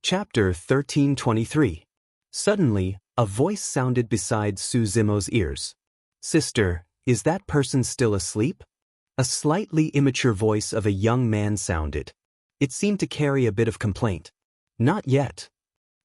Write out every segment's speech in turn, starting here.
Chapter 1323. Suddenly, a voice sounded beside Suzumo's ears. "Sister, is that person still asleep?" A slightly immature voice of a young man sounded. It seemed to carry a bit of complaint. "Not yet."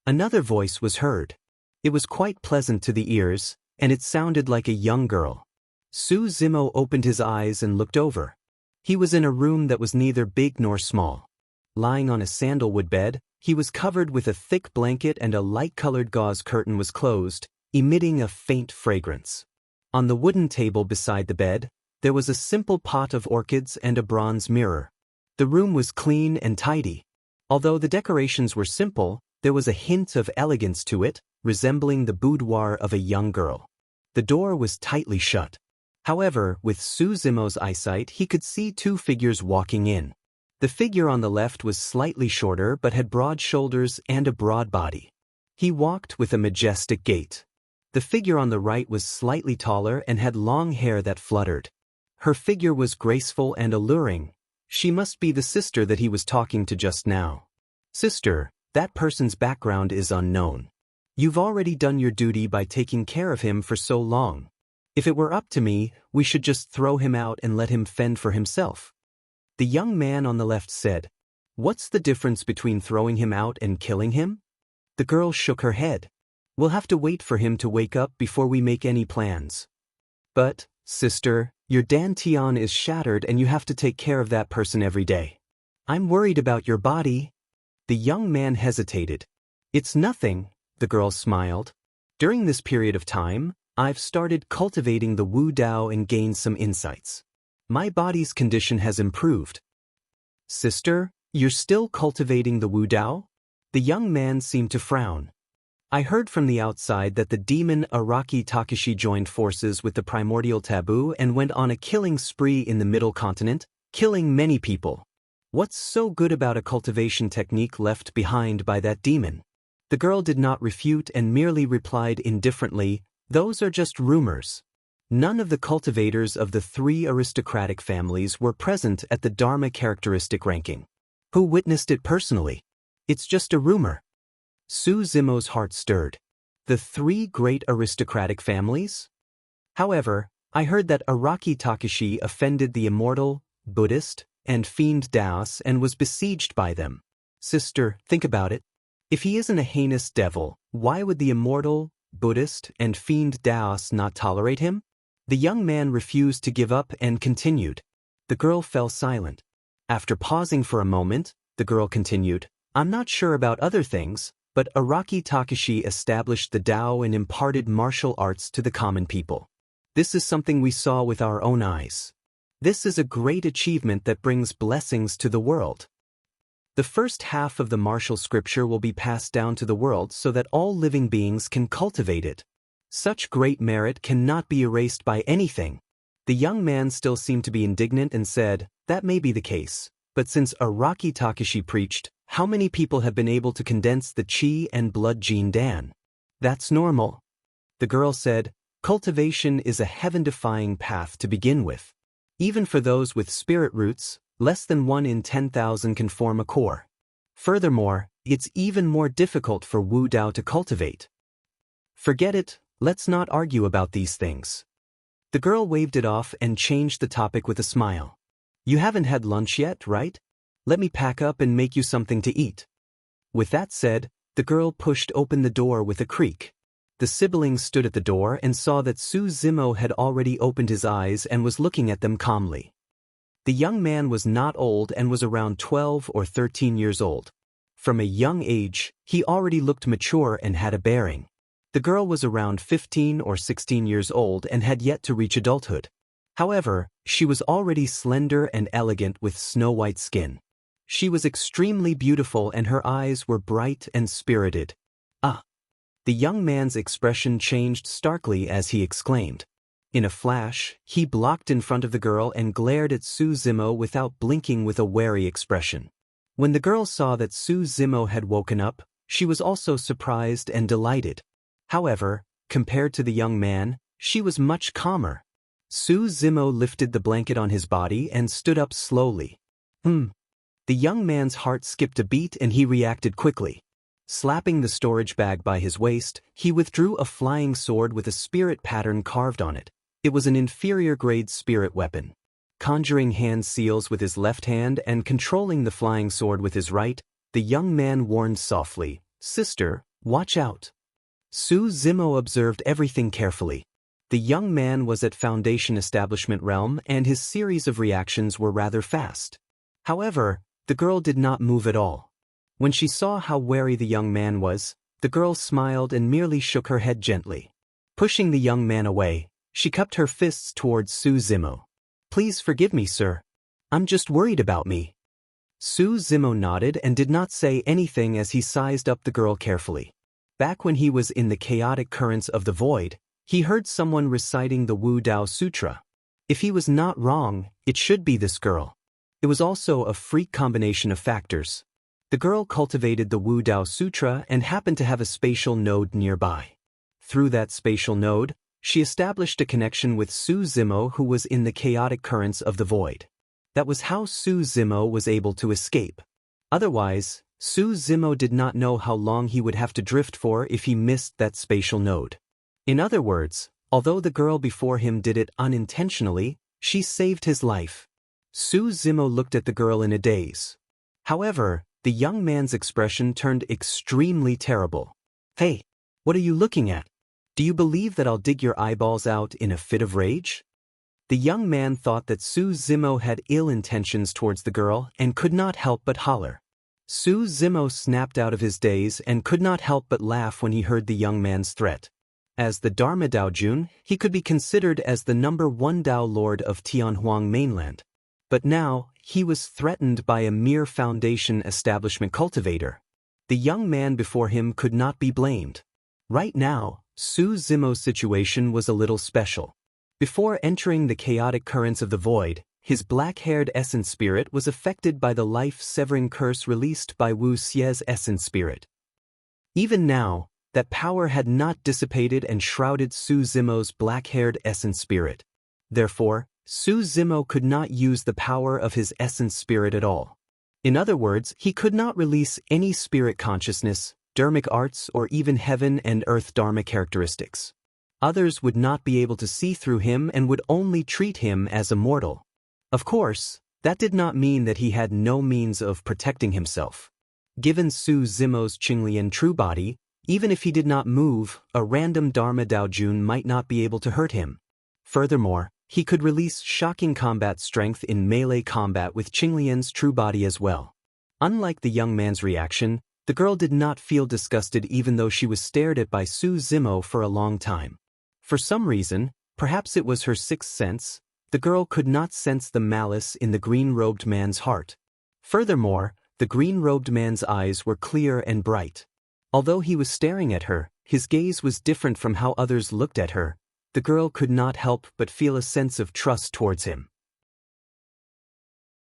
Another voice was heard. It was quite pleasant to the ears, and it sounded like a young girl. Suzumo opened his eyes and looked over. He was in a room that was neither big nor small. Lying on a sandalwood bed, he was covered with a thick blanket and a light-colored gauze curtain was closed, emitting a faint fragrance. On the wooden table beside the bed, there was a simple pot of orchids and a bronze mirror. The room was clean and tidy. Although the decorations were simple, there was a hint of elegance to it, resembling the boudoir of a young girl. The door was tightly shut. However, with Suzumo's eyesight, he could see two figures walking in. The figure on the left was slightly shorter but had broad shoulders and a broad body. He walked with a majestic gait. The figure on the right was slightly taller and had long hair that fluttered. Her figure was graceful and alluring. She must be the sister that he was talking to just now. "Sister, that person's background is unknown. You've already done your duty by taking care of him for so long. If it were up to me, we should just throw him out and let him fend for himself." The young man on the left said, "What's the difference between throwing him out and killing him?" The girl shook her head. "We'll have to wait for him to wake up before we make any plans." "But, sister, your dantian is shattered and you have to take care of that person every day. I'm worried about your body." The young man hesitated. "It's nothing," the girl smiled. "During this period of time, I've started cultivating the Wu Dao and gained some insights. My body's condition has improved." "Sister, you're still cultivating the Wu Dao?" The young man seemed to frown. "I heard from the outside that the demon Araki Takashi joined forces with the primordial taboo and went on a killing spree in the middle continent, killing many people. What's so good about a cultivation technique left behind by that demon?" The girl did not refute and merely replied indifferently, "Those are just rumors." None of the cultivators of the three aristocratic families were present at the Dharma characteristic ranking. Who witnessed it personally? It's just a rumor. Suzumo's heart stirred. The three great aristocratic families? "However, I heard that Araki Takashi offended the immortal, Buddhist, and fiend Daos and was besieged by them. Sister, think about it. If he isn't a heinous devil, why would the immortal, Buddhist, and fiend Daos not tolerate him?" The young man refused to give up and continued. The girl fell silent. After pausing for a moment, the girl continued, "I'm not sure about other things, but Araki Takashi established the Tao and imparted martial arts to the common people. This is something we saw with our own eyes. This is a great achievement that brings blessings to the world. The first half of the martial scripture will be passed down to the world so that all living beings can cultivate it. Such great merit cannot be erased by anything." The young man still seemed to be indignant and said, "That may be the case, but since Araki Takashi preached, how many people have been able to condense the Qi and blood gene Dan? That's normal." The girl said, "Cultivation is a heaven-defying path to begin with. Even for those with spirit roots, less than 1 in 10,000 can form a core. Furthermore, it's even more difficult for Wu Dao to cultivate. Forget it, let's not argue about these things." The girl waved it off and changed the topic with a smile. "You haven't had lunch yet, right? Let me pack up and make you something to eat." With that said, the girl pushed open the door with a creak. The siblings stood at the door and saw that Suzumo had already opened his eyes and was looking at them calmly. The young man was not old and was around 12 or 13 years old. From a young age, he already looked mature and had a bearing. The girl was around 15 or 16 years old and had yet to reach adulthood. However, she was already slender and elegant with snow-white skin. She was extremely beautiful and her eyes were bright and spirited. "Ah!" The young man's expression changed starkly as he exclaimed. In a flash, he blocked in front of the girl and glared at Suzumo without blinking with a wary expression. When the girl saw that Suzumo had woken up, she was also surprised and delighted. However, compared to the young man, she was much calmer. Suzumo lifted the blanket on his body and stood up slowly. The young man's heart skipped a beat and he reacted quickly. Slapping the storage bag by his waist, he withdrew a flying sword with a spirit pattern carved on it. It was an inferior-grade spirit weapon. Conjuring hand seals with his left hand and controlling the flying sword with his right, the young man warned softly, "Sister, watch out." Su Zimo observed everything carefully. The young man was at Foundation Establishment realm and his series of reactions were rather fast. However, the girl did not move at all. When she saw how wary the young man was, the girl smiled and merely shook her head gently. Pushing the young man away, she cupped her fists towards Su Zimo. "Please forgive me, sir. I'm just worried about me." Su Zimo nodded and did not say anything as he sized up the girl carefully. Back when he was in the chaotic currents of the void, he heard someone reciting the Wu Dao Sutra. If he was not wrong, it should be this girl. It was also a freak combination of factors. The girl cultivated the Wu Dao Sutra and happened to have a spatial node nearby. Through that spatial node, she established a connection with Su Zimo, who was in the chaotic currents of the void. That was how Su Zimo was able to escape. Otherwise, Su Zimo did not know how long he would have to drift for if he missed that spatial node. In other words, although the girl before him did it unintentionally, she saved his life. Su Zimo looked at the girl in a daze. However, the young man's expression turned extremely terrible. "Hey, what are you looking at? Do you believe that I'll dig your eyeballs out in a fit of rage?" The young man thought that Su Zimo had ill intentions towards the girl and could not help but holler. Su Zimo snapped out of his daze and could not help but laugh when he heard the young man's threat. As the Dharma Daojun, he could be considered as the #1 Dao Lord of Tianhuang mainland. But now, he was threatened by a mere Foundation Establishment cultivator. The young man before him could not be blamed. Right now, Su Zimo's situation was a little special. Before entering the chaotic currents of the void, his black-haired essence spirit was affected by the life-severing curse released by Wu Xie's essence spirit. Even now, that power had not dissipated and shrouded Su Zimo's black-haired essence spirit. Therefore, Su Zimo could not use the power of his essence spirit at all. In other words, he could not release any spirit consciousness, dharmic arts, or even heaven and earth dharma characteristics. Others would not be able to see through him and would only treat him as a mortal. Of course, that did not mean that he had no means of protecting himself. Given Su Zimo's Qinglian true body, even if he did not move, a random Dharma Daojun might not be able to hurt him. Furthermore, he could release shocking combat strength in melee combat with Qinglian's true body as well. Unlike the young man's reaction, the girl did not feel disgusted even though she was stared at by Su Zimo for a long time. For some reason, perhaps it was her sixth sense, the girl could not sense the malice in the green-robed man's heart. Furthermore, the green-robed man's eyes were clear and bright. Although he was staring at her, his gaze was different from how others looked at her. The girl could not help but feel a sense of trust towards him.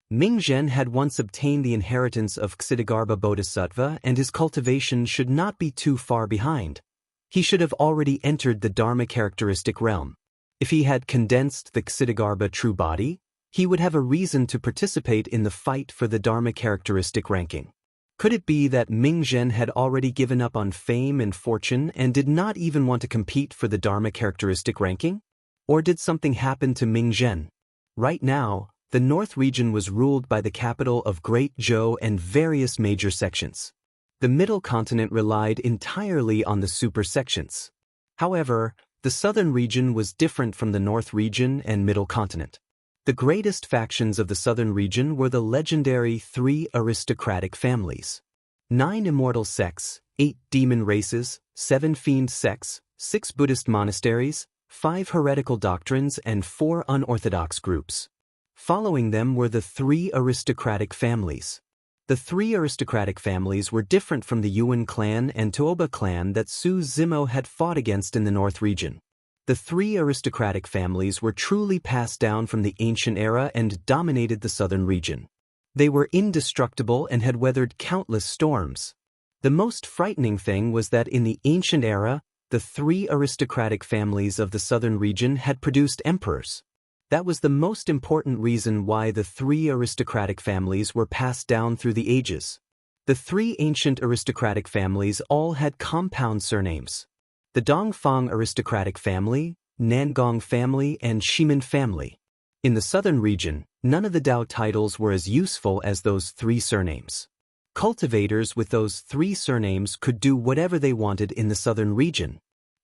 Ming Zhen had once obtained the inheritance of Ksitigarbha Bodhisattva and his cultivation should not be too far behind. He should have already entered the Dharma characteristic realm. If he had condensed the Ksitigarbha true body, he would have a reason to participate in the fight for the Dharma characteristic ranking. Could it be that Ming Zhen had already given up on fame and fortune and did not even want to compete for the Dharma characteristic ranking? Or did something happen to Ming Zhen? Right now, the North region was ruled by the capital of Great Zhou and various major sections. The Middle Continent relied entirely on the super sections. However, the Southern region was different from the North region and Middle Continent. The greatest factions of the Southern region were the legendary 3 aristocratic families. 9 immortal sects, 8 demon races, 7 fiend sects, 6 Buddhist monasteries, 5 heretical doctrines and 4 unorthodox groups. Following them were the 3 aristocratic families. The 3 aristocratic families were different from the Yuan clan and Toba clan that Su Zimo had fought against in the North region. The 3 aristocratic families were truly passed down from the ancient era and dominated the southern region. They were indestructible and had weathered countless storms. The most frightening thing was that in the ancient era, the 3 aristocratic families of the southern region had produced emperors. That was the most important reason why the 3 aristocratic families were passed down through the ages. The three ancient aristocratic families all had compound surnames. The Dongfang aristocratic family, Nangong family, and Shimin family. In the southern region, none of the Dao titles were as useful as those three surnames. Cultivators with those three surnames could do whatever they wanted in the southern region.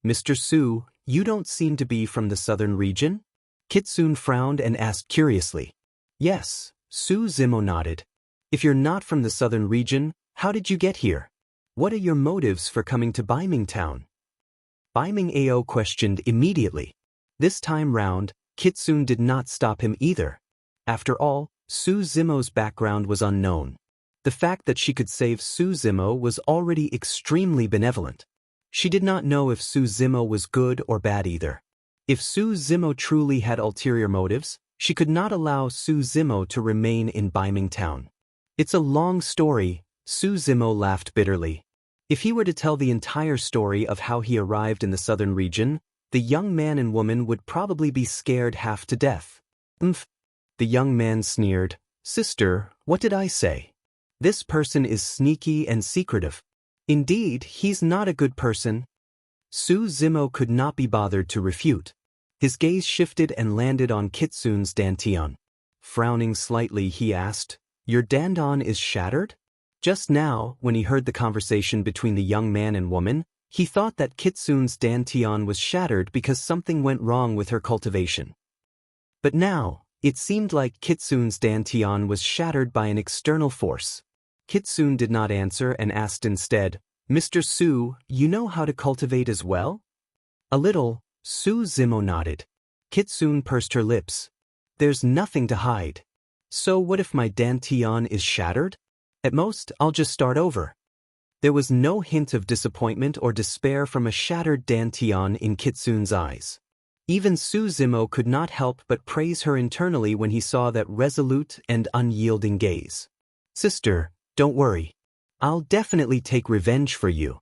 Mr. Su, you don't seem to be from the southern region? Kitsune frowned and asked curiously. Yes, Su Zimo nodded. If you're not from the southern region, how did you get here? What are your motives for coming to Baiming Town? Baiming Ao questioned immediately. This time round, Kitsune did not stop him either. After all, Su Zimo's background was unknown. The fact that she could save Su Zimo was already extremely benevolent. She did not know if Su Zimo was good or bad either. If Su Zimo truly had ulterior motives, she could not allow Su Zimo to remain in Baiming Town. It's a long story, Su Zimo laughed bitterly. If he were to tell the entire story of how he arrived in the southern region, the young man and woman would probably be scared half to death. Umph. The young man sneered. Sister, what did I say? This person is sneaky and secretive. Indeed, he's not a good person. Su Zimo could not be bothered to refute. His gaze shifted and landed on Kitsune's dantian. Frowning slightly, he asked, Your dandan is shattered? Just now, when he heard the conversation between the young man and woman, he thought that Kitsune's dantian was shattered because something went wrong with her cultivation. But now, it seemed like Kitsune's dantian was shattered by an external force. Kitsune did not answer and asked instead, Mr. Su, you know how to cultivate as well? A little, Su Zimo nodded. Kitsune pursed her lips. There's nothing to hide. So what if my dantian is shattered? At most, I'll just start over. There was no hint of disappointment or despair from a shattered dantian in Kitsune's eyes. Even Su Zimo could not help but praise her internally when he saw that resolute and unyielding gaze. Sister, don't worry. I'll definitely take revenge for you.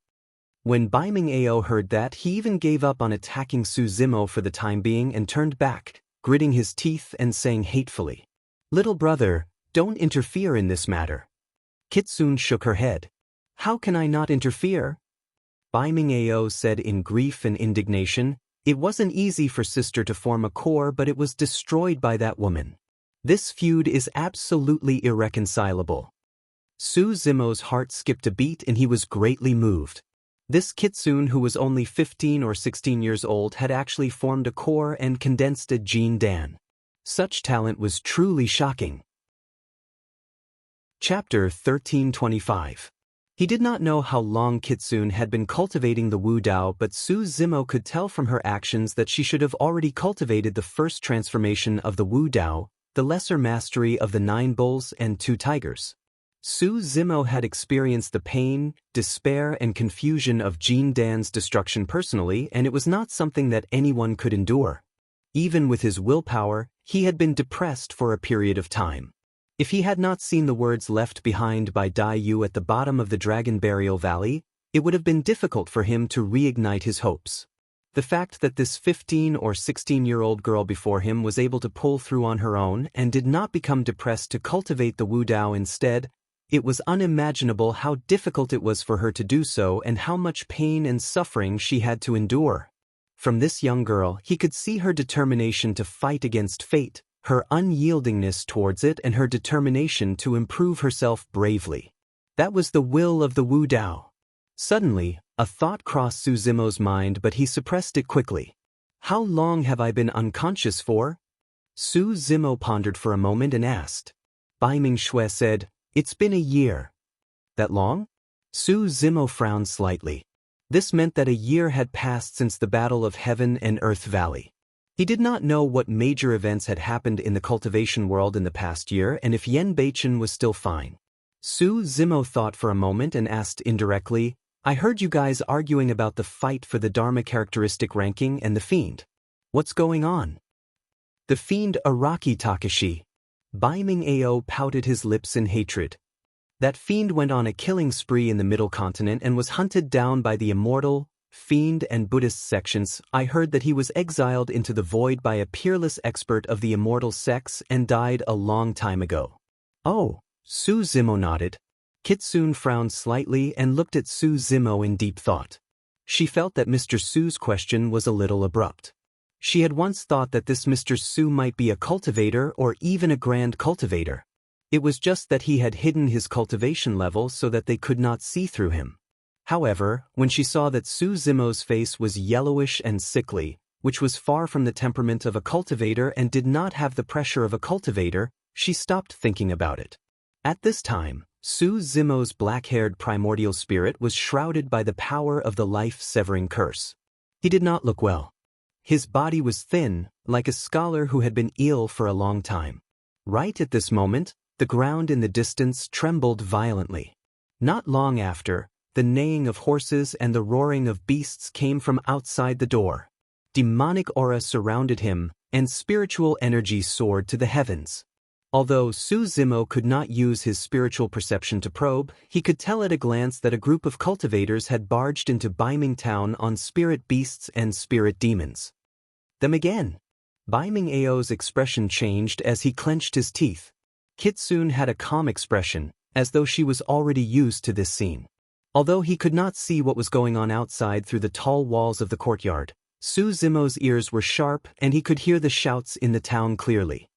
When Baiming Ao heard that, he even gave up on attacking Su Zimo for the time being and turned back, gritting his teeth and saying hatefully, Little brother, don't interfere in this matter. Kitsune shook her head. How can I not interfere? Baiming Ao said in grief and indignation, It wasn't easy for sister to form a core, but it was destroyed by that woman. This feud is absolutely irreconcilable. Su Zimo's heart skipped a beat and he was greatly moved. This Kitsune, who was only 15 or 16 years old, had actually formed a core and condensed a Jin Dan. Such talent was truly shocking. Chapter 1325. He did not know how long Kitsune had been cultivating the Wu Dao, but Su Zimo could tell from her actions that she should have already cultivated the first transformation of the Wu Dao, the lesser mastery of the 9 bulls and 2 tigers. Su Zimo had experienced the pain, despair, and confusion of Jin Dan's destruction personally, and it was not something that anyone could endure. Even with his willpower, he had been depressed for a period of time. If he had not seen the words left behind by Dai Yu at the bottom of the Dragon Burial Valley, it would have been difficult for him to reignite his hopes. The fact that this 15 or 16-year-old girl before him was able to pull through on her own and did not become depressed to cultivate the Wu Dao instead, it was unimaginable how difficult it was for her to do so and how much pain and suffering she had to endure. From this young girl, he could see her determination to fight against fate, her unyieldingness towards it, and her determination to improve herself bravely. That was the will of the Wu Dao. Suddenly, a thought crossed Su Zimo's mind, but he suppressed it quickly. How long have I been unconscious for? Su Zimo pondered for a moment and asked. Baiming Shui said, It's been a year. That long? Su Zimo frowned slightly. This meant that a year had passed since the Battle of Heaven and Earth Valley. He did not know what major events had happened in the cultivation world in the past year and if Yen Beichen was still fine. Su Zimo thought for a moment and asked indirectly, I heard you guys arguing about the fight for the Dharma characteristic ranking and the fiend. What's going on? The fiend Araki Takashi. Baiming Ao pouted his lips in hatred. That fiend went on a killing spree in the Middle Continent and was hunted down by the immortal, fiend and Buddhist sections. I heard that he was exiled into the void by a peerless expert of the immortal sects and died a long time ago. Oh, Su Zimo nodded. Kitsune frowned slightly and looked at Su Zimo in deep thought. She felt that Mr. Su's question was a little abrupt. She had once thought that this Mr. Su might be a cultivator or even a grand cultivator. It was just that he had hidden his cultivation level so that they could not see through him. However, when she saw that Su Zimo's face was yellowish and sickly, which was far from the temperament of a cultivator and did not have the pressure of a cultivator, she stopped thinking about it. At this time, Su Zimo's black-haired primordial spirit was shrouded by the power of the life-severing curse. He did not look well. His body was thin, like a scholar who had been ill for a long time. Right at this moment, the ground in the distance trembled violently. Not long after, the neighing of horses and the roaring of beasts came from outside the door. Demonic aura surrounded him, and spiritual energy soared to the heavens. Although Su Zimo could not use his spiritual perception to probe, he could tell at a glance that a group of cultivators had barged into Baiming Town on spirit beasts and spirit demons. Them again. Baiming Ao's expression changed as he clenched his teeth. Kitsune had a calm expression, as though she was already used to this scene. Although he could not see what was going on outside through the tall walls of the courtyard, Su Zimo's ears were sharp and he could hear the shouts in the town clearly.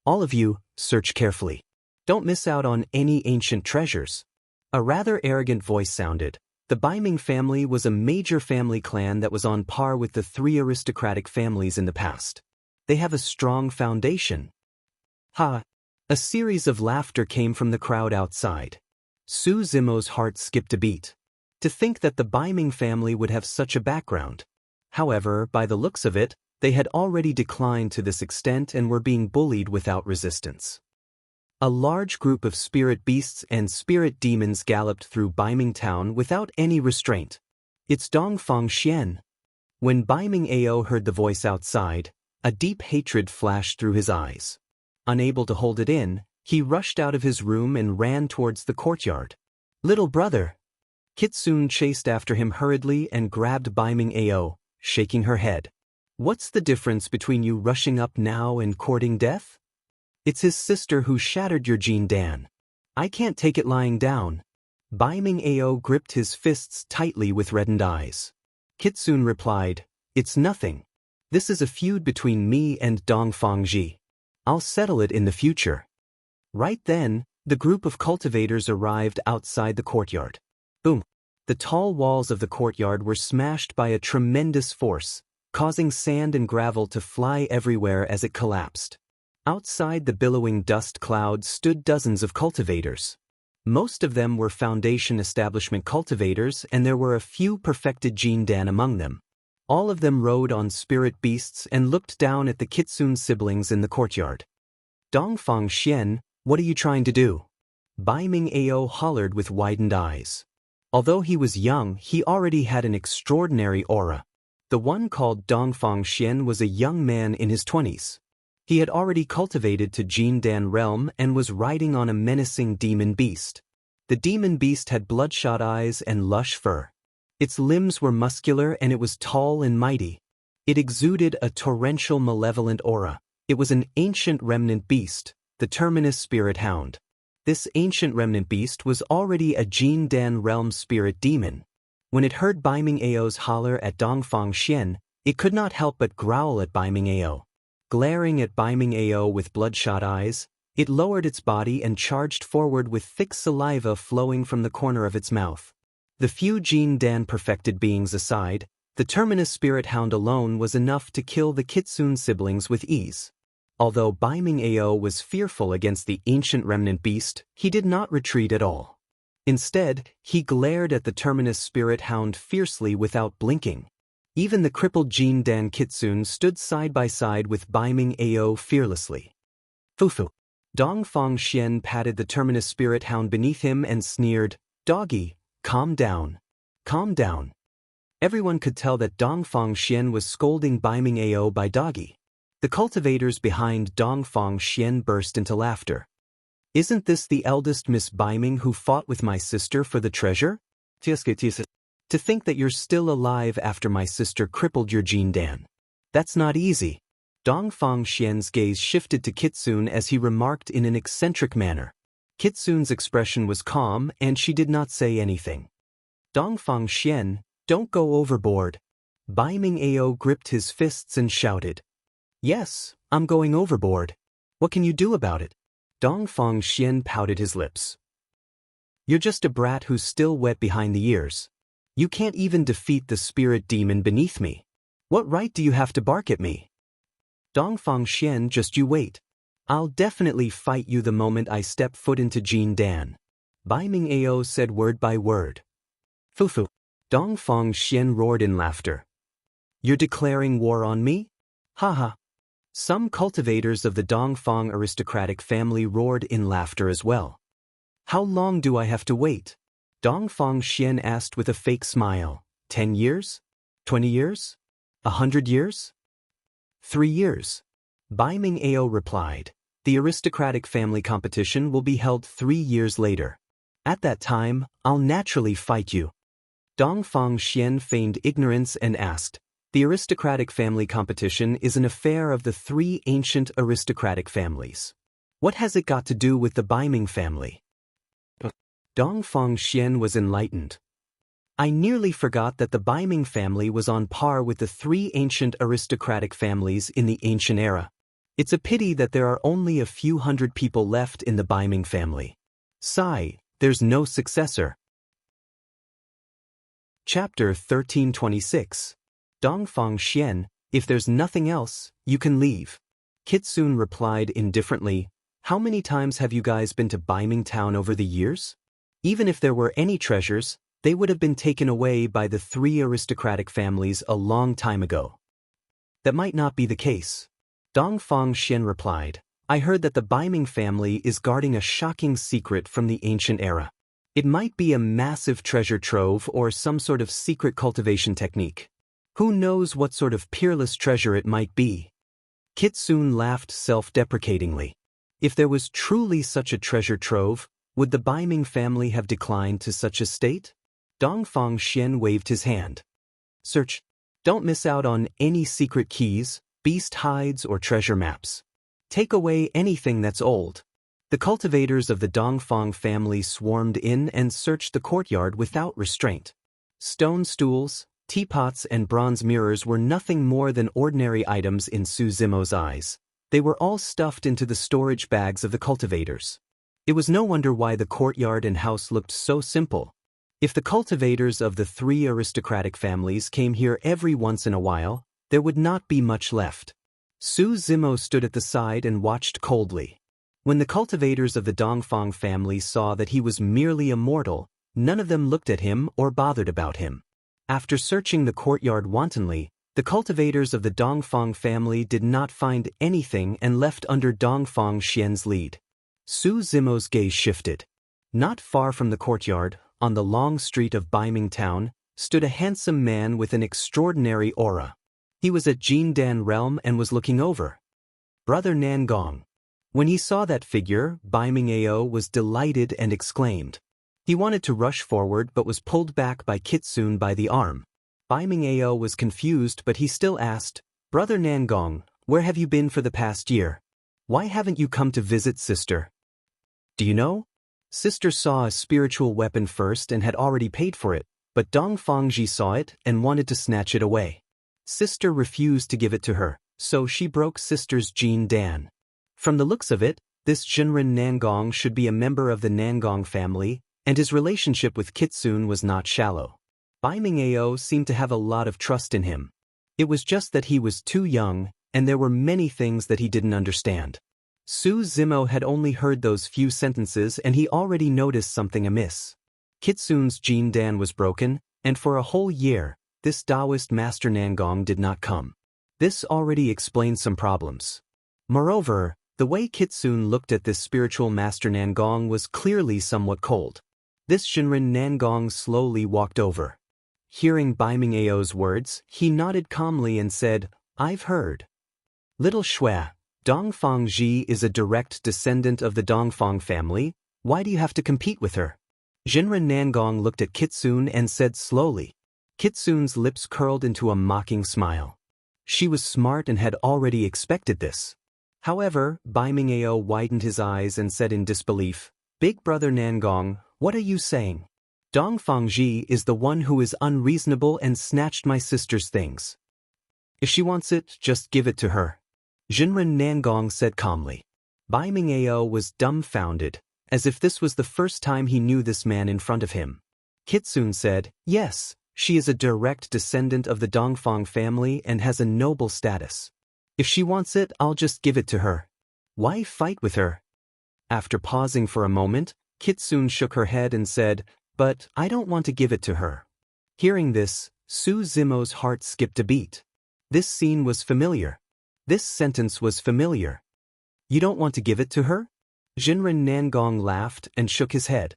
All of you, search carefully. Don't miss out on any ancient treasures. A rather arrogant voice sounded. The Baiming family was a major family clan that was on par with the 3 aristocratic families in the past. They have a strong foundation. Ha! A series of laughter came from the crowd outside. Su Zimo's heart skipped a beat. To think that the Baiming family would have such a background. However, by the looks of it, they had already declined to this extent and were being bullied without resistance. A large group of spirit beasts and spirit demons galloped through Baiming Town without any restraint. It's Dongfang Xian. When Baiming Ao heard the voice outside, a deep hatred flashed through his eyes. Unable to hold it in, he rushed out of his room and ran towards the courtyard. Little brother! Kitsune chased after him hurriedly and grabbed Baiming Ao, shaking her head. What's the difference between you rushing up now and courting death? It's his sister who shattered your Jin Dan. I can't take it lying down. Baiming Ao gripped his fists tightly with reddened eyes. Kitsune replied, It's nothing. This is a feud between me and Dongfang Ji. I'll settle it in the future. Right then, the group of cultivators arrived outside the courtyard. Boom! The tall walls of the courtyard were smashed by a tremendous force, causing sand and gravel to fly everywhere as it collapsed. Outside the billowing dust cloud stood dozens of cultivators. Most of them were Foundation Establishment cultivators and there were a few perfected Jin Dan among them. All of them rode on spirit beasts and looked down at the Kitsune siblings in the courtyard. Dongfang Xian, what are you trying to do? Baiming Ao hollered with widened eyes. Although he was young, he already had an extraordinary aura. The one called Dongfang Xian was a young man in his 20s. He had already cultivated to Jin Dan realm and was riding on a menacing demon beast. The demon beast had bloodshot eyes and lush fur. Its limbs were muscular and it was tall and mighty. It exuded a torrential malevolent aura. It was an ancient remnant beast, the Terminus Spirit Hound. This ancient remnant beast was already a Jin Dan realm spirit demon. When it heard Baiming Ao's holler at Dongfang Xian, it could not help but growl at Baiming Ao. Glaring at Baiming Ao with bloodshot eyes, it lowered its body and charged forward with thick saliva flowing from the corner of its mouth. The few Jin Dan perfected beings aside, the Terminus Spirit Hound alone was enough to kill the Kitsune siblings with ease. Although Baiming Ao was fearful against the ancient remnant beast, he did not retreat at all. Instead, he glared at the Terminus Spirit Hound fiercely without blinking. Even the crippled Jin Dan Kitsune stood side by side with Baiming Ao fearlessly. Fufu. Dongfang Xian patted the Terminus Spirit Hound beneath him and sneered, Doggy, calm down. Calm down. Everyone could tell that Dongfang Xian was scolding Baiming Ao by doggy. The cultivators behind Dongfang Xian burst into laughter. Isn't this the eldest Miss Baiming who fought with my sister for the treasure? To think that you're still alive after my sister crippled your Jin Dan. That's not easy. Dongfang Xian's gaze shifted to Kitsune as he remarked in an eccentric manner. Kitsun's expression was calm and she did not say anything. Dongfang Xian, don't go overboard. Bai Ming-ao gripped his fists and shouted. Yes, I'm going overboard. What can you do about it? Dongfang Xian pouted his lips. You're just a brat who's still wet behind the ears. You can't even defeat the spirit demon beneath me. What right do you have to bark at me? Dongfang Xian, just you wait. I'll definitely fight you the moment I step foot into Jindan. Bai Ming-ao said word by word. Fufu. Dongfang Xian roared in laughter. You're declaring war on me? Haha. Some cultivators of the Dongfang aristocratic family roared in laughter as well. How long do I have to wait? Dongfang Xian asked with a fake smile. 10 years? 20 years? 100 years? 3 years. Bai Ming-ao replied. The aristocratic family competition will be held 3 years later. At that time, I'll naturally fight you. Dongfang Xian feigned ignorance and asked. The aristocratic family competition is an affair of the 3 ancient aristocratic families. What has it got to do with the Bai Ming family? Dongfang Xian was enlightened. I nearly forgot that the Bai Ming family was on par with the 3 ancient aristocratic families in the ancient era. It's a pity that there are only a few hundred people left in the Bai Ming family. Sigh, there's no successor. Chapter 1326. Dongfang Xian, if there's nothing else, you can leave. Kitsun replied indifferently, how many times have you guys been to Bai Ming town over the years? Even if there were any treasures, they would have been taken away by the 3 aristocratic families a long time ago. That might not be the case. Dongfang Xian replied, I heard that the Bai Ming family is guarding a shocking secret from the ancient era. It might be a massive treasure trove or some sort of secret cultivation technique. Who knows what sort of peerless treasure it might be? Kitsun laughed self-deprecatingly. If there was truly such a treasure trove, would the Bai Ming family have declined to such a state? Dongfang Xian waved his hand. Search. Don't miss out on any secret keys, beast hides or treasure maps. Take away anything that's old. The cultivators of the Dongfang family swarmed in and searched the courtyard without restraint. Stone stools, teapots and bronze mirrors were nothing more than ordinary items in Su Zimo's eyes. They were all stuffed into the storage bags of the cultivators. It was no wonder why the courtyard and house looked so simple. If the cultivators of the 3 aristocratic families came here every once in a while, there would not be much left. Su Zimo stood at the side and watched coldly. When the cultivators of the Dongfang family saw that he was merely a mortal, none of them looked at him or bothered about him. After searching the courtyard wantonly, the cultivators of the Dongfang family did not find anything and left under Dongfang Xian's lead. Su Zimo's gaze shifted. Not far from the courtyard, on the long street of Bai Ming town, stood a handsome man with an extraordinary aura. He was at Jindan realm and was looking over. Brother Nangong. When he saw that figure, Bai Ming-ao was delighted and exclaimed. He wanted to rush forward but was pulled back by Kitsun by the arm. Bai Ming-ao was confused but he still asked, Brother Nangong, where have you been for the past year? Why haven't you come to visit sister? Do you know? Sister saw a spiritual weapon first and had already paid for it, but Dongfang Ji saw it and wanted to snatch it away. Sister refused to give it to her, so she broke sister's Jindan. From the looks of it, this Jinren Nangong should be a member of the Nangong family, and his relationship with Kitsun was not shallow. Bai Ming-ao seemed to have a lot of trust in him. It was just that he was too young, and there were many things that he didn't understand. Su Zimo had only heard those few sentences and he already noticed something amiss. Kitsun's Jindan was broken, and for a whole year, this Taoist Master Nangong did not come. This already explained some problems. Moreover, the way Kitsun looked at this spiritual Master Nangong was clearly somewhat cold. This Shinrin Nangong slowly walked over. Hearing Bai Ming-ao's words, he nodded calmly and said, I've heard. Little Shui, Dongfang Ji is a direct descendant of the Dongfang family. Why do you have to compete with her? Jinren Nangong looked at Kitsun and said slowly. Kitsun's lips curled into a mocking smile. She was smart and had already expected this. However, Bai Ming-ao widened his eyes and said in disbelief, Big brother Nangong, what are you saying? Dongfangji is the one who is unreasonable and snatched my sister's things. If she wants it, just give it to her. Jinren Nangong said calmly. Bai Mingao was dumbfounded, as if this was the first time he knew this man in front of him. Kitsune said, yes, she is a direct descendant of the Dongfang family and has a noble status. If she wants it, I'll just give it to her. Why fight with her? After pausing for a moment, Kitsune shook her head and said, but I don't want to give it to her. Hearing this, Su Zimo's heart skipped a beat. This scene was familiar. This sentence was familiar. You don't want to give it to her? Jinren Nangong laughed and shook his head.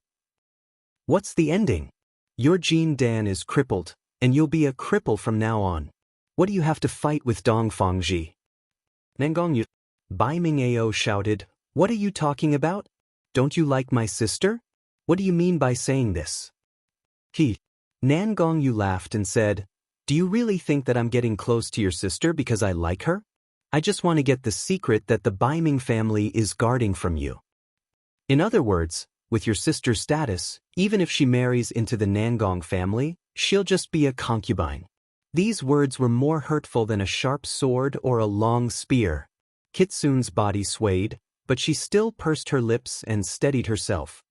What's the ending? Your Jin Dan is crippled, and you'll be a cripple from now on. What do you have to fight with Dongfangji? Nangong Yu. Bai Mingao shouted, what are you talking about? Don't you like my sister? What do you mean by saying this? Nangong Yu laughed and said, do you really think that I'm getting close to your sister because I like her? I just want to get the secret that the Baiming family is guarding from you. In other words, with your sister's status, even if she marries into the Nangong family, she'll just be a concubine. These words were more hurtful than a sharp sword or a long spear. Kitsune's body swayed, but she still pursed her lips and steadied herself.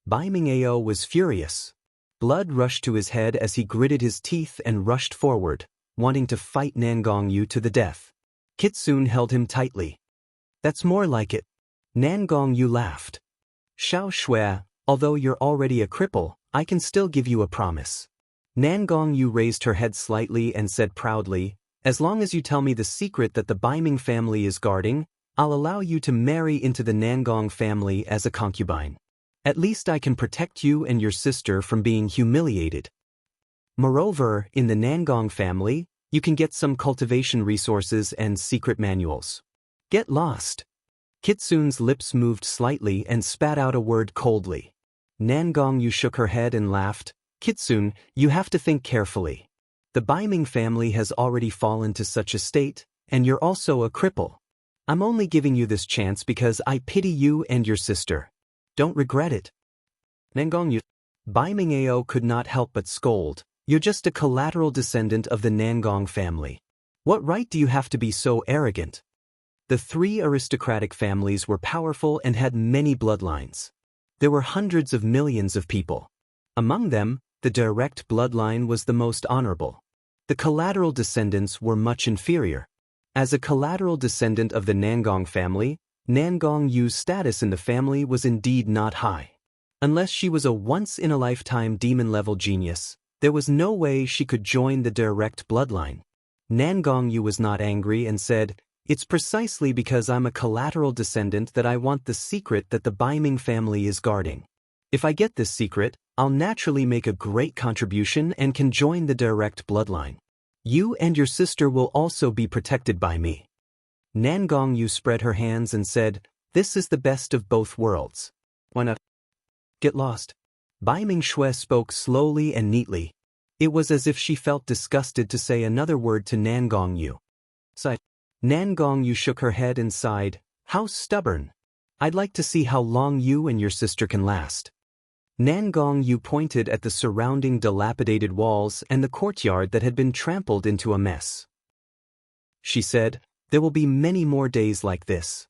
Bai Mingao was furious. Blood rushed to his head as he gritted his teeth and rushed forward, wanting to fight Nangong Yu to the death. Kitsune held him tightly. That's more like it. Nangong Yu laughed. Xiao Shui, although you're already a cripple, I can still give you a promise. Nangong Yu raised her head slightly and said proudly, as long as you tell me the secret that the Baiming family is guarding, I'll allow you to marry into the Nangong family as a concubine. At least I can protect you and your sister from being humiliated. Moreover, in the Nangong family, you can get some cultivation resources and secret manuals. Get lost. Kitsune's lips moved slightly and spat out a word coldly. Nangong Yu shook her head and laughed. Kitsune, you have to think carefully. The Baiming family has already fallen to such a state, and you're also a cripple. I'm only giving you this chance because I pity you and your sister. Don't regret it. Nangong Yu. Bai Mingao could not help but scold. You're just a collateral descendant of the Nangong family. What right do you have to be so arrogant? The three aristocratic families were powerful and had many bloodlines. There were hundreds of millions of people. Among them, the direct bloodline was the most honorable. The collateral descendants were much inferior. As a collateral descendant of the Nangong family, Nangong Yu's status in the family was indeed not high. Unless she was a once-in-a-lifetime demon-level genius, there was no way she could join the direct bloodline. Nangong Yu was not angry and said, it's precisely because I'm a collateral descendant that I want the secret that the Baiming family is guarding. If I get this secret, I'll naturally make a great contribution and can join the direct bloodline. You and your sister will also be protected by me. Nangong Yu spread her hands and said, this is the best of both worlds. Wanna get lost? Bai Mingshui spoke slowly and neatly. It was as if she felt disgusted to say another word to Nangong Yu. Sighed. Nangong Yu shook her head and sighed, how stubborn. I'd like to see how long you and your sister can last. Nangong Yu pointed at the surrounding dilapidated walls and the courtyard that had been trampled into a mess. She said, there will be many more days like this.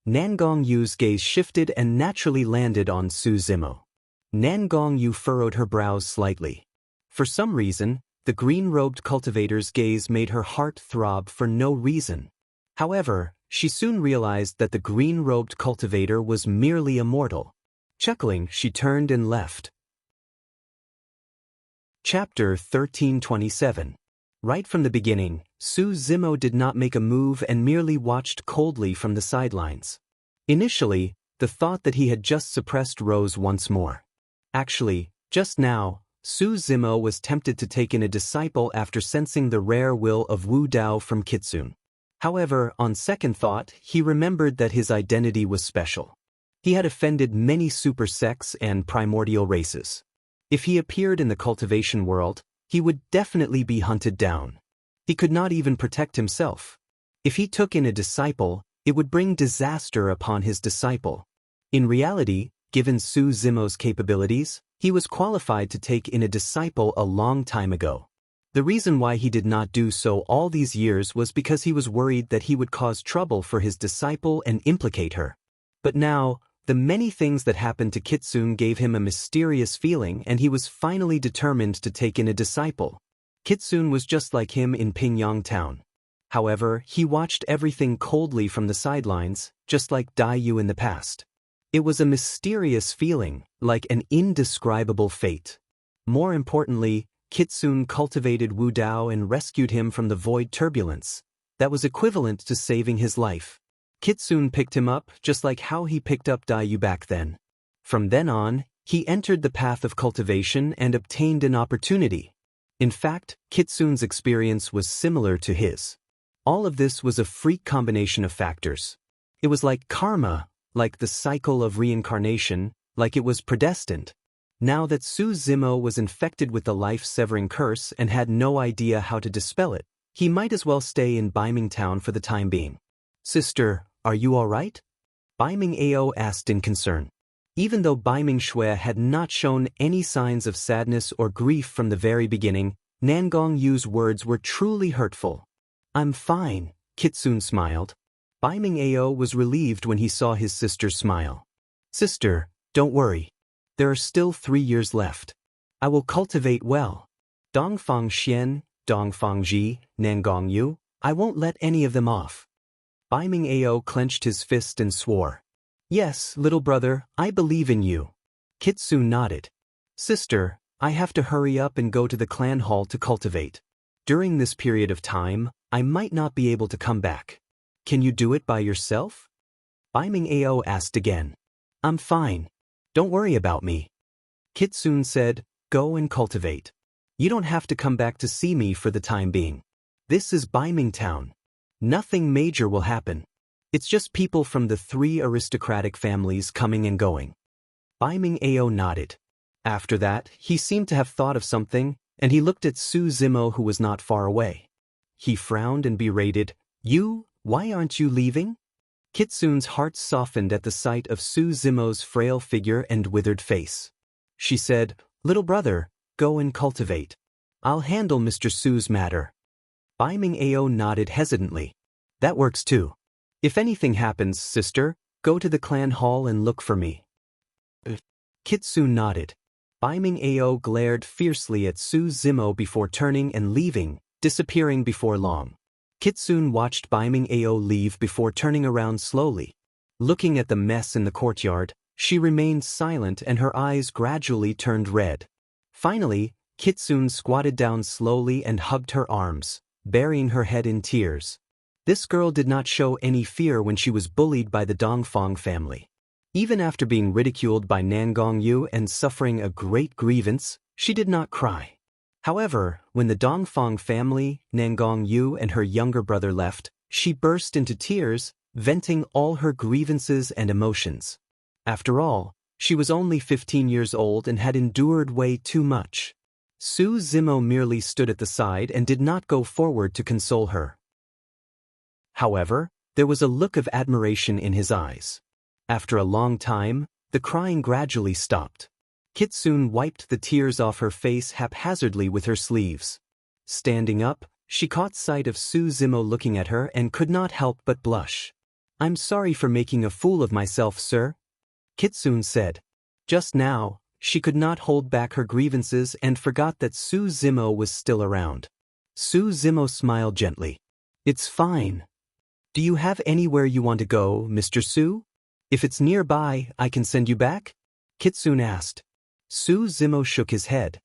Nangong Yu's gaze shifted and naturally landed on Su Zimo. Nangong Yu furrowed her brows slightly. For some reason, the green-robed cultivator's gaze made her heart throb for no reason. However, she soon realized that the green-robed cultivator was merely a mortal. Chuckling, she turned and left. Chapter 1327. Right from the beginning, Su Zimo did not make a move and merely watched coldly from the sidelines. Initially, the thought that he had just suppressed rose once more. Actually, just now, Su Zimo was tempted to take in a disciple after sensing the rare will of Wu Dao from Kitsune. However, on second thought, he remembered that his identity was special. He had offended many super sects and primordial races. If he appeared in the cultivation world, he would definitely be hunted down. He could not even protect himself. If he took in a disciple, it would bring disaster upon his disciple. In reality, given Su Zimo's capabilities, he was qualified to take in a disciple a long time ago. The reason why he did not do so all these years was because he was worried that he would cause trouble for his disciple and implicate her. But now, the many things that happened to Kitsune gave him a mysterious feeling, and he was finally determined to take in a disciple. Kitsune was just like him in Pingyang town. However, he watched everything coldly from the sidelines, just like Dayu in the past. It was a mysterious feeling, like an indescribable fate. More importantly, Kitsune cultivated Wu Dao and rescued him from the void turbulence. That was equivalent to saving his life. Kitsune picked him up just like how he picked up Dayu back then. From then on, he entered the path of cultivation and obtained an opportunity. In fact, Kitsune's experience was similar to his. All of this was a freak combination of factors. It was like karma, like the cycle of reincarnation, like it was predestined. Now that Su Zimo was infected with the life-severing curse and had no idea how to dispel it, he might as well stay in Baiming Town for the time being. "Sister, are you all right?" Baiming Ao asked in concern. Even though Baiming Shui had not shown any signs of sadness or grief from the very beginning, Nangong Yu's words were truly hurtful. "I'm fine," Kitsune smiled. Baiming Ao was relieved when he saw his sister smile. "Sister, don't worry. There are still 3 years left. I will cultivate well. Dongfang Xian, Dongfang Ji, Nangong Yu, I won't let any of them off." Baiming Ao clenched his fist and swore. "Yes, little brother, I believe in you." Kitsune nodded. "Sister, I have to hurry up and go to the clan hall to cultivate. During this period of time, I might not be able to come back. Can you do it by yourself?" Baiming Ao asked again. "I'm fine. Don't worry about me." Kitsune said, "Go and cultivate. You don't have to come back to see me for the time being. This is Baiming Town. Nothing major will happen. It's just people from the 3 aristocratic families coming and going." Baiming Ao nodded. After that, he seemed to have thought of something, and he looked at Su Zimo, who was not far away. He frowned and berated, "You, why aren't you leaving?" Kitsune's heart softened at the sight of Su Zimo's frail figure and withered face. She said, "Little brother, go and cultivate. I'll handle Mr. Su's matter." Baiming Ao nodded hesitantly. "That works too. If anything happens, sister, go to the clan hall and look for me." Kitsune nodded. Baiming Ao glared fiercely at Su Zimo before turning and leaving, disappearing before long. Kitsune watched Baiming Ao leave before turning around slowly. Looking at the mess in the courtyard, she remained silent and her eyes gradually turned red. Finally, Kitsune squatted down slowly and hugged her arms, burying her head in tears. This girl did not show any fear when she was bullied by the Dongfang family. Even after being ridiculed by Nangong Yu and suffering a great grievance, she did not cry. However, when the Dongfang family, Nangong Yu and her younger brother left, she burst into tears, venting all her grievances and emotions. After all, she was only 15 years old and had endured way too much. Su Zimo merely stood at the side and did not go forward to console her. However, there was a look of admiration in his eyes. After a long time, the crying gradually stopped. Kitsune wiped the tears off her face haphazardly with her sleeves. Standing up, she caught sight of Su Zimo looking at her and could not help but blush. "I'm sorry for making a fool of myself, sir," Kitsune said. Just now, she could not hold back her grievances and forgot that Su Zimo was still around. Su Zimo smiled gently. "It's fine. Do you have anywhere you want to go, Mr. Su? If it's nearby, I can send you back?" Kitsune asked. Su Zimo shook his head.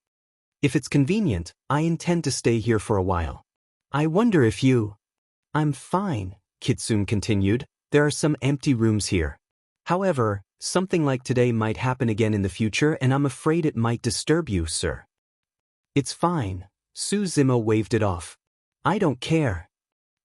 "If it's convenient, I intend to stay here for a while. I wonder if you—" "I'm fine," Kitsune continued. "There are some empty rooms here. However, something like today might happen again in the future and I'm afraid it might disturb you, sir." "It's fine." Su Zimo waved it off. "I don't care."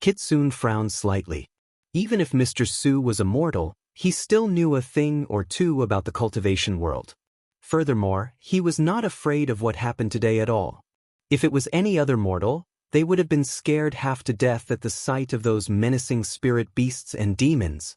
Kitsune frowned slightly. Even if Mr. Su was a mortal, he still knew a thing or two about the cultivation world. Furthermore, he was not afraid of what happened today at all. If it was any other mortal, they would have been scared half to death at the sight of those menacing spirit beasts and demons.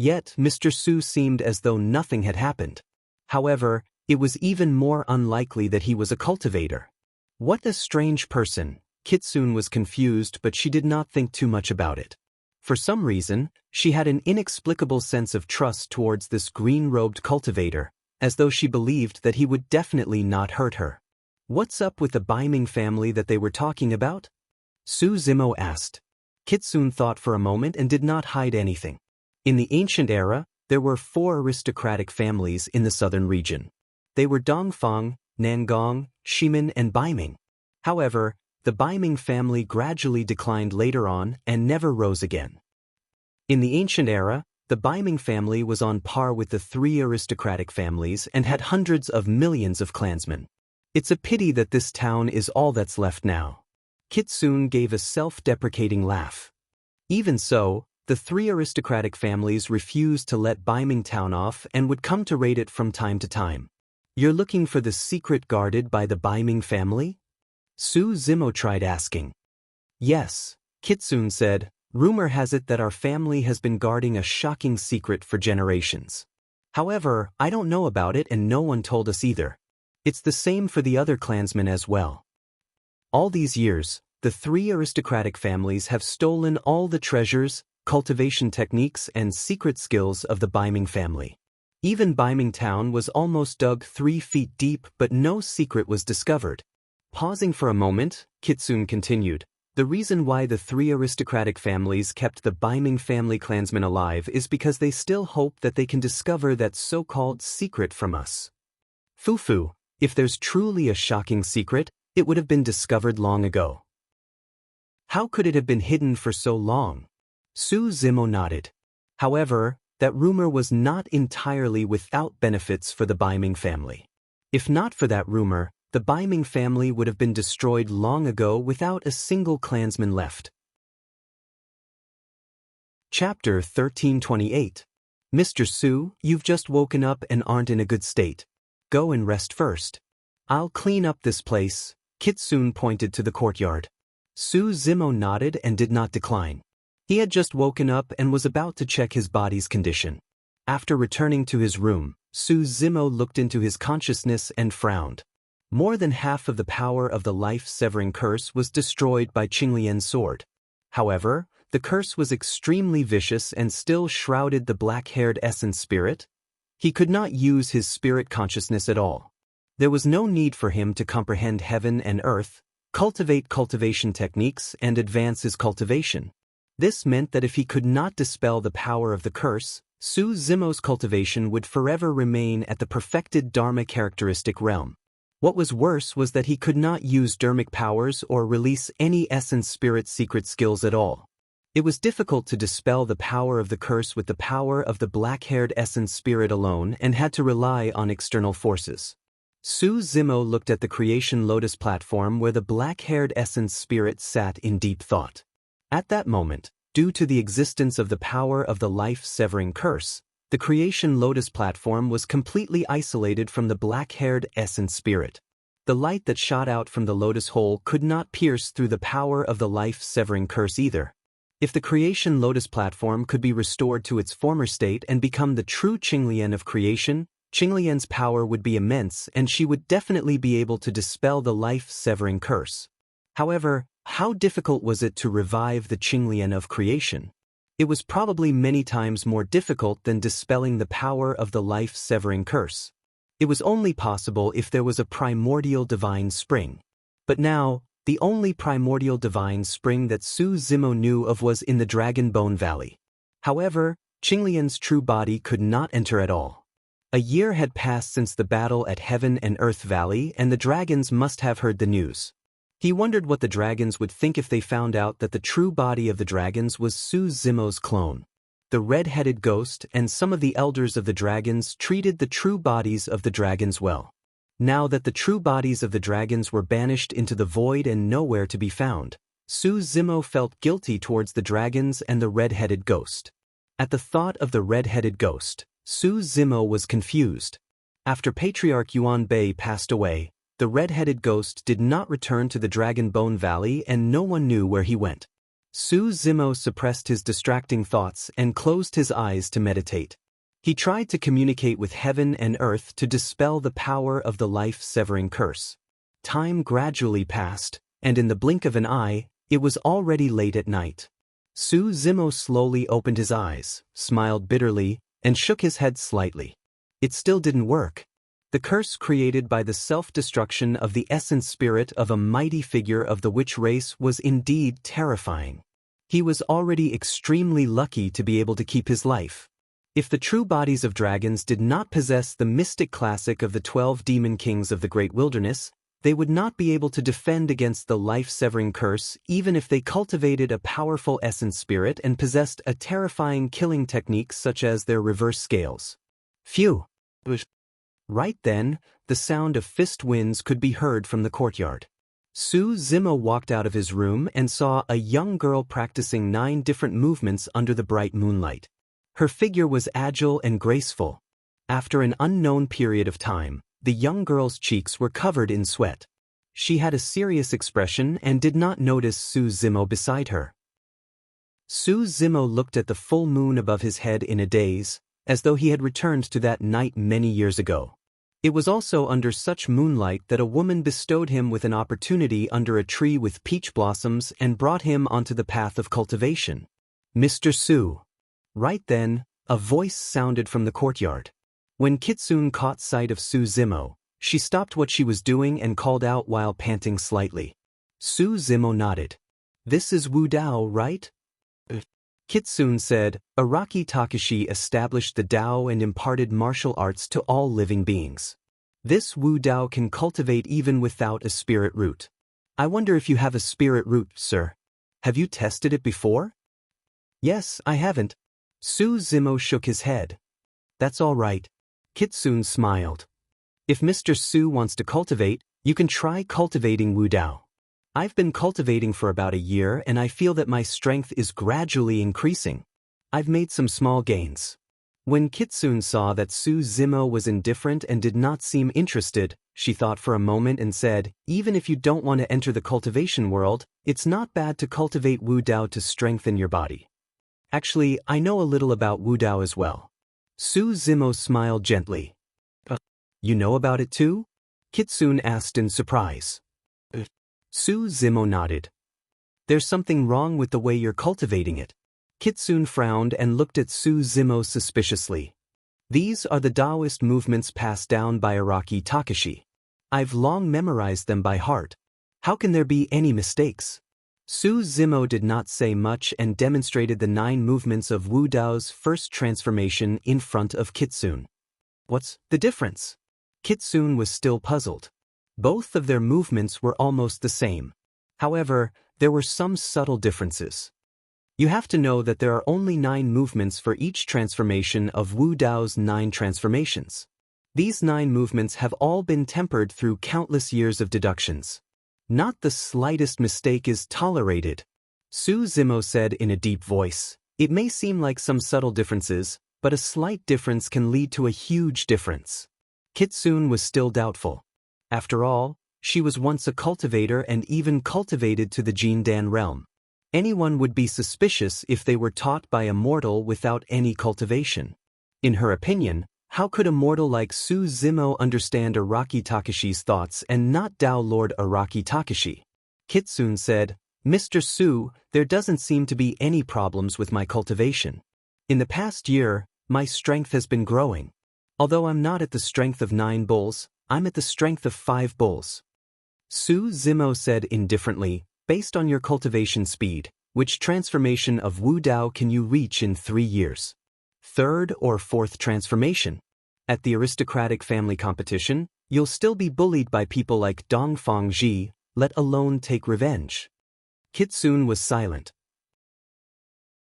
Yet Mr. Su seemed as though nothing had happened. However, it was even more unlikely that he was a cultivator. What a strange person. Kitsune was confused, but she did not think too much about it. For some reason, she had an inexplicable sense of trust towards this green-robed cultivator, as though she believed that he would definitely not hurt her. What's up with the Baiming family that they were talking about? Su Zimo asked. Kitsune thought for a moment and did not hide anything. In the ancient era, there were 4 aristocratic families in the southern region. They were Dongfang, Nangong, Shimin, and Baiming. However, the Baiming family gradually declined later on and never rose again. In the ancient era, the Baiming family was on par with the 3 aristocratic families and had hundreds of millions of clansmen. It's a pity that this town is all that's left now. Kitsune gave a self-deprecating laugh. Even so, the 3 aristocratic families refused to let Baiming town off and would come to raid it from time to time. You're looking for the secret guarded by the Baiming family? Su Zimo tried asking. Yes, Kitsune said. Rumor has it that our family has been guarding a shocking secret for generations. However, I don't know about it and no one told us either. It's the same for the other clansmen as well. All these years, the 3 aristocratic families have stolen all the treasures, cultivation techniques, and secret skills of the Baiming family. Even Baiming town was almost dug 3 feet deep, but no secret was discovered. Pausing for a moment, Kitsune continued. The reason why the 3 aristocratic families kept the Baiming family clansmen alive is because they still hope that they can discover that so-called secret from us. Fufu, if there's truly a shocking secret, it would have been discovered long ago. How could it have been hidden for so long? Su Zimo nodded. However, that rumor was not entirely without benefits for the Baiming family. If not for that rumor, the Baiming family would have been destroyed long ago without a single clansman left. Chapter 1328. Mr. Su, you've just woken up and aren't in a good state. Go and rest first. I'll clean up this place. Kitsune pointed to the courtyard. Su Zimo nodded and did not decline. He had just woken up and was about to check his body's condition. After returning to his room, Su Zimo looked into his consciousness and frowned. More than half of the power of the life-severing curse was destroyed by Qinglian's sword. However, the curse was extremely vicious and still shrouded the black-haired essence spirit. He could not use his spirit consciousness at all. There was no need for him to comprehend heaven and earth, cultivate cultivation techniques, and advance his cultivation. This meant that if he could not dispel the power of the curse, Su Zimo's cultivation would forever remain at the perfected Dharma characteristic realm. What was worse was that he could not use dharmic powers or release any essence spirit secret skills at all. It was difficult to dispel the power of the curse with the power of the black-haired essence spirit alone and had to rely on external forces. Su Zimo looked at the creation lotus platform where the black-haired essence spirit sat in deep thought. At that moment, due to the existence of the power of the life-severing curse, the creation lotus platform was completely isolated from the black-haired essence spirit. The light that shot out from the lotus hole could not pierce through the power of the life-severing curse either. If the creation lotus platform could be restored to its former state and become the true Qinglian of creation, Qinglian's power would be immense and she would definitely be able to dispel the life-severing curse. However, how difficult was it to revive the Qinglian of creation? It was probably many times more difficult than dispelling the power of the life-severing curse. It was only possible if there was a primordial divine spring. But now, the only primordial divine spring that Su Zimo knew of was in the Dragon Bone Valley. However, Qinglian's true body could not enter at all. A year had passed since the battle at Heaven and Earth Valley, and the dragons must have heard the news. He wondered what the dragons would think if they found out that the true body of the dragons was Su Zimo's clone. The red-headed ghost and some of the elders of the dragons treated the true bodies of the dragons well. Now that the true bodies of the dragons were banished into the void and nowhere to be found, Su Zimo felt guilty towards the dragons and the red-headed ghost. At the thought of the red-headed ghost, Su Zimo was confused. After Patriarch Yuan Bei passed away, the red-headed ghost did not return to the Dragon Bone Valley and no one knew where he went. Su Zimo suppressed his distracting thoughts and closed his eyes to meditate. He tried to communicate with heaven and earth to dispel the power of the life-severing curse. Time gradually passed, and in the blink of an eye, it was already late at night. Su Zimo slowly opened his eyes, smiled bitterly, and shook his head slightly. It still didn't work. The curse created by the self-destruction of the essence spirit of a mighty figure of the witch race was indeed terrifying. He was already extremely lucky to be able to keep his life. If the true bodies of dragons did not possess the mystic classic of the 12 demon kings of the great wilderness, they would not be able to defend against the life-severing curse even if they cultivated a powerful essence spirit and possessed a terrifying killing technique such as their reverse scales. Phew! Right then, the sound of fist winds could be heard from the courtyard. Su Zimo walked out of his room and saw a young girl practicing 9 different movements under the bright moonlight. Her figure was agile and graceful. After an unknown period of time, the young girl's cheeks were covered in sweat. She had a serious expression and did not notice Su Zimo beside her. Su Zimo looked at the full moon above his head in a daze, as though he had returned to that night many years ago. It was also under such moonlight that a woman bestowed him with an opportunity under a tree with peach blossoms and brought him onto the path of cultivation. Mr. Su. Right then, a voice sounded from the courtyard. When Kitsune caught sight of Su Zimo, she stopped what she was doing and called out while panting slightly. Su Zimo nodded. "This is Wu Dao, right?" Kitsune said, "Araki Takashi established the Dao and imparted martial arts to all living beings. This Wu Dao can cultivate even without a spirit root. I wonder if you have a spirit root, sir. Have you tested it before?" "Yes, I haven't." Su Zimo shook his head. "That's all right." Kitsune smiled. "If Mr. Su wants to cultivate, you can try cultivating Wu Dao. I've been cultivating for about a year and I feel that my strength is gradually increasing. I've made some small gains." When Kitsune saw that Su Zimo was indifferent and did not seem interested, she thought for a moment and said, "Even if you don't want to enter the cultivation world, it's not bad to cultivate Wu Dao to strengthen your body. Actually, I know a little about Wu Dao as well." Su Zimo smiled gently. You know about it too?" Kitsune asked in surprise. Su Zimo nodded. "There's something wrong with the way you're cultivating it." Kitsune frowned and looked at Su Zimo suspiciously. "These are the Taoist movements passed down by Araki Takashi. I've long memorized them by heart. How can there be any mistakes?" Su Zimo did not say much and demonstrated the 9 movements of Wu Dao's first transformation in front of Kitsune. "What's the difference?" Kitsune was still puzzled. Both of their movements were almost the same. However, there were some subtle differences. You have to know that there are only 9 movements for each transformation of Wu Dao's 9 transformations. These 9 movements have all been tempered through countless years of deductions. Not the slightest mistake is tolerated. Su Zimo said in a deep voice, "It may seem like some subtle differences, but a slight difference can lead to a huge difference." Kitsune was still doubtful. After all, she was once a cultivator and even cultivated to the Jindan realm. Anyone would be suspicious if they were taught by a mortal without any cultivation. In her opinion, how could a mortal like Su Zimo understand Araki Takashi's thoughts and not Dao Lord Araki Takashi? Kitsune said, "Mr. Su, there doesn't seem to be any problems with my cultivation. In the past year, my strength has been growing. Although I'm not at the strength of 9 bulls, I'm at the strength of 5 bulls." Su Zimo said indifferently, "Based on your cultivation speed, which transformation of Wu Dao can you reach in 3 years? 3rd or 4th transformation? At the aristocratic family competition, you'll still be bullied by people like Dongfang Ji, let alone take revenge." Kitsune was silent.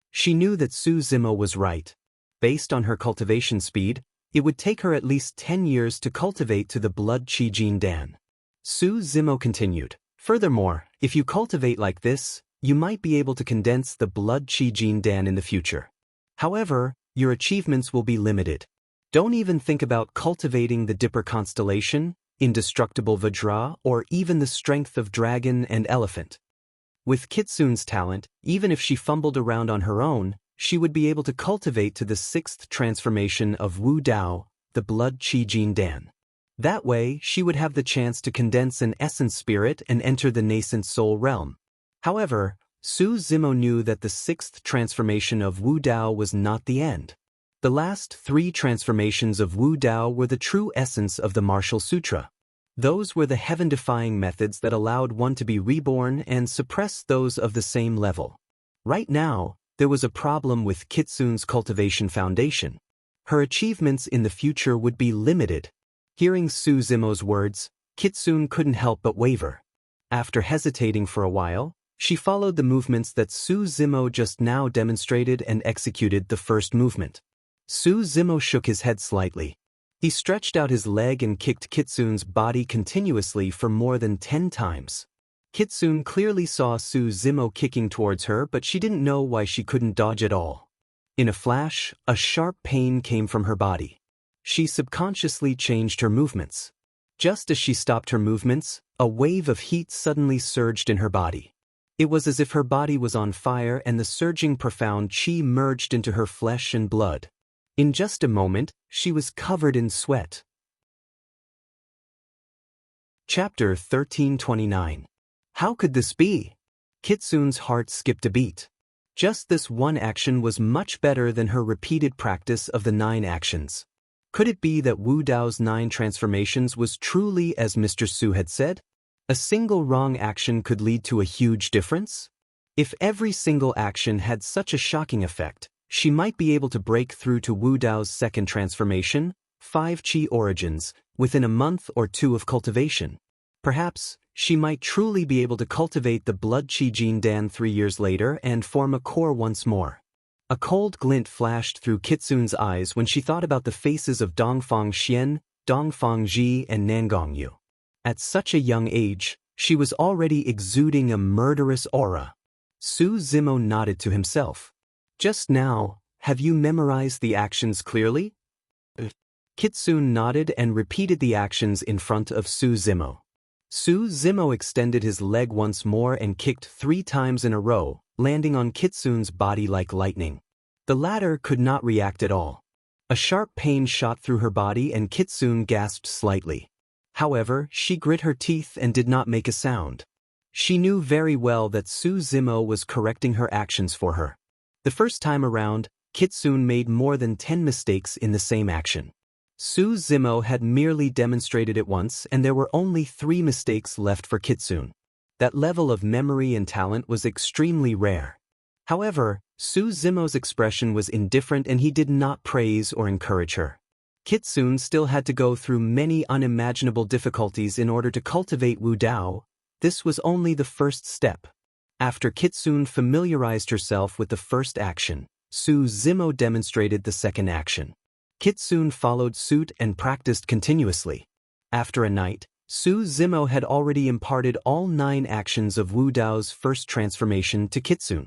She knew that Su Zimo was right. Based on her cultivation speed, it would take her at least 10 years to cultivate to the blood Qi Jindan. Su Zimo continued, "Furthermore, if you cultivate like this, you might be able to condense the blood Qi Jindan in the future. However, your achievements will be limited. Don't even think about cultivating the Dipper constellation, indestructible Vajra, or even the strength of dragon and elephant." With Kitsun's talent, even if she fumbled around on her own, she would be able to cultivate to the 6th transformation of Wu Dao, the blood Qi Jin Dan. That way, she would have the chance to condense an essence spirit and enter the nascent soul realm. However, Su Zimo knew that the 6th transformation of Wu Dao was not the end. The last 3 transformations of Wu Dao were the true essence of the Martial Sutra. Those were the heaven-defying methods that allowed one to be reborn and suppress those of the same level. Right now, there was a problem with Kitsun's cultivation foundation. Her achievements in the future would be limited. Hearing Su Zimo's words, Kitsun couldn't help but waver. After hesitating for a while, she followed the movements that Su Zimo just now demonstrated and executed the first movement. Su Zimo shook his head slightly. He stretched out his leg and kicked Kitsun's body continuously for more than 10 times. Kitsun clearly saw Su Zimo kicking towards her, but she didn't know why she couldn't dodge at all. In a flash, a sharp pain came from her body. She subconsciously changed her movements. Just as she stopped her movements, a wave of heat suddenly surged in her body. It was as if her body was on fire and the surging profound qi merged into her flesh and blood. In just a moment, she was covered in sweat. Chapter 1329. How could this be? Kitsun's heart skipped a beat. Just this one action was much better than her repeated practice of the 9 actions. Could it be that Wu Dao's 9 transformations was truly as Mr. Su had said? A single wrong action could lead to a huge difference? If every single action had such a shocking effect, she might be able to break through to Wu Dao's 2nd transformation, 5 Qi origins, within a month or 2 of cultivation. Perhaps, she might truly be able to cultivate the blood Qi Jin Dan 3 years later and form a core once more. A cold glint flashed through Kitsun's eyes when she thought about the faces of Dongfang Xian, Dongfang Ji and Nangong Yu. At such a young age, she was already exuding a murderous aura. Su Zimo nodded to himself. Just now, have you memorized the actions clearly? Kitsun nodded and repeated the actions in front of Su Zimo. Su Zimo extended his leg once more and kicked 3 times in a row, landing on Kitsun's body like lightning. The latter could not react at all. A sharp pain shot through her body and Kitsun gasped slightly. However, she grit her teeth and did not make a sound. She knew very well that Su Zimo was correcting her actions for her. The first time around, Kitsun made more than 10 mistakes in the same action. Su Zimo had merely demonstrated it once and there were only 3 mistakes left for Kitsun. That level of memory and talent was extremely rare. However, Su Zimo's expression was indifferent and he did not praise or encourage her. Kitsun still had to go through many unimaginable difficulties in order to cultivate Wu Dao. This was only the first step. After Kitsun familiarized herself with the first action, Su Zimo demonstrated the second action. Kitsun followed suit and practiced continuously. After a night, Su Zimo had already imparted all 9 actions of Wu Dao's first transformation to Kitsun.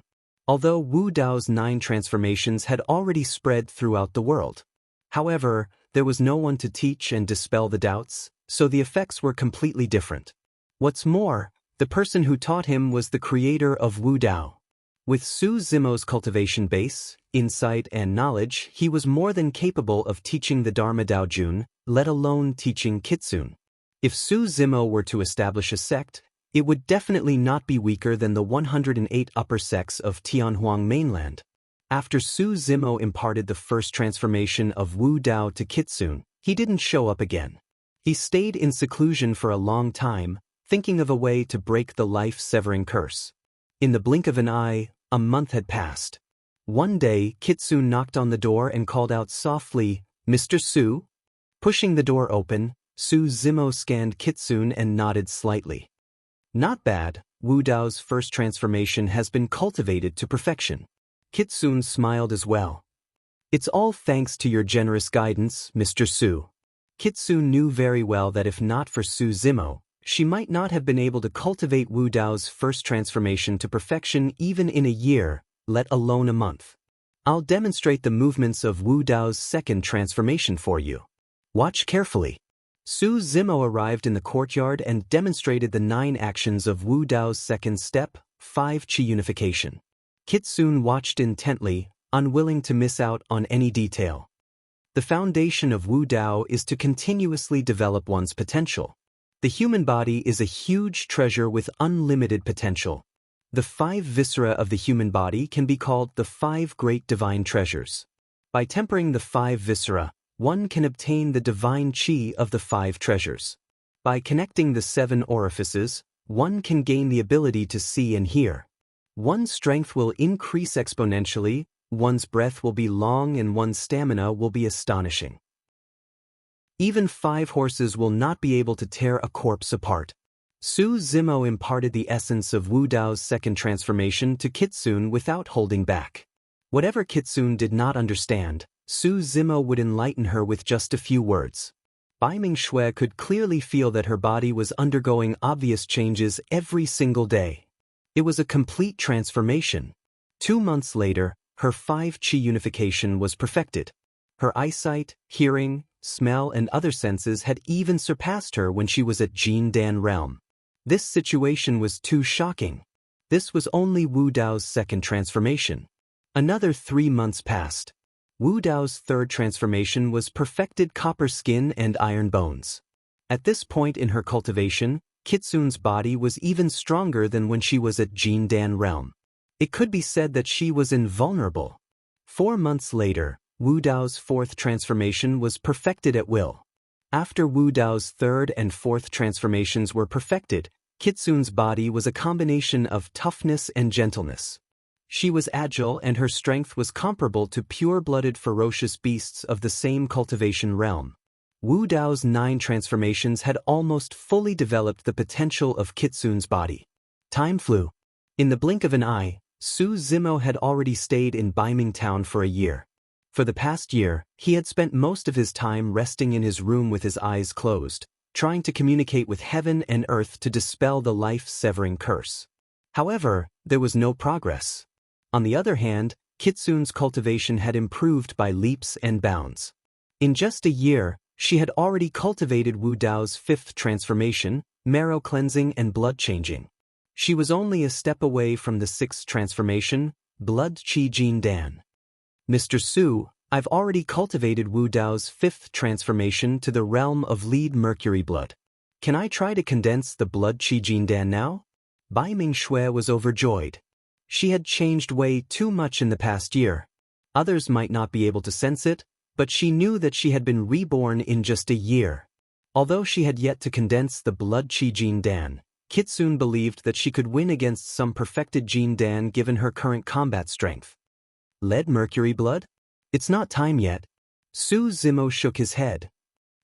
Although Wu Dao's 9 transformations had already spread throughout the world. However, there was no one to teach and dispel the doubts, so the effects were completely different. What's more, the person who taught him was the creator of Wu Dao. With Su Zimo's cultivation base, insight and knowledge, he was more than capable of teaching the Dharma Dao Jun, let alone teaching Kitsun. If Su Zimo were to establish a sect, it would definitely not be weaker than the 108 upper sects of Tianhuang mainland. After Su Zimo imparted the first transformation of Wu Dao to Kitsun, he didn't show up again. He stayed in seclusion for a long time, thinking of a way to break the life-severing curse. In the blink of an eye, a month had passed. One day, Kitsun knocked on the door and called out softly, "Mr. Su?" Pushing the door open, Su Zimo scanned Kitsun and nodded slightly. Not bad, Wu Dao's first transformation has been cultivated to perfection. Kitsun smiled as well. It's all thanks to your generous guidance, Mr. Su. Kitsun knew very well that if not for Su Zimo, she might not have been able to cultivate Wu Dao's first transformation to perfection even in a year, let alone a month. I'll demonstrate the movements of Wu Dao's second transformation for you. Watch carefully. Su Zimo arrived in the courtyard and demonstrated the 9 actions of Wu Dao's second step, 5 Chi unification. Kitsune watched intently, unwilling to miss out on any detail. The foundation of Wu Dao is to continuously develop one's potential. The human body is a huge treasure with unlimited potential. The 5 viscera of the human body can be called the 5 great divine treasures. By tempering the 5 viscera, one can obtain the divine chi of the 5 treasures. By connecting the 7 orifices, one can gain the ability to see and hear. One's strength will increase exponentially, one's breath will be long, and one's stamina will be astonishing. Even 5 horses will not be able to tear a corpse apart. Su Zimo imparted the essence of Wu Dao's second transformation to Kitsune without holding back. Whatever Kitsune did not understand, Su Zimo would enlighten her with just a few words. Bai Mingshui could clearly feel that her body was undergoing obvious changes every single day. It was a complete transformation. 2 months later, her 5 Chi unification was perfected. Her eyesight, hearing, smell, and other senses had even surpassed her when she was at Jin Dan realm. This situation was too shocking. This was only Wu Dao's second transformation. Another 3 months passed. Wu Dao's third transformation was perfected copper skin and iron bones. At this point in her cultivation, Kitsune's body was even stronger than when she was at Jin Dan realm. It could be said that she was invulnerable. 4 months later, Wu Dao's fourth transformation was perfected at will. After Wu Dao's third and fourth transformations were perfected, Kitsune's body was a combination of toughness and gentleness. She was agile, and her strength was comparable to pure-blooded ferocious beasts of the same cultivation realm. Wu Dao's 9 transformations had almost fully developed the potential of Kitsune's body. Time flew. In the blink of an eye, Su Zimo had already stayed in Baiming Town for a year. For the past year, he had spent most of his time resting in his room with his eyes closed, trying to communicate with heaven and earth to dispel the life-severing curse. However, there was no progress. On the other hand, Kitsune's cultivation had improved by leaps and bounds. In just a year, she had already cultivated Wu Dao's 5th transformation, marrow cleansing and blood changing. She was only a step away from the 6th transformation, blood chi Jin Dan. Mr. Su, I've already cultivated Wu Dao's 5th transformation to the realm of lead mercury blood. Can I try to condense the blood chi Jin Dan now? Bai Mingshui was overjoyed. She had changed way too much in the past year. Others might not be able to sense it, but she knew that she had been reborn in just a year. Although she had yet to condense the blood chi Jin Dan, Kitsune believed that she could win against some perfected Jin Dan given her current combat strength. Lead mercury blood? It's not time yet. Su Zimo shook his head.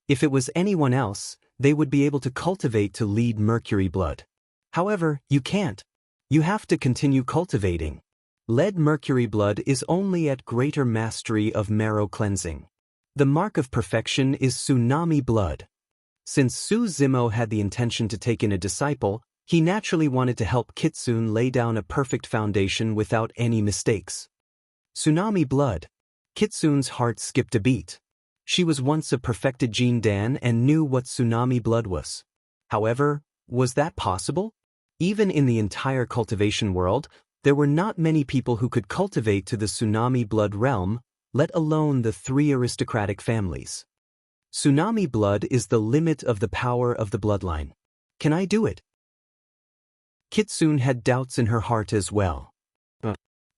If it was anyone else, they would be able to cultivate to lead mercury blood. However, you can't. You have to continue cultivating. Lead mercury blood is only at greater mastery of marrow cleansing. The mark of perfection is tsunami blood. Since Su Zimo had the intention to take in a disciple, he naturally wanted to help Kitsune lay down a perfect foundation without any mistakes. Tsunami blood. Kitsune's heart skipped a beat. She was once a perfected Jin Dan and knew what tsunami blood was. However, was that possible? Even in the entire cultivation world, there were not many people who could cultivate to the tsunami blood realm, let alone the 3 aristocratic families. Tsunami blood is the limit of the power of the bloodline. Can I do it? Kitsune had doubts in her heart as well.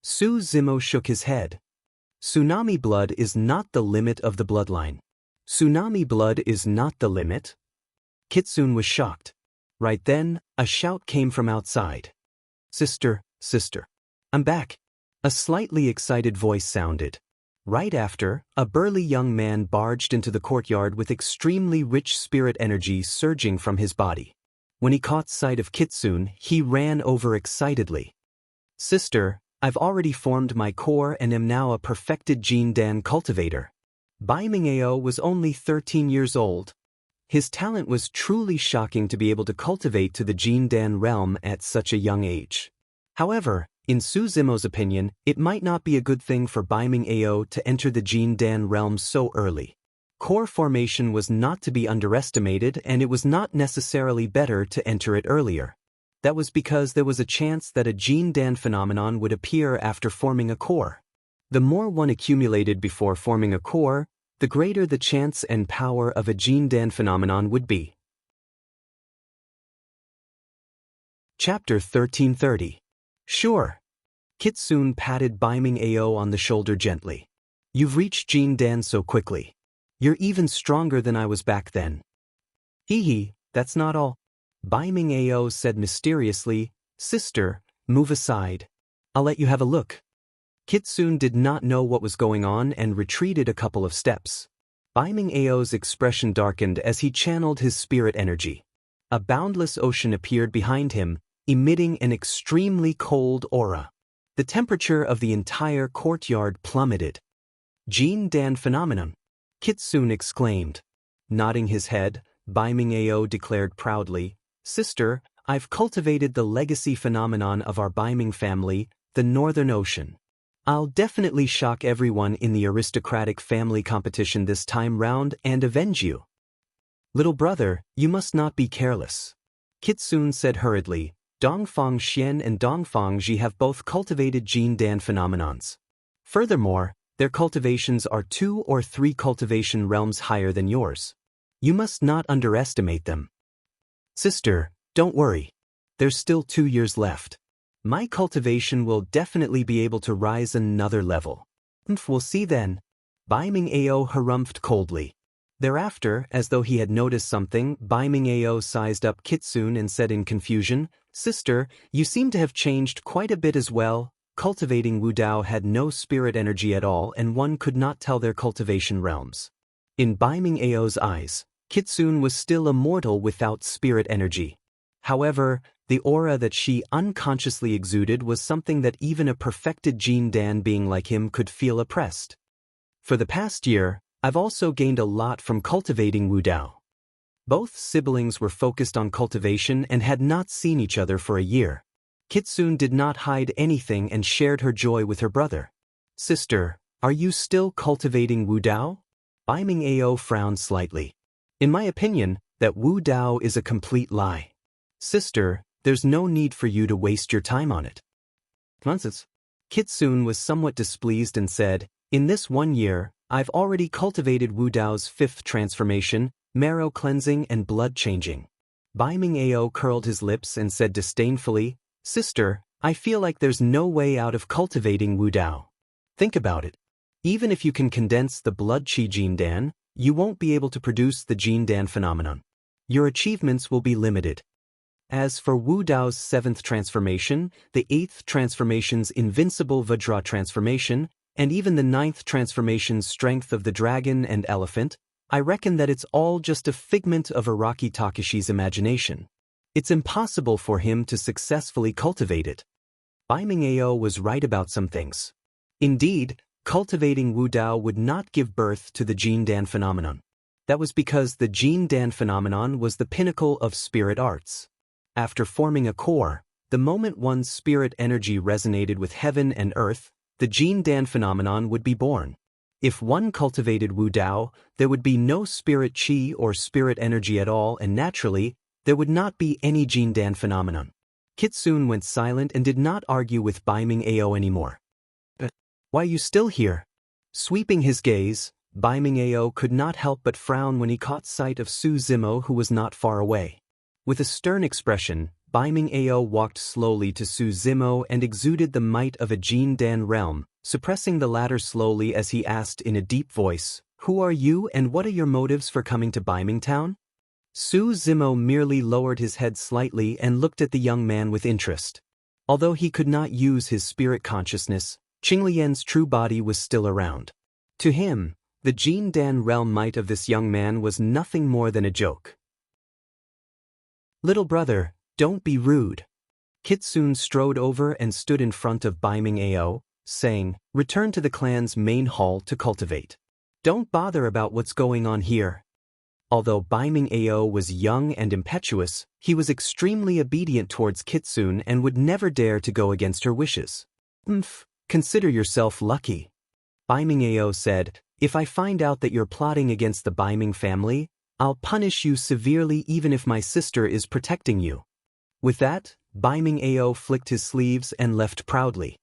Su Zimo shook his head. Tsunami blood is not the limit of the bloodline. Tsunami blood is not the limit? Kitsune was shocked. Right then, a shout came from outside. Sister, sister. I'm back. A slightly excited voice sounded. Right after, a burly young man barged into the courtyard with extremely rich spirit energy surging from his body. When he caught sight of Kitsune, he ran over excitedly. Sister, I've already formed my core and am now a perfected Jin Dan cultivator. Bai Mingao was only 13 years old. His talent was truly shocking to be able to cultivate to the Jin Dan realm at such a young age. However, in Su Zimo's opinion, it might not be a good thing for Bai Mingao to enter the Jin Dan realm so early. Core formation was not to be underestimated, and it was not necessarily better to enter it earlier. That was because there was a chance that a Jindan phenomenon would appear after forming a core. The more one accumulated before forming a core, the greater the chance and power of a Jindan phenomenon would be. Chapter 1330. Sure. Kitsune patted Baiming Ao on the shoulder gently. You've reached Jindan so quickly. You're even stronger than I was back then. Hee, that's not all. Baiming Ao said mysteriously, Sister, move aside. I'll let you have a look. Kitsune did not know what was going on and retreated a couple of steps. Baiming Ao's expression darkened as he channeled his spirit energy. A boundless ocean appeared behind him, emitting an extremely cold aura. The temperature of the entire courtyard plummeted. Jindan phenomenon, Kitsune exclaimed. Nodding his head, Baiming Ao declared proudly, Sister, I've cultivated the legacy phenomenon of our Baiming family, the Northern Ocean. I'll definitely shock everyone in the aristocratic family competition this time round and avenge you. Little brother, you must not be careless. Kitsune said hurriedly, Dongfang Xian and Dongfang Ji have both cultivated Jindan phenomenons. Furthermore, their cultivations are 2 or 3 cultivation realms higher than yours. You must not underestimate them. Sister, don't worry. There's still 2 years left. My cultivation will definitely be able to rise another level. We'll see then. Baiming Ao harumphed coldly. Thereafter, as though he had noticed something, Baiming Ao sized up Kitsune and said in confusion, Sister, you seem to have changed quite a bit as well. Cultivating Wu Dao had no spirit energy at all and one could not tell their cultivation realms. In Baiming Ao's eyes, Kitsune was still a mortal without spirit energy. However, the aura that she unconsciously exuded was something that even a perfected Jindan being like him could feel oppressed. For the past year, I've also gained a lot from cultivating Wu Dao. Both siblings were focused on cultivation and had not seen each other for a year. Kitsune did not hide anything and shared her joy with her brother. Sister, are you still cultivating Wu Dao? Baiming Ao frowned slightly. In my opinion, that Wu Dao is a complete lie. Sister, there's no need for you to waste your time on it. Nonsense. Kitsune was somewhat displeased and said, In this 1 year, I've already cultivated Wu Dao's 5th transformation, marrow cleansing and blood changing. Baiming Ao curled his lips and said disdainfully, Sister, I feel like there's no way out of cultivating Wu Dao. Think about it. Even if you can condense the blood qi Jindan, you won't be able to produce the Jindan phenomenon. Your achievements will be limited. As for Wu Dao's 7th transformation, the 8th transformation's invincible Vajra transformation, and even the 9th transformation's strength of the dragon and elephant, I reckon that it's all just a figment of Araki Takashi's imagination. It's impossible for him to successfully cultivate it. Baiming Ao was right about some things. Indeed, cultivating Wu Dao would not give birth to the Jindan phenomenon. That was because the Jindan phenomenon was the pinnacle of spirit arts. After forming a core, the moment one's spirit energy resonated with heaven and earth, the Jindan phenomenon would be born. If one cultivated Wu Dao, there would be no spirit qi or spirit energy at all and naturally, there would not be any Jindan phenomenon. Kitsune went silent and did not argue with Baiming Ao anymore. But why are you still here? Sweeping his gaze, Baiming Ao could not help but frown when he caught sight of Su Zimo who was not far away. With a stern expression, Baiming Ao walked slowly to Su Zimo and exuded the might of a Jindan realm, suppressing the latter slowly as he asked in a deep voice, Who are you and what are your motives for coming to Baiming Town? Su Zimo merely lowered his head slightly and looked at the young man with interest. Although he could not use his spirit consciousness, Qinglian's true body was still around. To him, the Jindan realm might of this young man was nothing more than a joke. Little brother, don't be rude. Kitsune strode over and stood in front of Baiming Ao, saying, Return to the clan's main hall to cultivate. Don't bother about what's going on here. Although Baiming Ao was young and impetuous, he was extremely obedient towards Kitsune and would never dare to go against her wishes. Consider yourself lucky. Baiming Ao said, If I find out that you're plotting against the Baiming family, I'll punish you severely even if my sister is protecting you. With that, Bai Ming-ao flicked his sleeves and left proudly.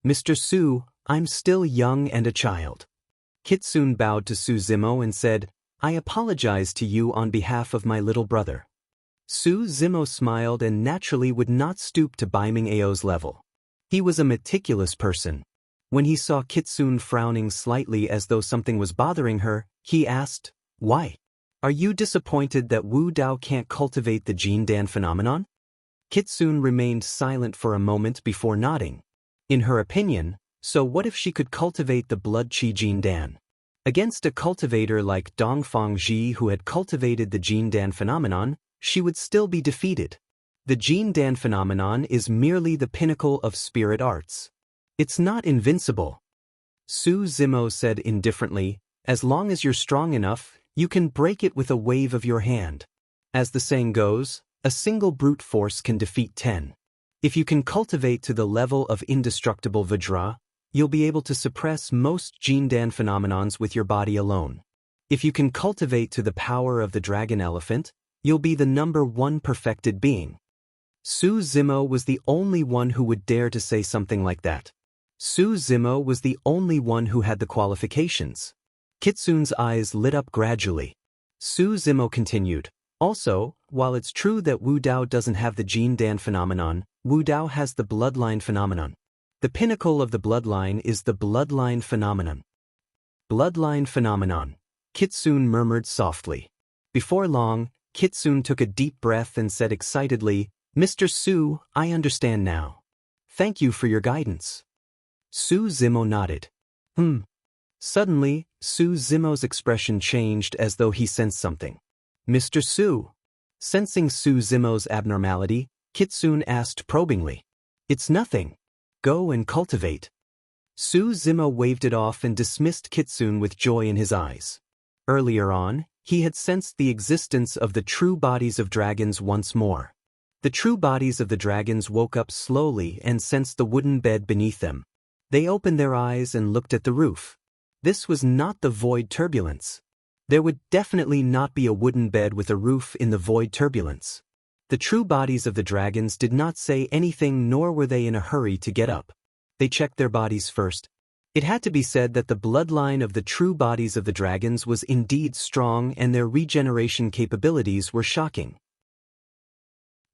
Mr. Su, I'm still young and a child. Kitsune bowed to Su Zimo and said, I apologize to you on behalf of my little brother. Su Zimo smiled and naturally would not stoop to Bai Ming-ao's level. He was a meticulous person. When he saw Kitsune frowning slightly as though something was bothering her, he asked, Why? Are you disappointed that Wu Dao can't cultivate the Jin Dan phenomenon? Kitsune remained silent for a moment before nodding. In her opinion, so what if she could cultivate the blood qi Jin Dan? Against a cultivator like Dongfang Ji who had cultivated the Jin Dan phenomenon, she would still be defeated. The Jin Dan phenomenon is merely the pinnacle of spirit arts. It's not invincible. Su Zimo said indifferently, as long as you're strong enough, you can break it with a wave of your hand. As the saying goes, a single brute force can defeat 10. If you can cultivate to the level of indestructible Vajra, you'll be able to suppress most Jin Dan phenomenons with your body alone. If you can cultivate to the power of the dragon elephant, you'll be the #1 perfected being. Su Zimo was the only one who would dare to say something like that. Su Zimo was the only one who had the qualifications. Kitsune's eyes lit up gradually. Su Zimo continued, Also, while it's true that Wu Dao doesn't have the Jin Dan phenomenon, Wu Dao has the bloodline phenomenon. The pinnacle of the bloodline is the bloodline phenomenon. Bloodline phenomenon, Kitsune murmured softly. Before long, Kitsune took a deep breath and said excitedly, Mr. Su, I understand now. Thank you for your guidance. Su Zimo nodded. Suddenly, Su Zimo's expression changed as though he sensed something. Mr. Su. Sensing Su Zimo's abnormality, Kitsune asked probingly. It's nothing. Go and cultivate. Su Zimo waved it off and dismissed Kitsune with joy in his eyes. Earlier on, he had sensed the existence of the true bodies of dragons once more. The true bodies of the dragons woke up slowly and sensed the wooden bed beneath them. They opened their eyes and looked at the roof. This was not the void turbulence. There would definitely not be a wooden bed with a roof in the void turbulence. The true bodies of the dragons did not say anything, nor were they in a hurry to get up. They checked their bodies first. It had to be said that the bloodline of the true bodies of the dragons was indeed strong and their regeneration capabilities were shocking.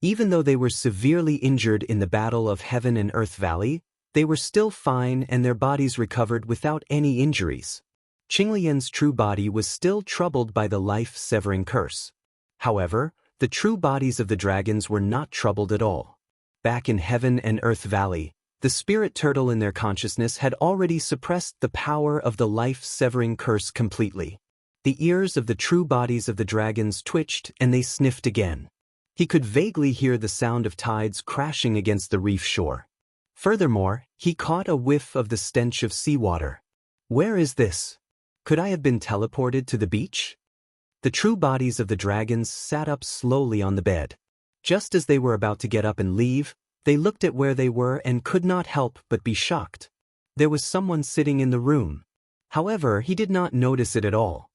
Even though they were severely injured in the Battle of Heaven and Earth Valley, they were still fine and their bodies recovered without any injuries. Qinglian's true body was still troubled by the life-severing curse. However, the true bodies of the dragons were not troubled at all. Back in Heaven and Earth Valley, the spirit turtle in their consciousness had already suppressed the power of the life-severing curse completely. The ears of the true bodies of the dragons twitched and they sniffed again. He could vaguely hear the sound of tides crashing against the reef shore. Furthermore, he caught a whiff of the stench of seawater. Where is this? Could I have been teleported to the beach? The true bodies of the dragons sat up slowly on the bed. Just as they were about to get up and leave, they looked at where they were and could not help but be shocked. There was someone sitting in the room. However, he did not notice it at all.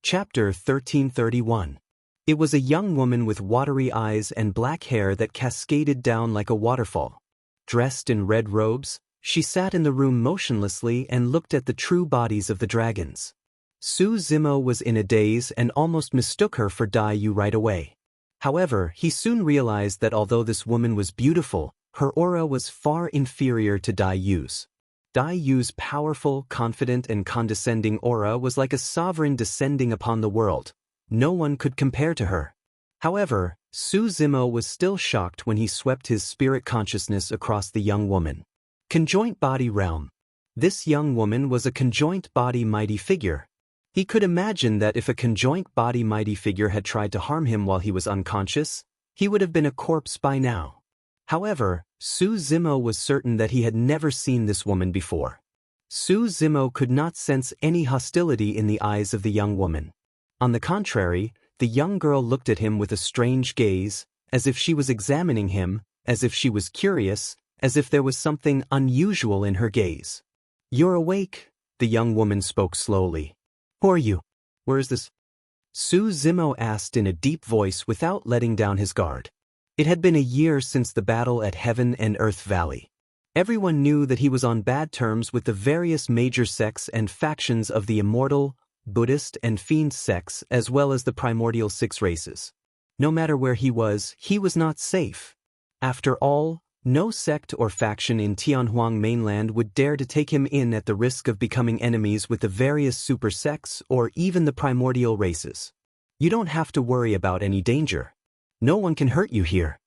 Chapter 1331. It was a young woman with watery eyes and black hair that cascaded down like a waterfall. Dressed in red robes, she sat in the room motionlessly and looked at the true bodies of the dragons. Su Zimo was in a daze and almost mistook her for Dai Yu right away. However, he soon realized that although this woman was beautiful, her aura was far inferior to Dai Yu's. Dai Yu's powerful, confident and condescending aura was like a sovereign descending upon the world. No one could compare to her. However, Su Zimo was still shocked when he swept his spirit consciousness across the young woman. Conjoint body realm. This young woman was a conjoint body mighty figure. He could imagine that if a conjoint body mighty figure had tried to harm him while he was unconscious, he would have been a corpse by now. However, Su Zimo was certain that he had never seen this woman before. Su Zimo could not sense any hostility in the eyes of the young woman. On the contrary, the young girl looked at him with a strange gaze, as if she was examining him, as if she was curious, as if there was something unusual in her gaze. You're awake, the young woman spoke slowly. Who are you? Where is this? Su Zimo asked in a deep voice without letting down his guard. It had been a year since the battle at Heaven and Earth Valley. Everyone knew that he was on bad terms with the various major sects and factions of the Immortal, Buddhist and Fiend sects as well as the primordial 6 races. No matter where he was not safe. After all, no sect or faction in Tianhuang mainland would dare to take him in at the risk of becoming enemies with the various super sects or even the primordial races. You don't have to worry about any danger. No one can hurt you here.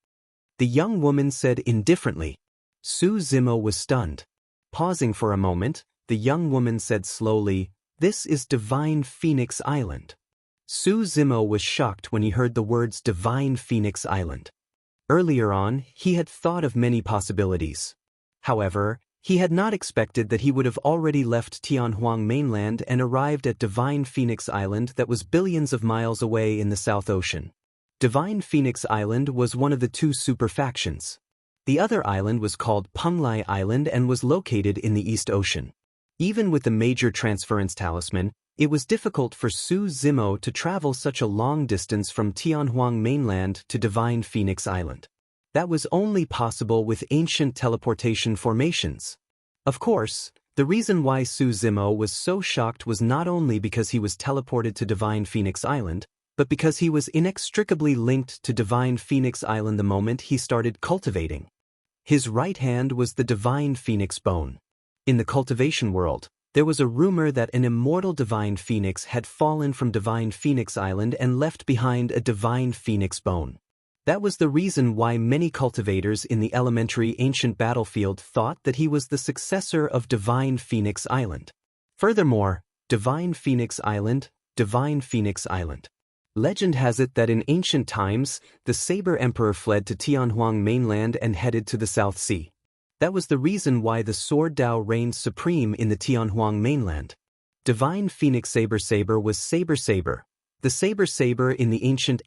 The young woman said indifferently. Su Zimo was stunned. Pausing for a moment, the young woman said slowly, "This is Divine Phoenix Island." Su Zimo was shocked when he heard the words Divine Phoenix Island. Earlier on, he had thought of many possibilities. However, he had not expected that he would have already left Tianhuang mainland and arrived at Divine Phoenix Island that was billions of miles away in the South Ocean. Divine Phoenix Island was one of the 2 super factions. The other island was called Penglai Island and was located in the East Ocean. Even with the major transference talisman, it was difficult for Su Zimo to travel such a long distance from Tianhuang mainland to Divine Phoenix Island. That was only possible with ancient teleportation formations. Of course, the reason why Su Zimo was so shocked was not only because he was teleported to Divine Phoenix Island, but because he was inextricably linked to Divine Phoenix Island the moment he started cultivating. His right hand was the Divine Phoenix Bone. In the cultivation world, there was a rumor that an immortal Divine Phoenix had fallen from Divine Phoenix Island and left behind a Divine Phoenix Bone. That was the reason why many cultivators in the elementary ancient battlefield thought that he was the successor of Divine Phoenix Island. Furthermore, Divine Phoenix Island, Divine Phoenix Island. Legend has it that in ancient times, the Saber Emperor fled to Tianhuang mainland and headed to the South Sea. That was the reason why the Sword Dao reigned supreme in the Tianhuang mainland. Divine Phoenix Saber was Saber. The Saber in the ancient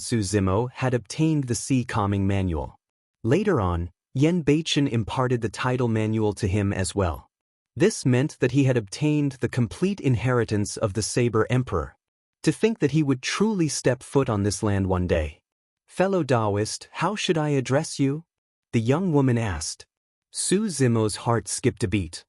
Su Zimo had obtained the Sea Calming Manual. Later on, Yen Beichen imparted the title manual to him as well. This meant that he had obtained the complete inheritance of the Saber Emperor. To think that he would truly step foot on this land one day. "Fellow Taoist, how should I address you?" the young woman asked. Su Zimo's heart skipped a beat.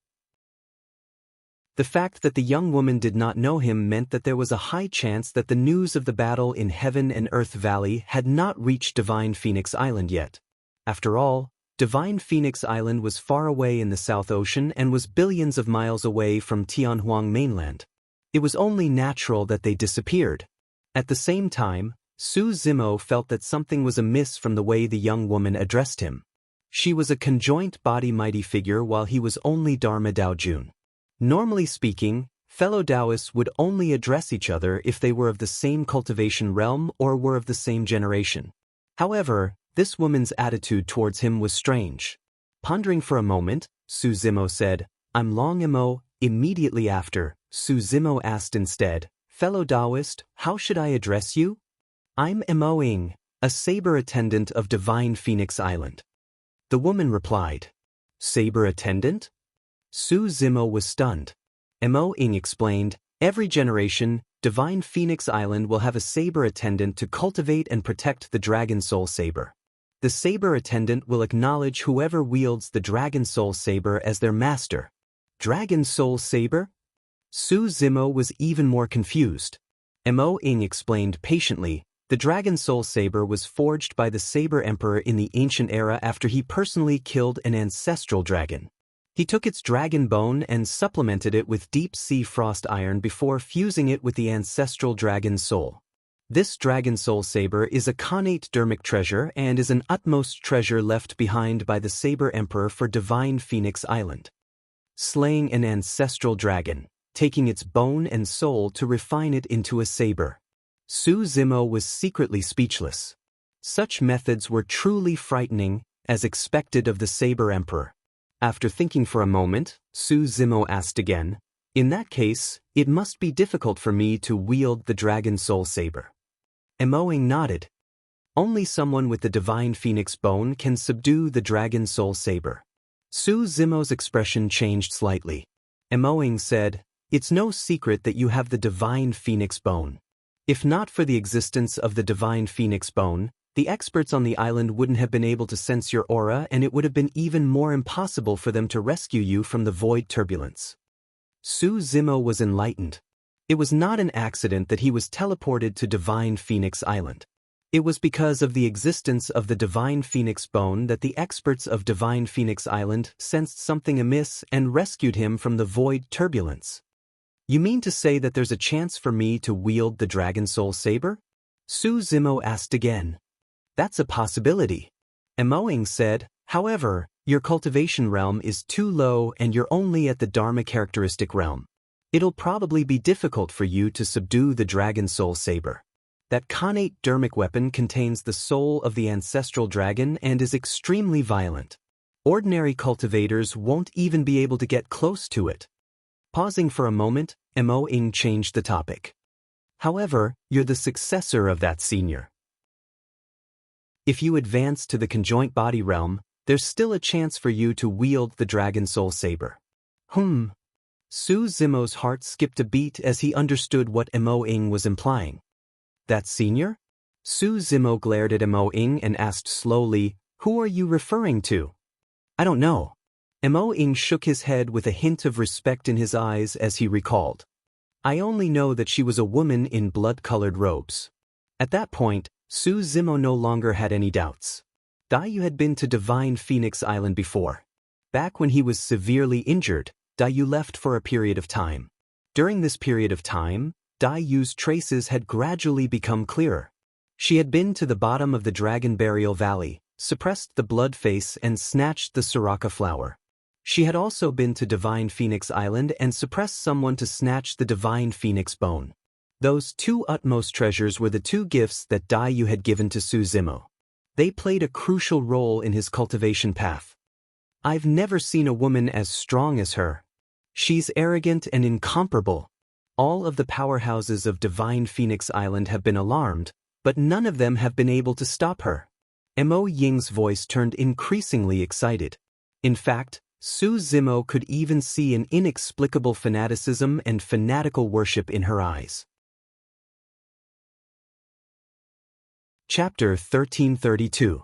The fact that the young woman did not know him meant that there was a high chance that the news of the battle in Heaven and Earth Valley had not reached Divine Phoenix Island yet. After all, Divine Phoenix Island was far away in the South Ocean and was billions of miles away from Tianhuang mainland. It was only natural that they disappeared. At the same time, Su Zimo felt that something was amiss from the way the young woman addressed him. She was a conjoint body mighty figure while he was only Dharma Dao Jun. Normally speaking, fellow Taoists would only address each other if they were of the same cultivation realm or were of the same generation. However, this woman's attitude towards him was strange. Pondering for a moment, Su Zimo said, "I'm Long Imo." Immediately after, Su Zimo asked instead, "Fellow Taoist, how should I address you?" "I'm Imo Ing, a saber attendant of Divine Phoenix Island." The woman replied. "Saber attendant?" Su Zimo was stunned. Imo Ing explained, "Every generation, Divine Phoenix Island will have a saber attendant to cultivate and protect the Dragon Soul Saber. The saber attendant will acknowledge whoever wields the Dragon Soul Saber as their master." Dragon Soul Saber? Su Zimo was even more confused. Mo Ing explained patiently, the Dragon Soul Saber was forged by the Saber Emperor in the ancient era after he personally killed an ancestral dragon. He took its dragon bone and supplemented it with deep sea frost iron before fusing it with the ancestral dragon soul. This Dragon Soul Saber is a connate dermic treasure and is an utmost treasure left behind by the Saber Emperor for Divine Phoenix Island. Slaying an ancestral dragon, taking its bone and soul to refine it into a saber. Su Zimo was secretly speechless. Such methods were truly frightening, as expected of the Saber Emperor. After thinking for a moment, Su Zimo asked again, "In that case, it must be difficult for me to wield the Dragon Soul Saber." Emoing nodded. Only someone with the Divine Phoenix Bone can subdue the Dragon Soul Saber. Su Zimo's expression changed slightly. Emoing said, "It's no secret that you have the Divine Phoenix Bone. If not for the existence of the divine phoenix bone, the experts on the island wouldn't have been able to sense your aura, and it would have been even more impossible for them to rescue you from the void turbulence. Su Zimo was enlightened. It was not an accident that he was teleported to Divine Phoenix Island. It was because of the existence of the Divine Phoenix bone that the experts of Divine Phoenix Island sensed something amiss and rescued him from the void turbulence. You mean to say that there's a chance for me to wield the Dragon Soul Saber? Su Zimo asked again. That's a possibility. Emoing said, however, your cultivation realm is too low and you're only at the Dharma characteristic realm. It'll probably be difficult for you to subdue the Dragon Soul Saber. That connate dermic weapon contains the soul of the ancestral dragon and is extremely violent. Ordinary cultivators won't even be able to get close to it. Pausing for a moment, Emoing changed the topic. However, you're the successor of that senior. If you advance to the conjoint body realm, there's still a chance for you to wield the Dragon Soul Saber. Su Zimo's heart skipped a beat as he understood what Emoing was implying. That senior? Su Zimo glared at Emoing and asked slowly, who are you referring to? I don't know. Emoing shook his head with a hint of respect in his eyes as he recalled. I only know that she was a woman in blood-colored robes. At that point, Su Zimo no longer had any doubts. Dayu had been to Divine Phoenix Island before. Back when he was severely injured, Dayu left for a period of time. During this period of time, Dayu's traces had gradually become clearer. She had been to the bottom of the Dragon Burial Valley, suppressed the blood face and snatched the Soraka flower. She had also been to Divine Phoenix Island and suppressed someone to snatch the Divine Phoenix bone. Those two utmost treasures were the two gifts that Dayu had given to Su Zimo. They played a crucial role in his cultivation path. I've never seen a woman as strong as her. She's arrogant and incomparable. All of the powerhouses of Divine Phoenix Island have been alarmed, but none of them have been able to stop her. Mo Ying's voice turned increasingly excited. In fact, Su Zimo could even see an inexplicable fanaticism and fanatical worship in her eyes. Chapter 1332.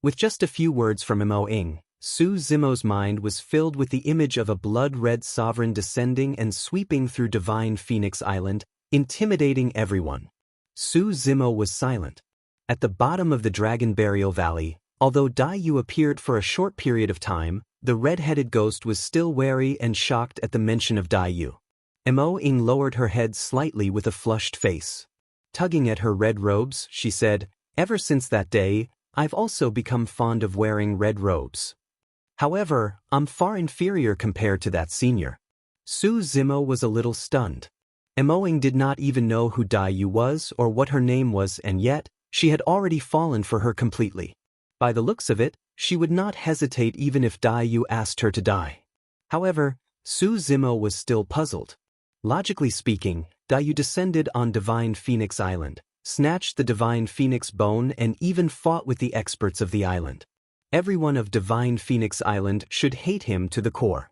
With just a few words from Mo Ying, Su Zimo's mind was filled with the image of a blood-red sovereign descending and sweeping through Divine Phoenix Island, intimidating everyone. Su Zimo was silent. At the bottom of the Dragon Burial Valley, although Dayu appeared for a short period of time, the red-headed ghost was still wary and shocked at the mention of Dayu. Mo Ying lowered her head slightly with a flushed face. Tugging at her red robes, she said, ever since that day, I've also become fond of wearing red robes. However, I'm far inferior compared to that senior. Su Zimo was a little stunned. Emoing did not even know who Dayu was or what her name was, and yet, she had already fallen for her completely. By the looks of it, she would not hesitate even if Dayu asked her to die. However, Su Zimo was still puzzled. Logically speaking, Dayu descended on Divine Phoenix Island, snatched the Divine Phoenix bone and even fought with the experts of the island. Everyone of Divine Phoenix Island should hate him to the core.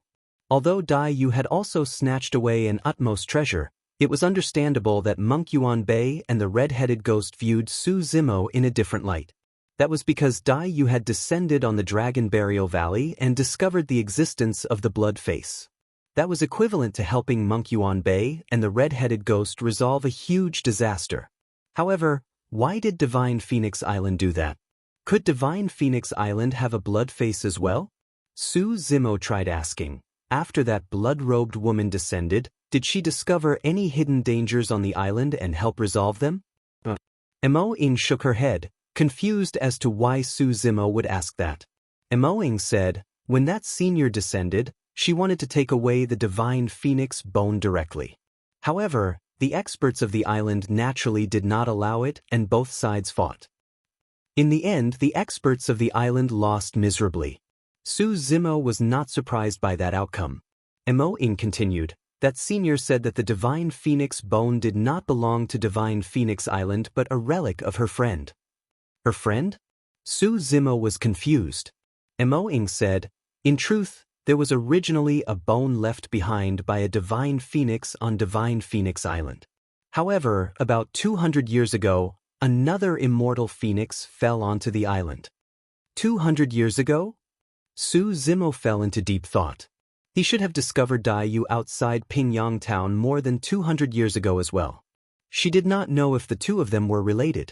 Although Dayu had also snatched away an utmost treasure, it was understandable that Monk Yuan Bei and the red-headed ghost viewed Su Zimo in a different light. That was because Dayu had descended on the Dragon Burial Valley and discovered the existence of the blood face. That was equivalent to helping Monk Yuan Bei and the red-headed ghost resolve a huge disaster. However, why did Divine Phoenix Island do that? Could Divine Phoenix Island have a blood face as well? Su Zimo tried asking. After that blood-robed woman descended, did she discover any hidden dangers on the island and help resolve them? Mo Ying shook her head, confused as to why Su Zimo would ask that. Mo Ying said, when that senior descended, she wanted to take away the Divine Phoenix bone directly. However, the experts of the island naturally did not allow it, and both sides fought. In the end, the experts of the island lost miserably. Su Zimo was not surprised by that outcome. Mo Ying continued, that senior said that the Divine Phoenix bone did not belong to Divine Phoenix Island but a relic of her friend. Her friend? Su Zimo was confused. Mo Ying said, in truth, there was originally a bone left behind by a Divine Phoenix on Divine Phoenix Island. However, about 200 years ago, another immortal phoenix fell onto the island. 200 years ago? Su Zimo fell into deep thought. He should have discovered Dai Yu outside Pingyang town more than 200 years ago as well. She did not know if the two of them were related.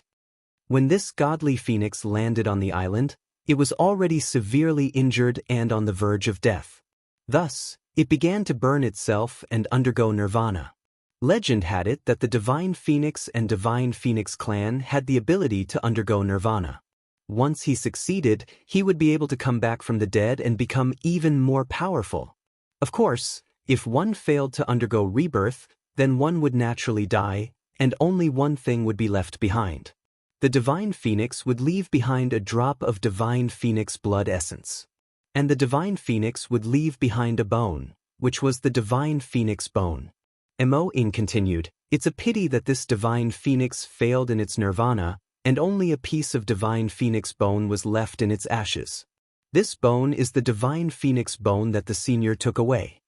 When this godly phoenix landed on the island, it was already severely injured and on the verge of death. Thus, it began to burn itself and undergo nirvana. Legend had it that the Divine Phoenix and Divine Phoenix clan had the ability to undergo nirvana. Once he succeeded, he would be able to come back from the dead and become even more powerful. Of course, if one failed to undergo rebirth, then one would naturally die, and only one thing would be left behind. The Divine Phoenix would leave behind a drop of Divine Phoenix blood essence. And the Divine Phoenix would leave behind a bone, which was the Divine Phoenix bone. Mo Ing continued, "It's a pity that this Divine Phoenix failed in its nirvana, and only a piece of Divine Phoenix bone was left in its ashes. This bone is the Divine Phoenix bone that the senior took away."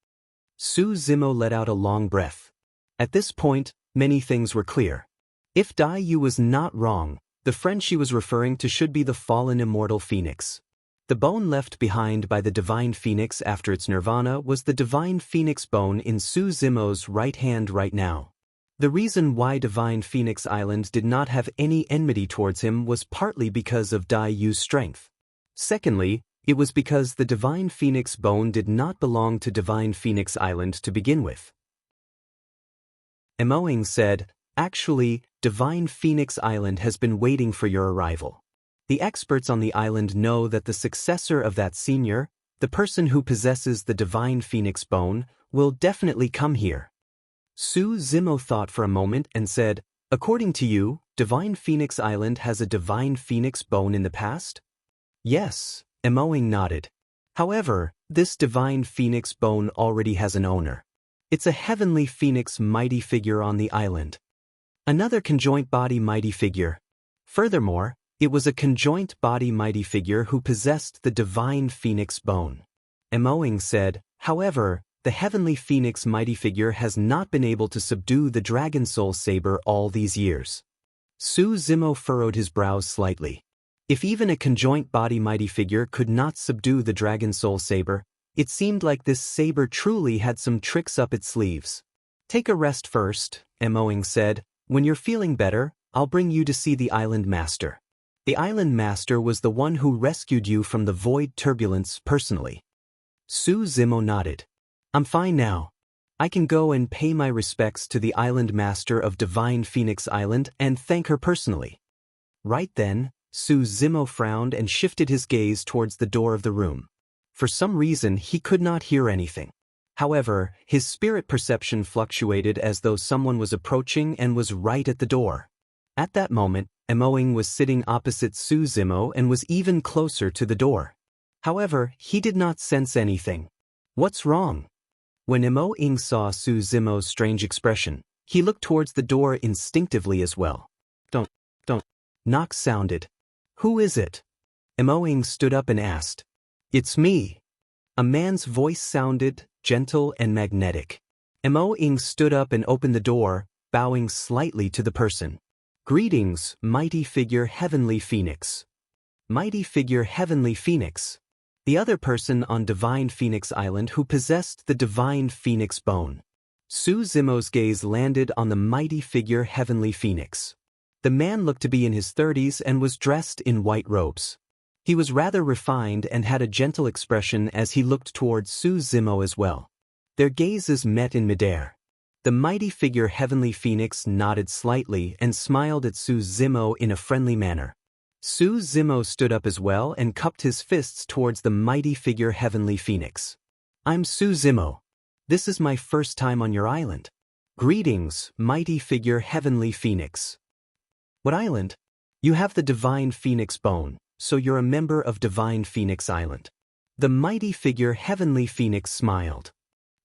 Su Zimo let out a long breath. At this point, many things were clear. If Dai Yu was not wrong, the friend she was referring to should be the fallen immortal phoenix. The bone left behind by the Divine Phoenix after its nirvana was the Divine Phoenix bone in Su Zimo's right hand right now. The reason why Divine Phoenix Island did not have any enmity towards him was partly because of Dai Yu's strength. Secondly, it was because the Divine Phoenix bone did not belong to Divine Phoenix Island to begin with. Mo Ing said, "Actually, Divine Phoenix Island has been waiting for your arrival. The experts on the island know that the successor of that senior, the person who possesses the Divine Phoenix bone, will definitely come here." Su Zimo thought for a moment and said, "According to you, Divine Phoenix Island has a Divine Phoenix bone in the past?" "Yes," Mo Ing nodded. "However, this Divine Phoenix bone already has an owner. It's a heavenly phoenix mighty figure on the island. Another conjoint body mighty figure. Furthermore, it was a conjoint body mighty figure who possessed the Divine Phoenix bone." Mo Ing said, "However, the heavenly phoenix mighty figure has not been able to subdue the Dragon Soul Saber all these years." Su Zimo furrowed his brows slightly. If even a conjoint body mighty figure could not subdue the Dragon Soul Saber, it seemed like this saber truly had some tricks up its sleeves. "Take a rest first," Mo Ing said. "When you're feeling better, I'll bring you to see the Island Master." The Island Master was the one who rescued you from the void turbulence personally. Su Zimo nodded. "I'm fine now. I can go and pay my respects to the Island Master of Divine Phoenix Island and thank her personally." Right then, Su Zimo frowned and shifted his gaze towards the door of the room. For some reason, he could not hear anything. However, his spirit perception fluctuated as though someone was approaching and was right at the door. At that moment, Mo Ing was sitting opposite Su Zimo and was even closer to the door. However, he did not sense anything. "What's wrong?" When Mo Ing saw Su Zimo's strange expression, he looked towards the door instinctively as well. Don't. Knock sounded. "Who is it?" Mo Ing stood up and asked. "It's me." A man's voice sounded gentle and magnetic. Mo Ing stood up and opened the door, bowing slightly to the person. "Greetings, mighty figure Heavenly Phoenix." Mighty figure Heavenly Phoenix. The other person on Divine Phoenix Island who possessed the Divine Phoenix bone. Su Zimo's gaze landed on the mighty figure Heavenly Phoenix. The man looked to be in his 30s and was dressed in white robes. He was rather refined and had a gentle expression as he looked towards Su Zimo as well. Their gazes met in midair. The mighty figure Heavenly Phoenix nodded slightly and smiled at Su Zimo in a friendly manner. Su Zimo stood up as well and cupped his fists towards the mighty figure Heavenly Phoenix. "I'm Su Zimo. This is my first time on your island. Greetings, mighty figure Heavenly Phoenix." "What island?" "You have the Divine Phoenix bone, so you're a member of Divine Phoenix Island." The mighty figure Heavenly Phoenix smiled.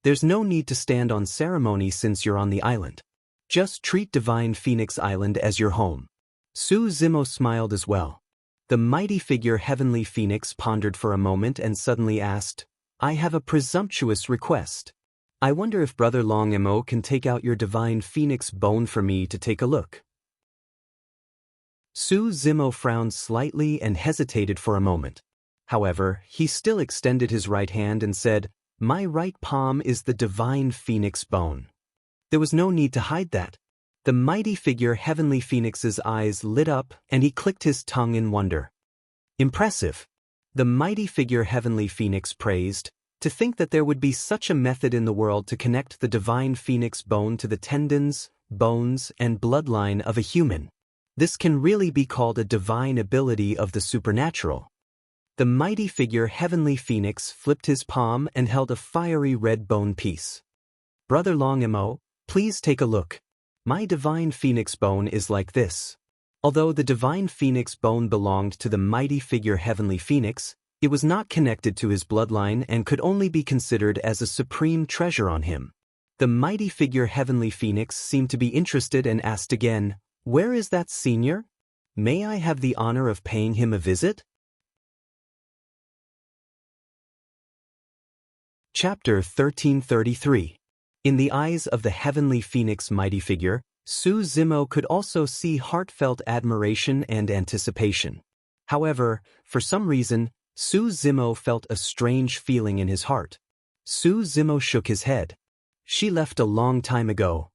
"There's no need to stand on ceremony since you're on the island. Just treat Divine Phoenix Island as your home." Su Zimo smiled as well. The mighty figure Heavenly Phoenix pondered for a moment and suddenly asked, "I have a presumptuous request." I wonder if Brother Long Mo can take out your divine phoenix bone for me to take a look. Su Zimo frowned slightly and hesitated for a moment. However, he still extended his right hand and said, "My right palm is the divine phoenix bone." There was no need to hide that. The mighty figure Heavenly Phoenix's eyes lit up and he clicked his tongue in wonder. Impressive. The mighty figure Heavenly Phoenix praised. To think that there would be such a method in the world to connect the divine phoenix bone to the tendons, bones, and bloodline of a human. This can really be called a divine ability of the supernatural. The mighty figure Heavenly Phoenix flipped his palm and held a fiery red bone piece. "Brother Long Mo, please take a look. My divine phoenix bone is like this." Although the divine phoenix bone belonged to the mighty figure Heavenly Phoenix, it was not connected to his bloodline and could only be considered as a supreme treasure on him. The mighty figure Heavenly Phoenix seemed to be interested and asked again, "Where is that senior? May I have the honor of paying him a visit?" Chapter 1333. In the eyes of the Heavenly Phoenix mighty figure, Su Zimo could also see heartfelt admiration and anticipation. However, for some reason, Su Zimo felt a strange feeling in his heart. Su Zimo shook his head. "She left a long time ago."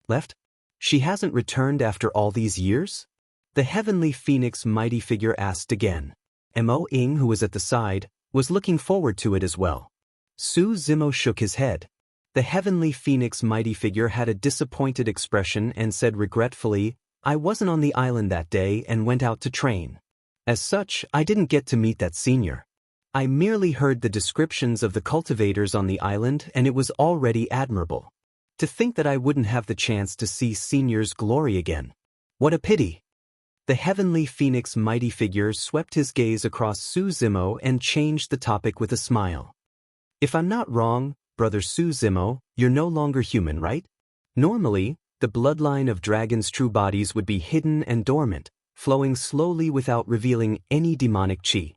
"Left? She hasn't returned after all these years?" The Heavenly Phoenix mighty figure asked again. Mo Ing, who was at the side, was looking forward to it as well. Su Zimo shook his head. The Heavenly Phoenix mighty figure had a disappointed expression and said regretfully, "I wasn't on the island that day and went out to train. As such, I didn't get to meet that senior. I merely heard the descriptions of the cultivators on the island and it was already admirable. To think that I wouldn't have the chance to see senior's glory again. What a pity." The Heavenly Phoenix mighty figure swept his gaze across Su Zimo and changed the topic with a smile. "If I'm not wrong, Brother Su Zimo, you're no longer human, right? Normally, the bloodline of dragons' true bodies would be hidden and dormant, flowing slowly without revealing any demonic chi.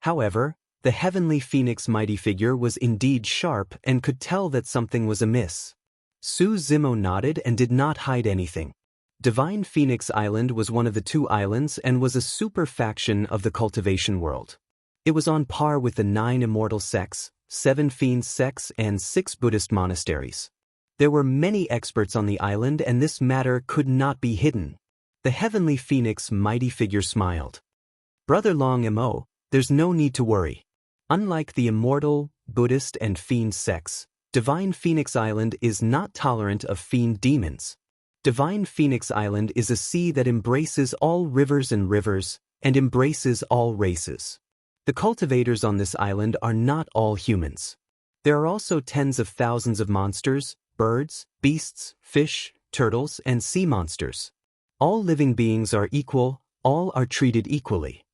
However, the Heavenly Phoenix mighty figure was indeed sharp and could tell that something was amiss. Su Zimo nodded and did not hide anything. Divine Phoenix Island was one of the two islands and was a super faction of the cultivation world. It was on par with the 9 immortal sects, 7 fiend sects, and 6 Buddhist monasteries. There were many experts on the island and this matter could not be hidden. The Heavenly Phoenix mighty figure smiled. "Brother Long Mo, there's no need to worry. Unlike the immortal, Buddhist, and fiend sects, Divine Phoenix Island is not tolerant of fiend demons. Divine Phoenix Island is a sea that embraces all rivers and embraces all races. The cultivators on this island are not all humans. There are also tens of thousands of monsters, birds, beasts, fish, turtles, and sea monsters. All living beings are equal, all are treated equally."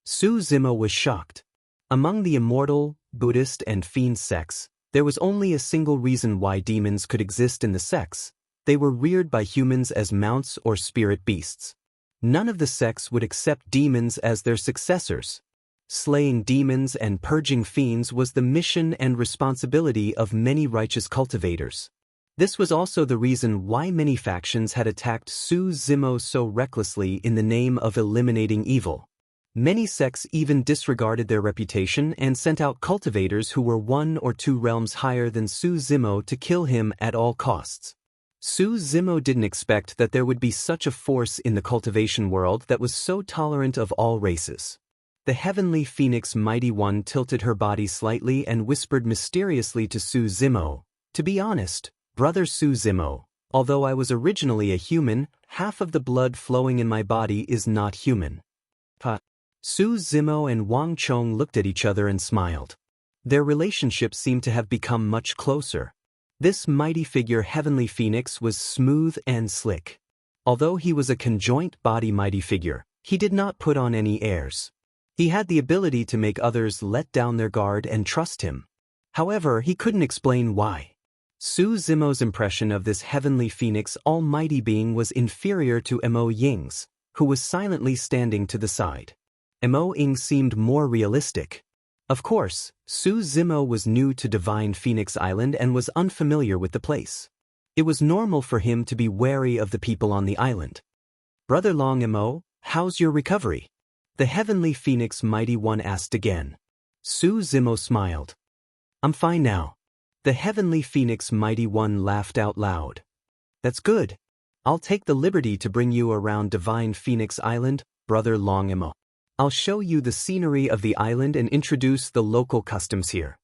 Su Zimo was shocked. Among the immortal, Buddhist, and fiend sects, there was only a single reason why demons could exist in the sects. They were reared by humans as mounts or spirit beasts. None of the sects would accept demons as their successors. Slaying demons and purging fiends was the mission and responsibility of many righteous cultivators. This was also the reason why many factions had attacked Su Zimo so recklessly in the name of eliminating evil. Many sects even disregarded their reputation and sent out cultivators who were 1 or 2 realms higher than Su Zimo to kill him at all costs. Su Zimo didn't expect that there would be such a force in the cultivation world that was so tolerant of all races. The Heavenly Phoenix Mighty One tilted her body slightly and whispered mysteriously to Su Zimo, "To be honest, Brother Su Zimo, although I was originally a human, half of the blood flowing in my body is not human." Su Zimo and Wang Chong looked at each other and smiled. Their relationship seemed to have become much closer. This mighty figure Heavenly Phoenix was smooth and slick. Although he was a conjoint body mighty figure, he did not put on any airs. He had the ability to make others let down their guard and trust him. However, he couldn't explain why. Su Zimo's impression of this Heavenly Phoenix almighty being was inferior to Mo Ying's, who was silently standing to the side. Mo Ying seemed more realistic. Of course, Su Zimo was new to Divine Phoenix Island and was unfamiliar with the place. It was normal for him to be wary of the people on the island. "Brother Long Emo, how's your recovery?" the Heavenly Phoenix Mighty One asked again. Su Zimo smiled. "I'm fine now." The Heavenly Phoenix Mighty One laughed out loud. "That's good. I'll take the liberty to bring you around Divine Phoenix Island, Brother Long Emo. I'll show you the scenery of the island and introduce the local customs here.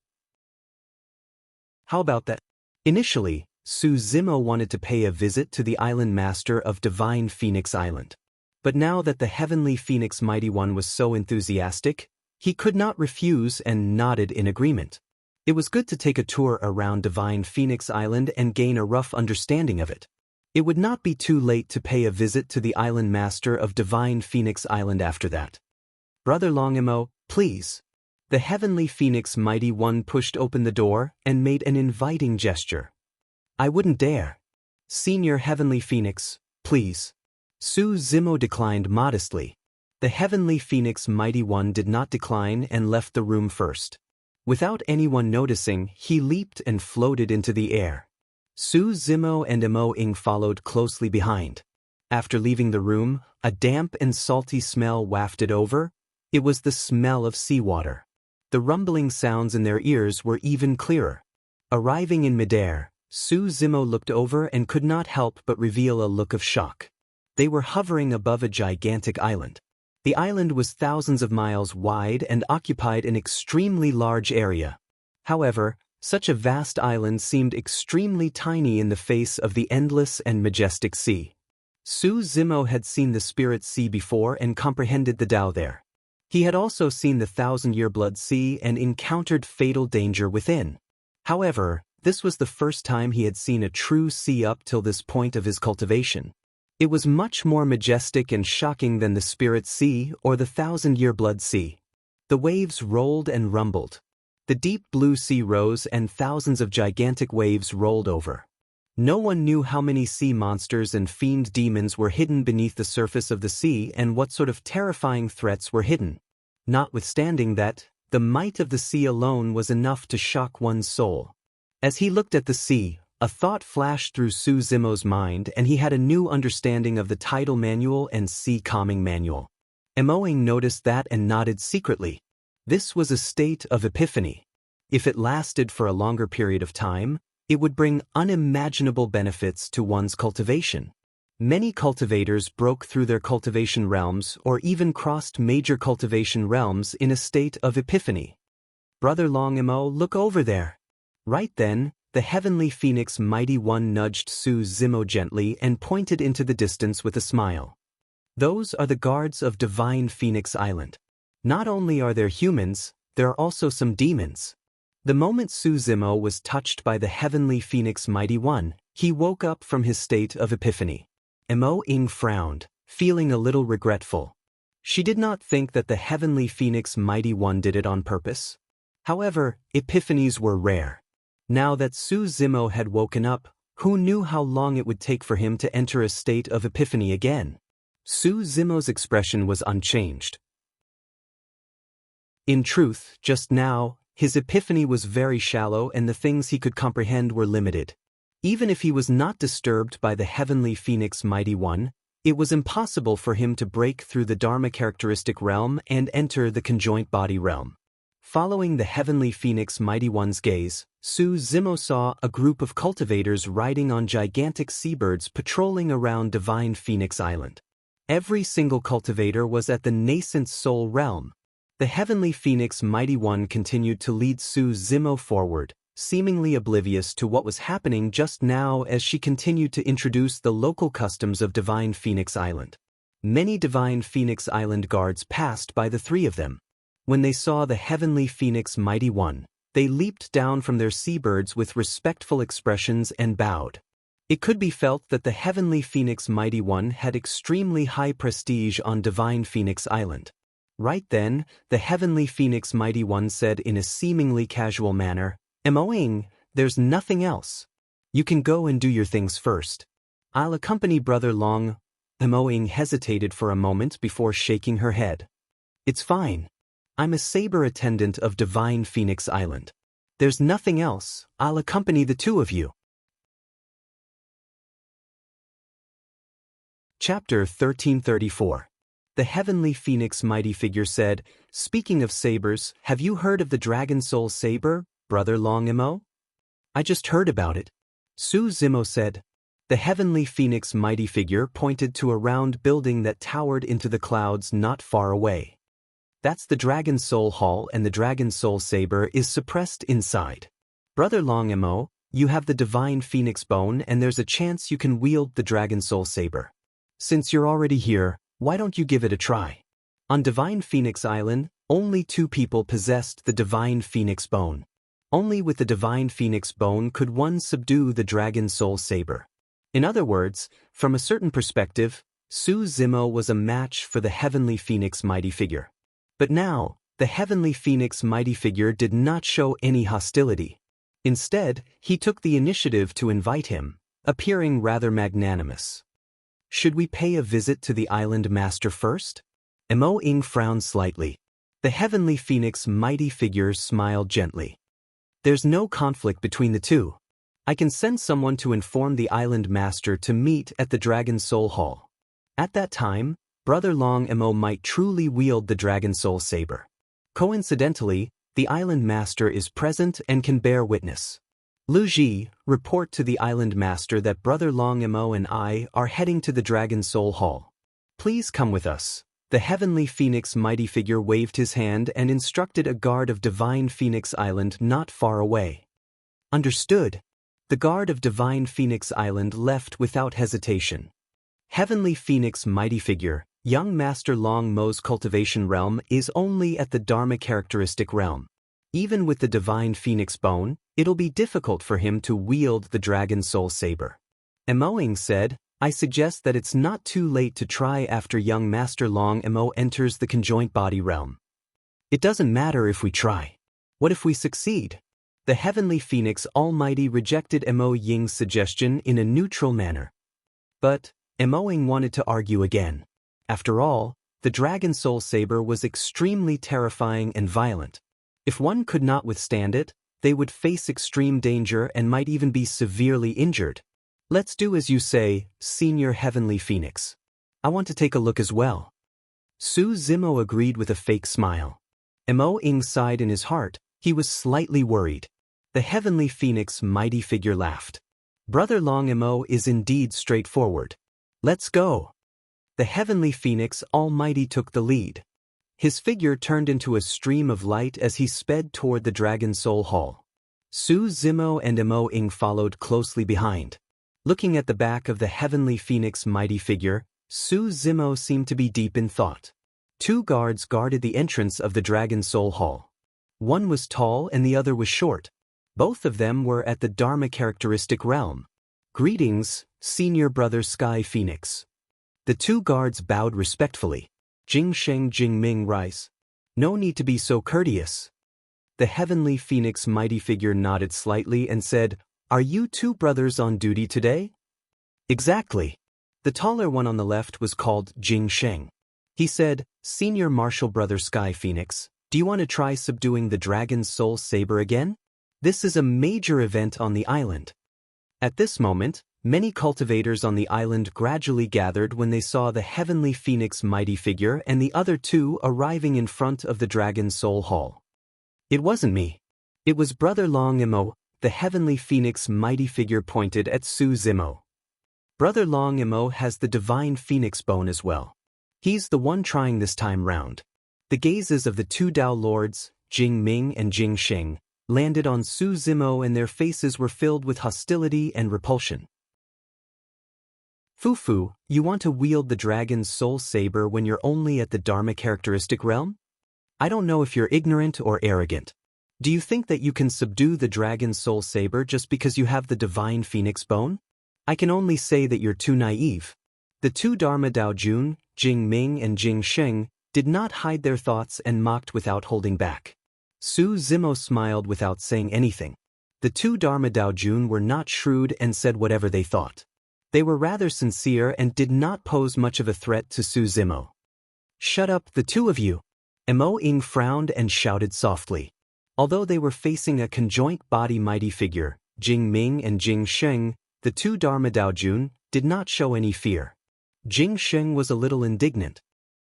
How about that?" Initially, Su Zimo wanted to pay a visit to the island master of Divine Phoenix Island. But now that the Heavenly Phoenix Mighty One was so enthusiastic, he could not refuse and nodded in agreement. It was good to take a tour around Divine Phoenix Island and gain a rough understanding of it. It would not be too late to pay a visit to the island master of Divine Phoenix Island after that. "Brother Long Emo, please." The Heavenly Phoenix Mighty One pushed open the door and made an inviting gesture. "I wouldn't dare. Senior Heavenly Phoenix, please." Su Zimo declined modestly. The Heavenly Phoenix Mighty One did not decline and left the room first. Without anyone noticing, he leaped and floated into the air. Su Zimo and Emo Ing followed closely behind. After leaving the room, a damp and salty smell wafted over. It was the smell of seawater. The rumbling sounds in their ears were even clearer. Arriving in midair, Su Zimo looked over and could not help but reveal a look of shock. They were hovering above a gigantic island. The island was thousands of miles wide and occupied an extremely large area. However, such a vast island seemed extremely tiny in the face of the endless and majestic sea. Su Zimo had seen the Spirit Sea before and comprehended the Tao there. He had also seen the Thousand-Year Blood Sea and encountered fatal danger within. However, this was the first time he had seen a true sea up till this point of his cultivation. It was much more majestic and shocking than the Spirit Sea or the Thousand-Year Blood Sea. The waves rolled and rumbled. The deep blue sea rose and thousands of gigantic waves rolled over. No one knew how many sea monsters and fiend demons were hidden beneath the surface of the sea and what sort of terrifying threats were hidden. Notwithstanding that, the might of the sea alone was enough to shock one's soul. As he looked at the sea, a thought flashed through Su Zimo's mind and he had a new understanding of the tidal manual and sea calming manual. Emo Ing noticed that and nodded secretly. This was a state of epiphany. If it lasted for a longer period of time, it would bring unimaginable benefits to one's cultivation. Many cultivators broke through their cultivation realms or even crossed major cultivation realms in a state of epiphany. "Brother Long Emo, look over there." Right then, the Heavenly Phoenix Mighty One nudged Su Zimo gently and pointed into the distance with a smile. "Those are the guards of Divine Phoenix Island. Not only are there humans, there are also some demons." The moment Su Zimo was touched by the Heavenly Phoenix Mighty One, he woke up from his state of epiphany. Emo Ing frowned, feeling a little regretful. She did not think that the Heavenly Phoenix Mighty One did it on purpose. However, epiphanies were rare. Now that Su Zimo had woken up, who knew how long it would take for him to enter a state of epiphany again? Su Zimo's expression was unchanged. In truth, just now, his epiphany was very shallow and the things he could comprehend were limited. Even if he was not disturbed by the Heavenly Phoenix Mighty One, it was impossible for him to break through the Dharma characteristic realm and enter the conjoint body realm. Following the Heavenly Phoenix Mighty One's gaze, Su Zimo saw a group of cultivators riding on gigantic seabirds patrolling around Divine Phoenix Island. Every single cultivator was at the nascent soul realm. The Heavenly Phoenix Mighty One continued to lead Su Zimo forward, seemingly oblivious to what was happening just now as she continued to introduce the local customs of Divine Phoenix Island. Many Divine Phoenix Island guards passed by the three of them. When they saw the Heavenly Phoenix Mighty One, they leaped down from their seabirds with respectful expressions and bowed. It could be felt that the Heavenly Phoenix Mighty One had extremely high prestige on Divine Phoenix Island. Right then, the Heavenly Phoenix Mighty One said in a seemingly casual manner, "Emo Ing, there's nothing else. You can go and do your things first. I'll accompany Brother Long." Emo Ing hesitated for a moment before shaking her head. "It's fine. I'm a saber attendant of Divine Phoenix Island. There's nothing else, I'll accompany the two of you. Chapter 1334. The Heavenly Phoenix Mighty Figure said, "Speaking of sabers, have you heard of the Dragon Soul Saber, Brother Long Imo?" "I just heard about it," Su Zimo said. The Heavenly Phoenix Mighty Figure pointed to a round building that towered into the clouds not far away. "That's the Dragon Soul Hall, and the Dragon Soul Saber is suppressed inside. Brother Long Imo, you have the Divine Phoenix Bone, and there's a chance you can wield the Dragon Soul Saber. Since you're already here, why don't you give it a try?" On Divine Phoenix Island, only 2 people possessed the Divine Phoenix Bone. Only with the Divine Phoenix Bone could one subdue the Dragon Soul Saber. In other words, from a certain perspective, Su Zimo was a match for the Heavenly Phoenix Mighty Figure. But now, the Heavenly Phoenix Mighty Figure did not show any hostility. Instead, he took the initiative to invite him, appearing rather magnanimous. "Should we pay a visit to the Island Master first?" Mo Ing frowned slightly. The Heavenly Phoenix Mighty Figure smiled gently. "There's no conflict between the two. I can send someone to inform the Island Master to meet at the Dragon Soul Hall. At that time, Brother Long Imo might truly wield the Dragon Soul Saber. Coincidentally, the Island Master is present and can bear witness. Lu Ji, report to the Island Master that Brother Long Imo and I are heading to the Dragon Soul Hall. Please come with us." The Heavenly Phoenix Mighty Figure waved his hand and instructed a guard of Divine Phoenix Island not far away. "Understood." The guard of Divine Phoenix Island left without hesitation. Heavenly Phoenix Mighty Figure, young Master Long Mo's cultivation realm is only at the Dharma characteristic realm. Even with the Divine Phoenix Bone, it'll be difficult for him to wield the Dragon Soul Saber. Emoing said, "I suggest that it's not too late to try after young Master Long Imo enters the conjoint body realm." "It doesn't matter if we try. What if we succeed?" The Heavenly Phoenix Almighty rejected Mo Ying's suggestion in a neutral manner. But Emoing wanted to argue again. After all, the Dragon Soul Saber was extremely terrifying and violent. If one could not withstand it, they would face extreme danger and might even be severely injured. "Let's do as you say, Senior Heavenly Phoenix. I want to take a look as well." Su Zimo agreed with a fake smile. Mo Ing sighed in his heart. He was slightly worried. The Heavenly Phoenix Mighty Figure laughed. "Brother Long Imo is indeed straightforward. Let's go." The Heavenly Phoenix Almighty took the lead. His figure turned into a stream of light as he sped toward the Dragon Soul Hall. Su Zimo and Mo Ing followed closely behind. Looking at the back of the Heavenly Phoenix Mighty Figure, Su Zimo seemed to be deep in thought. 2 guards guarded the entrance of the Dragon Soul Hall. One was tall and the other was short. Both of them were at the Dharma characteristic realm. "Greetings, Senior Brother Sky Phoenix." The 2 guards bowed respectfully. "Jing Sheng Jing Ming Rice. No need to be so courteous." The Heavenly Phoenix Mighty Figure nodded slightly and said, "Are you 2 brothers on duty today?" "Exactly." The taller one on the left was called Jing Sheng. He said, "Senior Martial Brother Sky Phoenix, do you want to try subduing the Dragon Soul Saber again? This is a major event on the island." At this moment, many cultivators on the island gradually gathered when they saw the Heavenly Phoenix Mighty Figure and the other 2 arriving in front of the Dragon Soul Hall. "It wasn't me. It was Brother Long Imo." The Heavenly Phoenix Mighty Figure pointed at Su Zimo. "Brother Long Imo has the Divine Phoenix Bone as well. He's the one trying this time round." The gazes of the 2 Dao Lords, Jing Ming and Jing Sheng, landed on Su Zimo and their faces were filled with hostility and repulsion. "Fufu, you want to wield the Dragon's Soul Saber when you're only at the Dharma characteristic realm? I don't know if you're ignorant or arrogant. Do you think that you can subdue the Dragon's Soul Saber just because you have the Divine Phoenix Bone? I can only say that you're too naive." The 2 Dharma Dao Jun, Jing Ming and Jing Sheng, did not hide their thoughts and mocked without holding back. Su Zimo smiled without saying anything. The 2 Dharma Dao Jun were not shrewd and said whatever they thought. They were rather sincere and did not pose much of a threat to Su Zimo. "Shut up, the 2 of you. Mo Ying frowned and shouted softly. Although they were facing a conjoint body mighty figure, Jing Ming and Jing Sheng, the two Dharma Daojun, did not show any fear. Jing Sheng was a little indignant.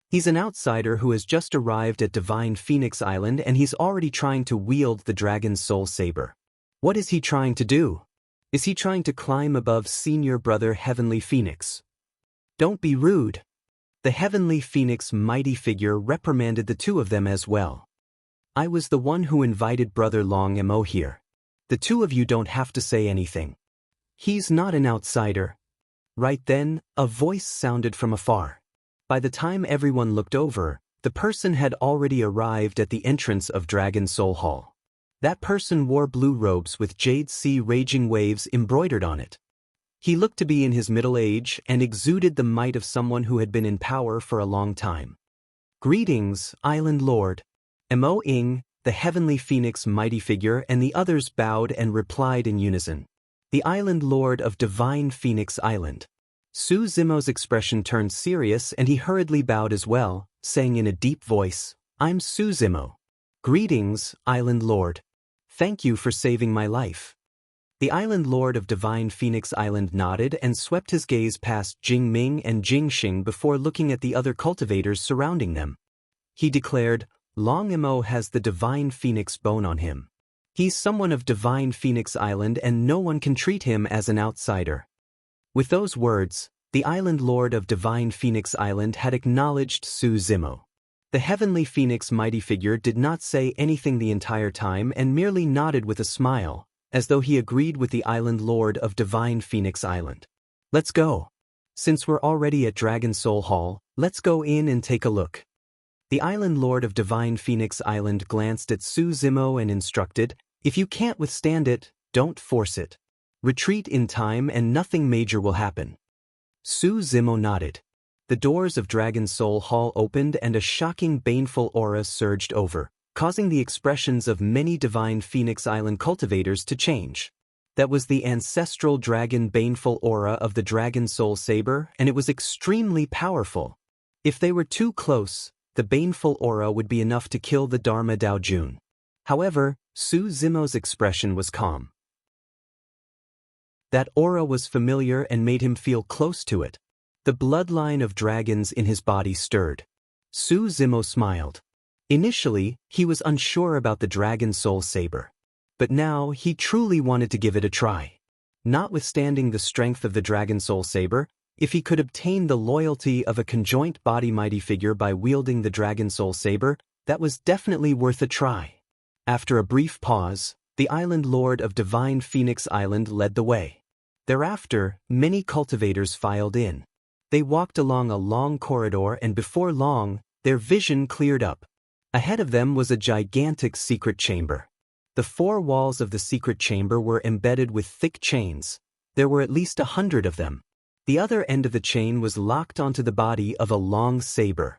He's an outsider who has just arrived at Divine Phoenix Island and he's already trying to wield the Dragon's Soul Saber. What is he trying to do? Is he trying to climb above senior brother Heavenly Phoenix? Don't be rude. The Heavenly Phoenix mighty figure reprimanded the two of them as well. I was the one who invited Brother Long Mo here. The two of you don't have to say anything. He's not an outsider. Right then, a voice sounded from afar. By the time everyone looked over, the person had already arrived at the entrance of Dragon Soul Hall. That person wore blue robes with Jade Sea raging waves embroidered on it. He looked to be in his middle age and exuded the might of someone who had been in power for a long time. Greetings, Island Lord. Mo Ying, the Heavenly Phoenix mighty figure, and the others bowed and replied in unison. The Island Lord of Divine Phoenix Island. Su Zimo's expression turned serious and he hurriedly bowed as well, saying in a deep voice, I'm Su Zimo. Greetings, Island Lord. Thank you for saving my life. The Island Lord of Divine Phoenix Island nodded and swept his gaze past Jing Ming and Jing Xing before looking at the other cultivators surrounding them. He declared, Long Mo has the Divine Phoenix bone on him. He's someone of Divine Phoenix Island and no one can treat him as an outsider. With those words, the Island Lord of Divine Phoenix Island had acknowledged Su Zimo. The Heavenly Phoenix mighty figure did not say anything the entire time and merely nodded with a smile, as though he agreed with the Island Lord of Divine Phoenix Island. Let's go. Since we're already at Dragon Soul Hall, let's go in and take a look. The Island Lord of Divine Phoenix Island glanced at Su Zimo and instructed, if you can't withstand it, don't force it. Retreat in time and nothing major will happen. Su Zimo nodded. The doors of Dragon Soul Hall opened and a shocking baneful aura surged over, causing the expressions of many Divine Phoenix Island cultivators to change. That was the ancestral dragon baneful aura of the Dragon Soul Saber, and it was extremely powerful. If they were too close, the baneful aura would be enough to kill the Dharma Daojun. However, Su Zimo's expression was calm. That aura was familiar and made him feel close to it. The bloodline of dragons in his body stirred. Su Zimo smiled. Initially, he was unsure about the Dragon Soul Saber. But now, he truly wanted to give it a try. Notwithstanding the strength of the Dragon Soul Saber, if he could obtain the loyalty of a conjoint body mighty figure by wielding the Dragon Soul Saber, that was definitely worth a try. After a brief pause, the Island Lord of Divine Phoenix Island led the way. Thereafter, many cultivators filed in. They walked along a long corridor and before long, their vision cleared up. Ahead of them was a gigantic secret chamber. The four walls of the secret chamber were embedded with thick chains. There were at least 100 of them. The other end of the chain was locked onto the body of a long saber.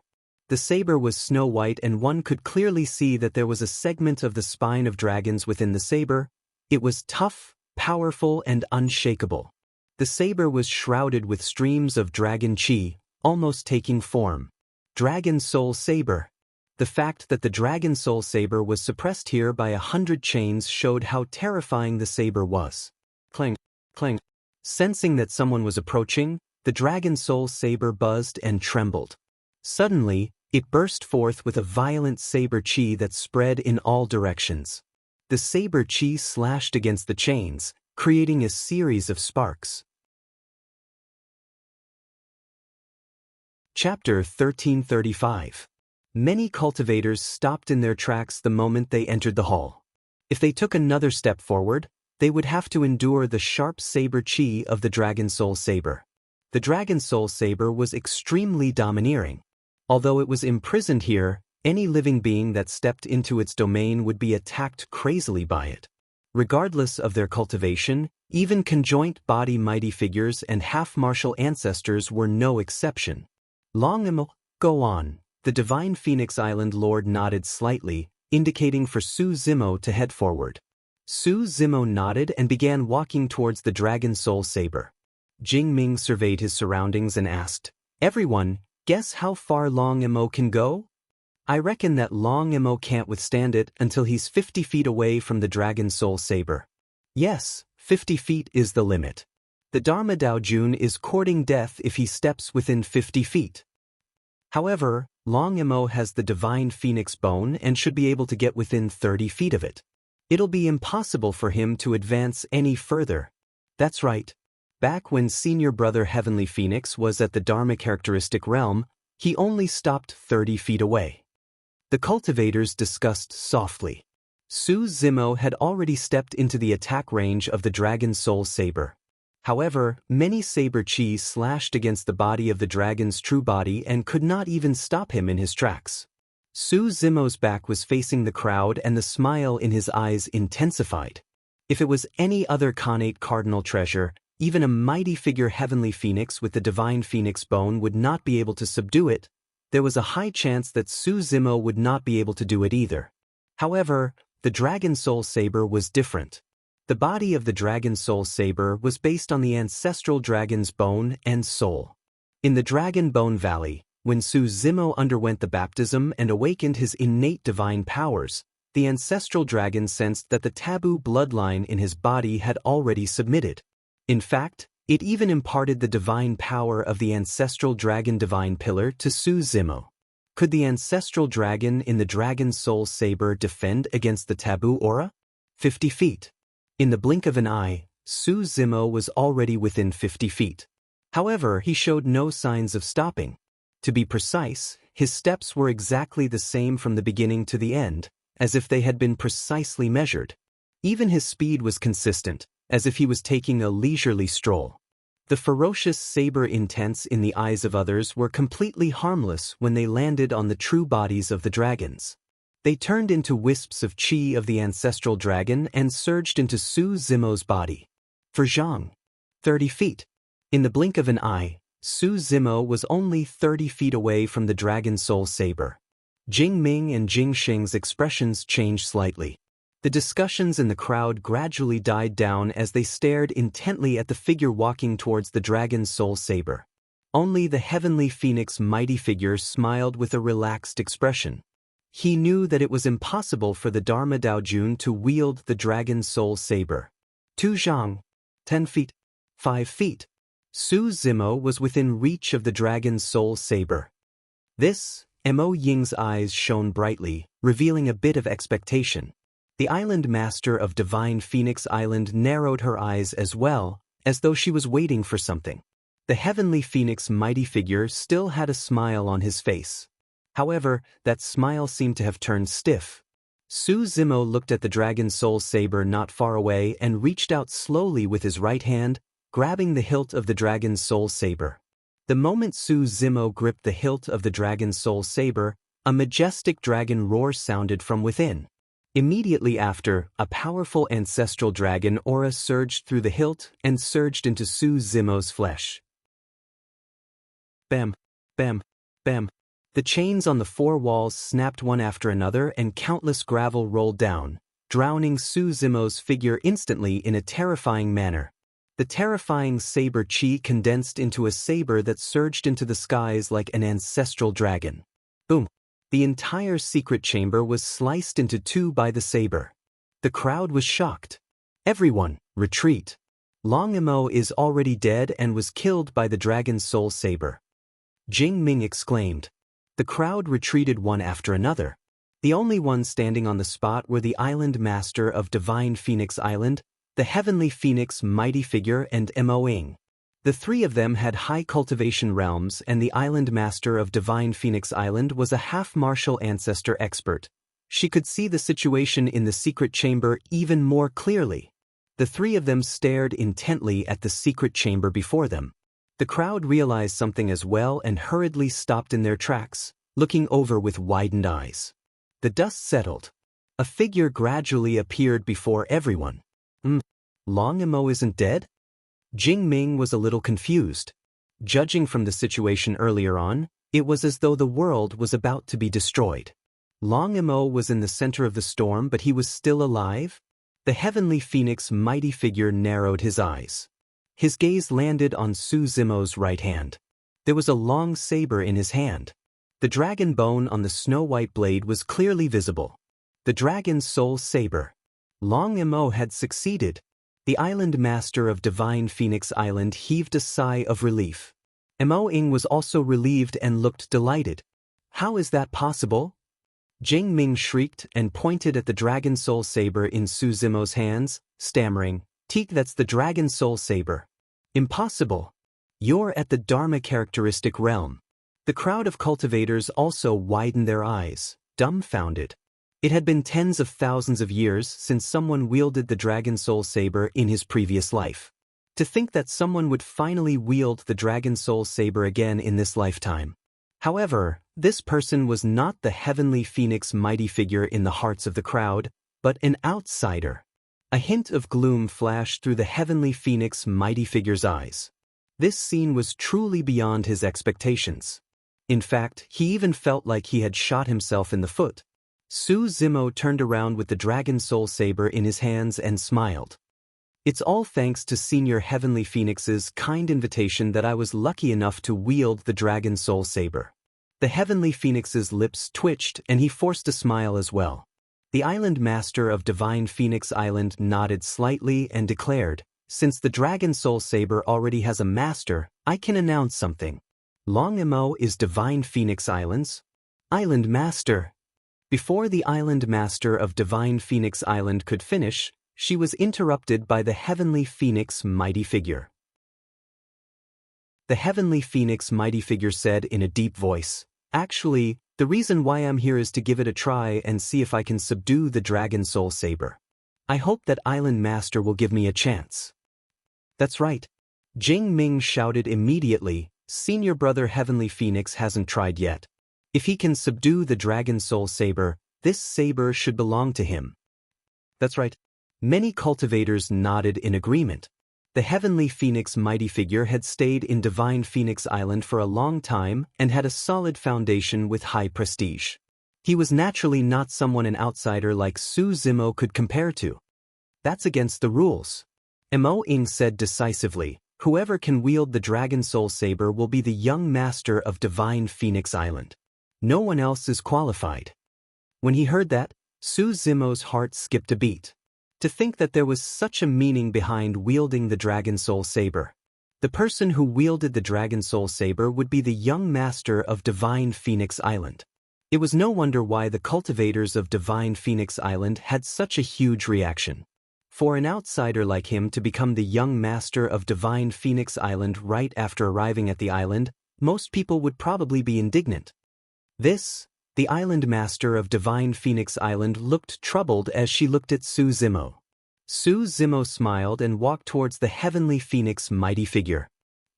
The saber was snow white and one could clearly see that there was a segment of the spine of dragons within the saber. It was tough, powerful, and unshakable. The saber was shrouded with streams of dragon chi, almost taking form. Dragon Soul Saber. The fact that the Dragon Soul Saber was suppressed here by 100 chains showed how terrifying the saber was. Clang, clang. Sensing that someone was approaching, the Dragon Soul Saber buzzed and trembled. Suddenly, it burst forth with a violent saber chi that spread in all directions. The saber chi slashed against the chains, creating a series of sparks. Chapter 1335. Many cultivators stopped in their tracks the moment they entered the hall. If they took another step forward, they would have to endure the sharp saber chi of the Dragon Soul Saber. The Dragon Soul Saber was extremely domineering. Although it was imprisoned here, any living being that stepped into its domain would be attacked crazily by it. Regardless of their cultivation, even conjoint body mighty figures and half-martial ancestors were no exception. Long Mo, go on. The Divine Phoenix Island Lord nodded slightly, indicating for Su Zimo to head forward. Su Zimo nodded and began walking towards the Dragon Soul Saber. Jing Ming surveyed his surroundings and asked, Everyone, guess how far Long Mo can go? I reckon that Long Emo can't withstand it until he's 50 feet away from the Dragon Soul Saber. Yes, 50 feet is the limit. The Dharma Daojun is courting death if he steps within 50 feet. However, Long Emo has the Divine Phoenix Bone and should be able to get within 30 feet of it. It'll be impossible for him to advance any further. That's right. Back when Senior Brother Heavenly Phoenix was at the Dharma Characteristic Realm, he only stopped 30 feet away. The cultivators discussed softly. Su Zimo had already stepped into the attack range of the Dragon Soul Saber. However, many saber chi slashed against the body of the dragon's true body and could not even stop him in his tracks. Su Zimo's back was facing the crowd and the smile in his eyes intensified. If it was any other Khanate cardinal treasure, even a mighty figure Heavenly Phoenix with the Divine Phoenix Bone would not be able to subdue it. There was a high chance that Su Zimo would not be able to do it either. However, the Dragon Soul Saber was different. The body of the Dragon Soul Saber was based on the ancestral dragon's bone and soul. In the Dragon Bone Valley, when Su Zimo underwent the baptism and awakened his innate divine powers, the ancestral dragon sensed that the taboo bloodline in his body had already submitted. In fact, it even imparted the divine power of the ancestral dragon divine pillar to Su Zimo. Could the ancestral dragon in the Dragon Soul Saber defend against the taboo aura? 50 feet. In the blink of an eye, Su Zimo was already within 50 feet. However, he showed no signs of stopping. To be precise, his steps were exactly the same from the beginning to the end, as if they had been precisely measured. Even his speed was consistent, as if he was taking a leisurely stroll. The ferocious saber intents in the eyes of others were completely harmless when they landed on the true bodies of the dragons. They turned into wisps of chi of the ancestral dragon and surged into Su Zimo's body. For Zhang, 30 feet. In the blink of an eye, Su Zimo was only 30 feet away from the Dragon Soul Saber. Jing Ming and Jing Xing's expressions changed slightly. The discussions in the crowd gradually died down as they stared intently at the figure walking towards the Dragon Soul Saber. Only the Heavenly Phoenix mighty figure smiled with a relaxed expression. He knew that it was impossible for the Dharma Daojun to wield the Dragon Soul Saber. Tu Zhang, 10 feet, 5 feet. Su Zimo was within reach of the Dragon Soul Saber. This, Mo Ying's eyes shone brightly, revealing a bit of expectation. The island master of Divine Phoenix Island narrowed her eyes as well, as though she was waiting for something. The Heavenly Phoenix mighty figure still had a smile on his face. However, that smile seemed to have turned stiff. Su Zimo looked at the Dragon Soul Saber not far away and reached out slowly with his right hand, grabbing the hilt of the Dragon Soul Saber. The moment Su Zimo gripped the hilt of the Dragon Soul Saber, a majestic dragon roar sounded from within. Immediately after, a powerful ancestral dragon aura surged through the hilt and surged into Su Zimo's flesh. Bam, bam, bam. The chains on the four walls snapped one after another and countless gravel rolled down, drowning Su Zimo's figure instantly in a terrifying manner. The terrifying saber chi condensed into a saber that surged into the skies like an ancestral dragon. Boom! The entire secret chamber was sliced into two by the saber. The crowd was shocked. Everyone, retreat. Long Emo is already dead and was killed by the Dragon Soul Saber. Jing Ming exclaimed. The crowd retreated one after another. The only ones standing on the spot were the island master of Divine Phoenix Island, the Heavenly Phoenix mighty figure, and Mo Ying. The three of them had high cultivation realms, and the island master of Divine Phoenix Island was a half-martial ancestor expert. She could see the situation in the secret chamber even more clearly. The three of them stared intently at the secret chamber before them. The crowd realized something as well and hurriedly stopped in their tracks, looking over with widened eyes. The dust settled. A figure gradually appeared before everyone. Long Emo isn't dead? Jing Ming was a little confused. Judging from the situation earlier on, it was as though the world was about to be destroyed. Long Emo was in the center of the storm, but he was still alive? The Heavenly Phoenix mighty figure narrowed his eyes. His gaze landed on Su Zimo's right hand. There was a long saber in his hand. The dragon bone on the snow-white blade was clearly visible. The dragon's soul saber. Long Mo had succeeded. The island master of Divine Phoenix Island heaved a sigh of relief. Mo Ing was also relieved and looked delighted. How is that possible? Jing Ming shrieked and pointed at the dragon soul saber in Su Zimo's hands, stammering, "Teak, that's the dragon soul saber." Impossible. You're at the Dharma characteristic realm. The crowd of cultivators also widened their eyes, dumbfounded. It had been tens of thousands of years since someone wielded the dragon soul saber in his previous life. To think that someone would finally wield the dragon soul saber again in this lifetime. However, this person was not the heavenly phoenix mighty figure in the hearts of the crowd, but an outsider. A hint of gloom flashed through the heavenly phoenix mighty figure's eyes. This scene was truly beyond his expectations. In fact, he even felt like he had shot himself in the foot. Su Zimo turned around with the dragon soul saber in his hands and smiled. "It's all thanks to Senior Heavenly Phoenix's kind invitation that I was lucky enough to wield the dragon soul saber." The Heavenly Phoenix's lips twitched and he forced a smile as well. The island master of Divine Phoenix Island nodded slightly and declared, "Since the dragon soul saber already has a master, I can announce something. Long Mo is Divine Phoenix Island's island master." Before the island master of Divine Phoenix Island could finish, she was interrupted by the Heavenly Phoenix mighty figure. The Heavenly Phoenix mighty figure said in a deep voice, "Actually, the reason why I'm here is to give it a try and see if I can subdue the dragon soul saber. I hope that Island Master will give me a chance." "That's right." Jing Ming shouted immediately, "Senior brother Heavenly Phoenix hasn't tried yet. If he can subdue the dragon soul saber, this saber should belong to him." "That's right." Many cultivators nodded in agreement. The Heavenly Phoenix mighty figure had stayed in Divine Phoenix Island for a long time and had a solid foundation with high prestige. He was naturally not someone an outsider like Su Zimo could compare to. "That's against the rules." Mo Ing said decisively, "Whoever can wield the dragon soul saber will be the young master of Divine Phoenix Island. No one else is qualified." When he heard that, Su Zimo's heart skipped a beat. To think that there was such a meaning behind wielding the dragon soul saber. The person who wielded the dragon soul saber would be the young master of Divine Phoenix Island. It was no wonder why the cultivators of Divine Phoenix Island had such a huge reaction. For an outsider like him to become the young master of Divine Phoenix Island right after arriving at the island, most people would probably be indignant. The island master of Divine Phoenix Island looked troubled as she looked at Su Zimo. Su Zimo smiled and walked towards the Heavenly Phoenix mighty figure.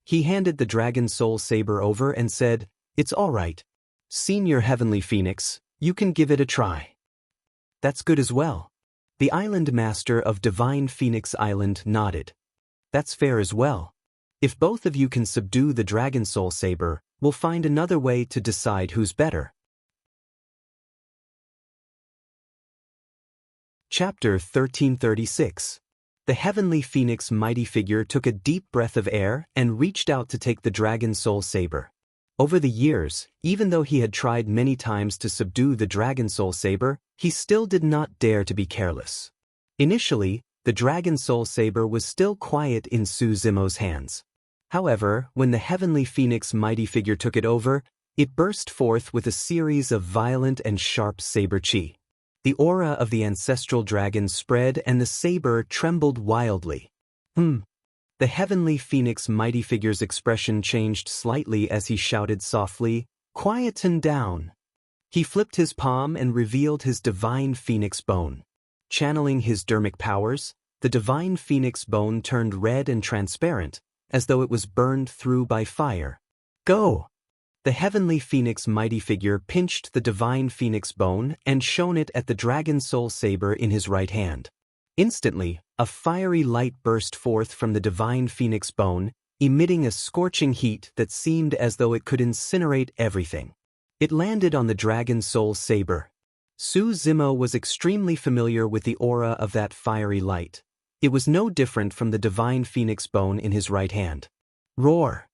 He handed the dragon soul saber over and said, "It's all right. Senior Heavenly Phoenix, you can give it a try." "That's good as well." The island master of Divine Phoenix Island nodded. "That's fair as well. If both of you can subdue the dragon soul saber, we'll find another way to decide who's better." Chapter 1336. The Heavenly Phoenix mighty figure took a deep breath of air and reached out to take the dragon soul saber. Over the years, even though he had tried many times to subdue the dragon soul saber, he still did not dare to be careless. Initially, the dragon soul saber was still quiet in Su Zimo's hands. However, when the Heavenly Phoenix mighty figure took it over, it burst forth with a series of violent and sharp saber chi. The aura of the ancestral dragon spread and the saber trembled wildly. The Heavenly Phoenix mighty figure's expression changed slightly as he shouted softly, "Quieten down." He flipped his palm and revealed his Divine Phoenix bone. Channeling his dermic powers, the Divine Phoenix bone turned red and transparent, as though it was burned through by fire. "Go!" The Heavenly Phoenix mighty figure pinched the Divine Phoenix bone and shone it at the dragon soul saber in his right hand. Instantly, a fiery light burst forth from the Divine Phoenix bone, emitting a scorching heat that seemed as though it could incinerate everything. It landed on the dragon soul saber. Su Zimo was extremely familiar with the aura of that fiery light. It was no different from the Divine Phoenix bone in his right hand. Roar!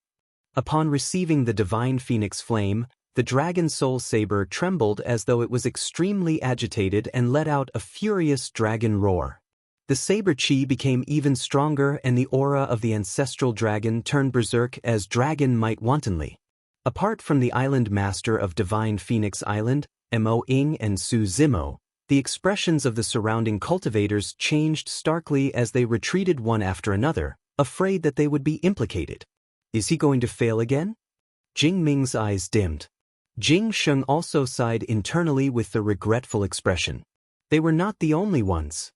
Upon receiving the Divine Phoenix flame, The dragon soul saber trembled as though it was extremely agitated and let out a furious dragon roar. The saber chi became even stronger and the aura of the ancestral dragon turned berserk as dragon might wantonly. Apart from the island master of Divine Phoenix Island, Mo Ing and Su Zimo, the expressions of the surrounding cultivators changed starkly as they retreated one after another, afraid that they would be implicated. Is he going to fail again? Jing Ming's eyes dimmed. Jing Sheng also sighed internally with the regretful expression. They were not the only ones.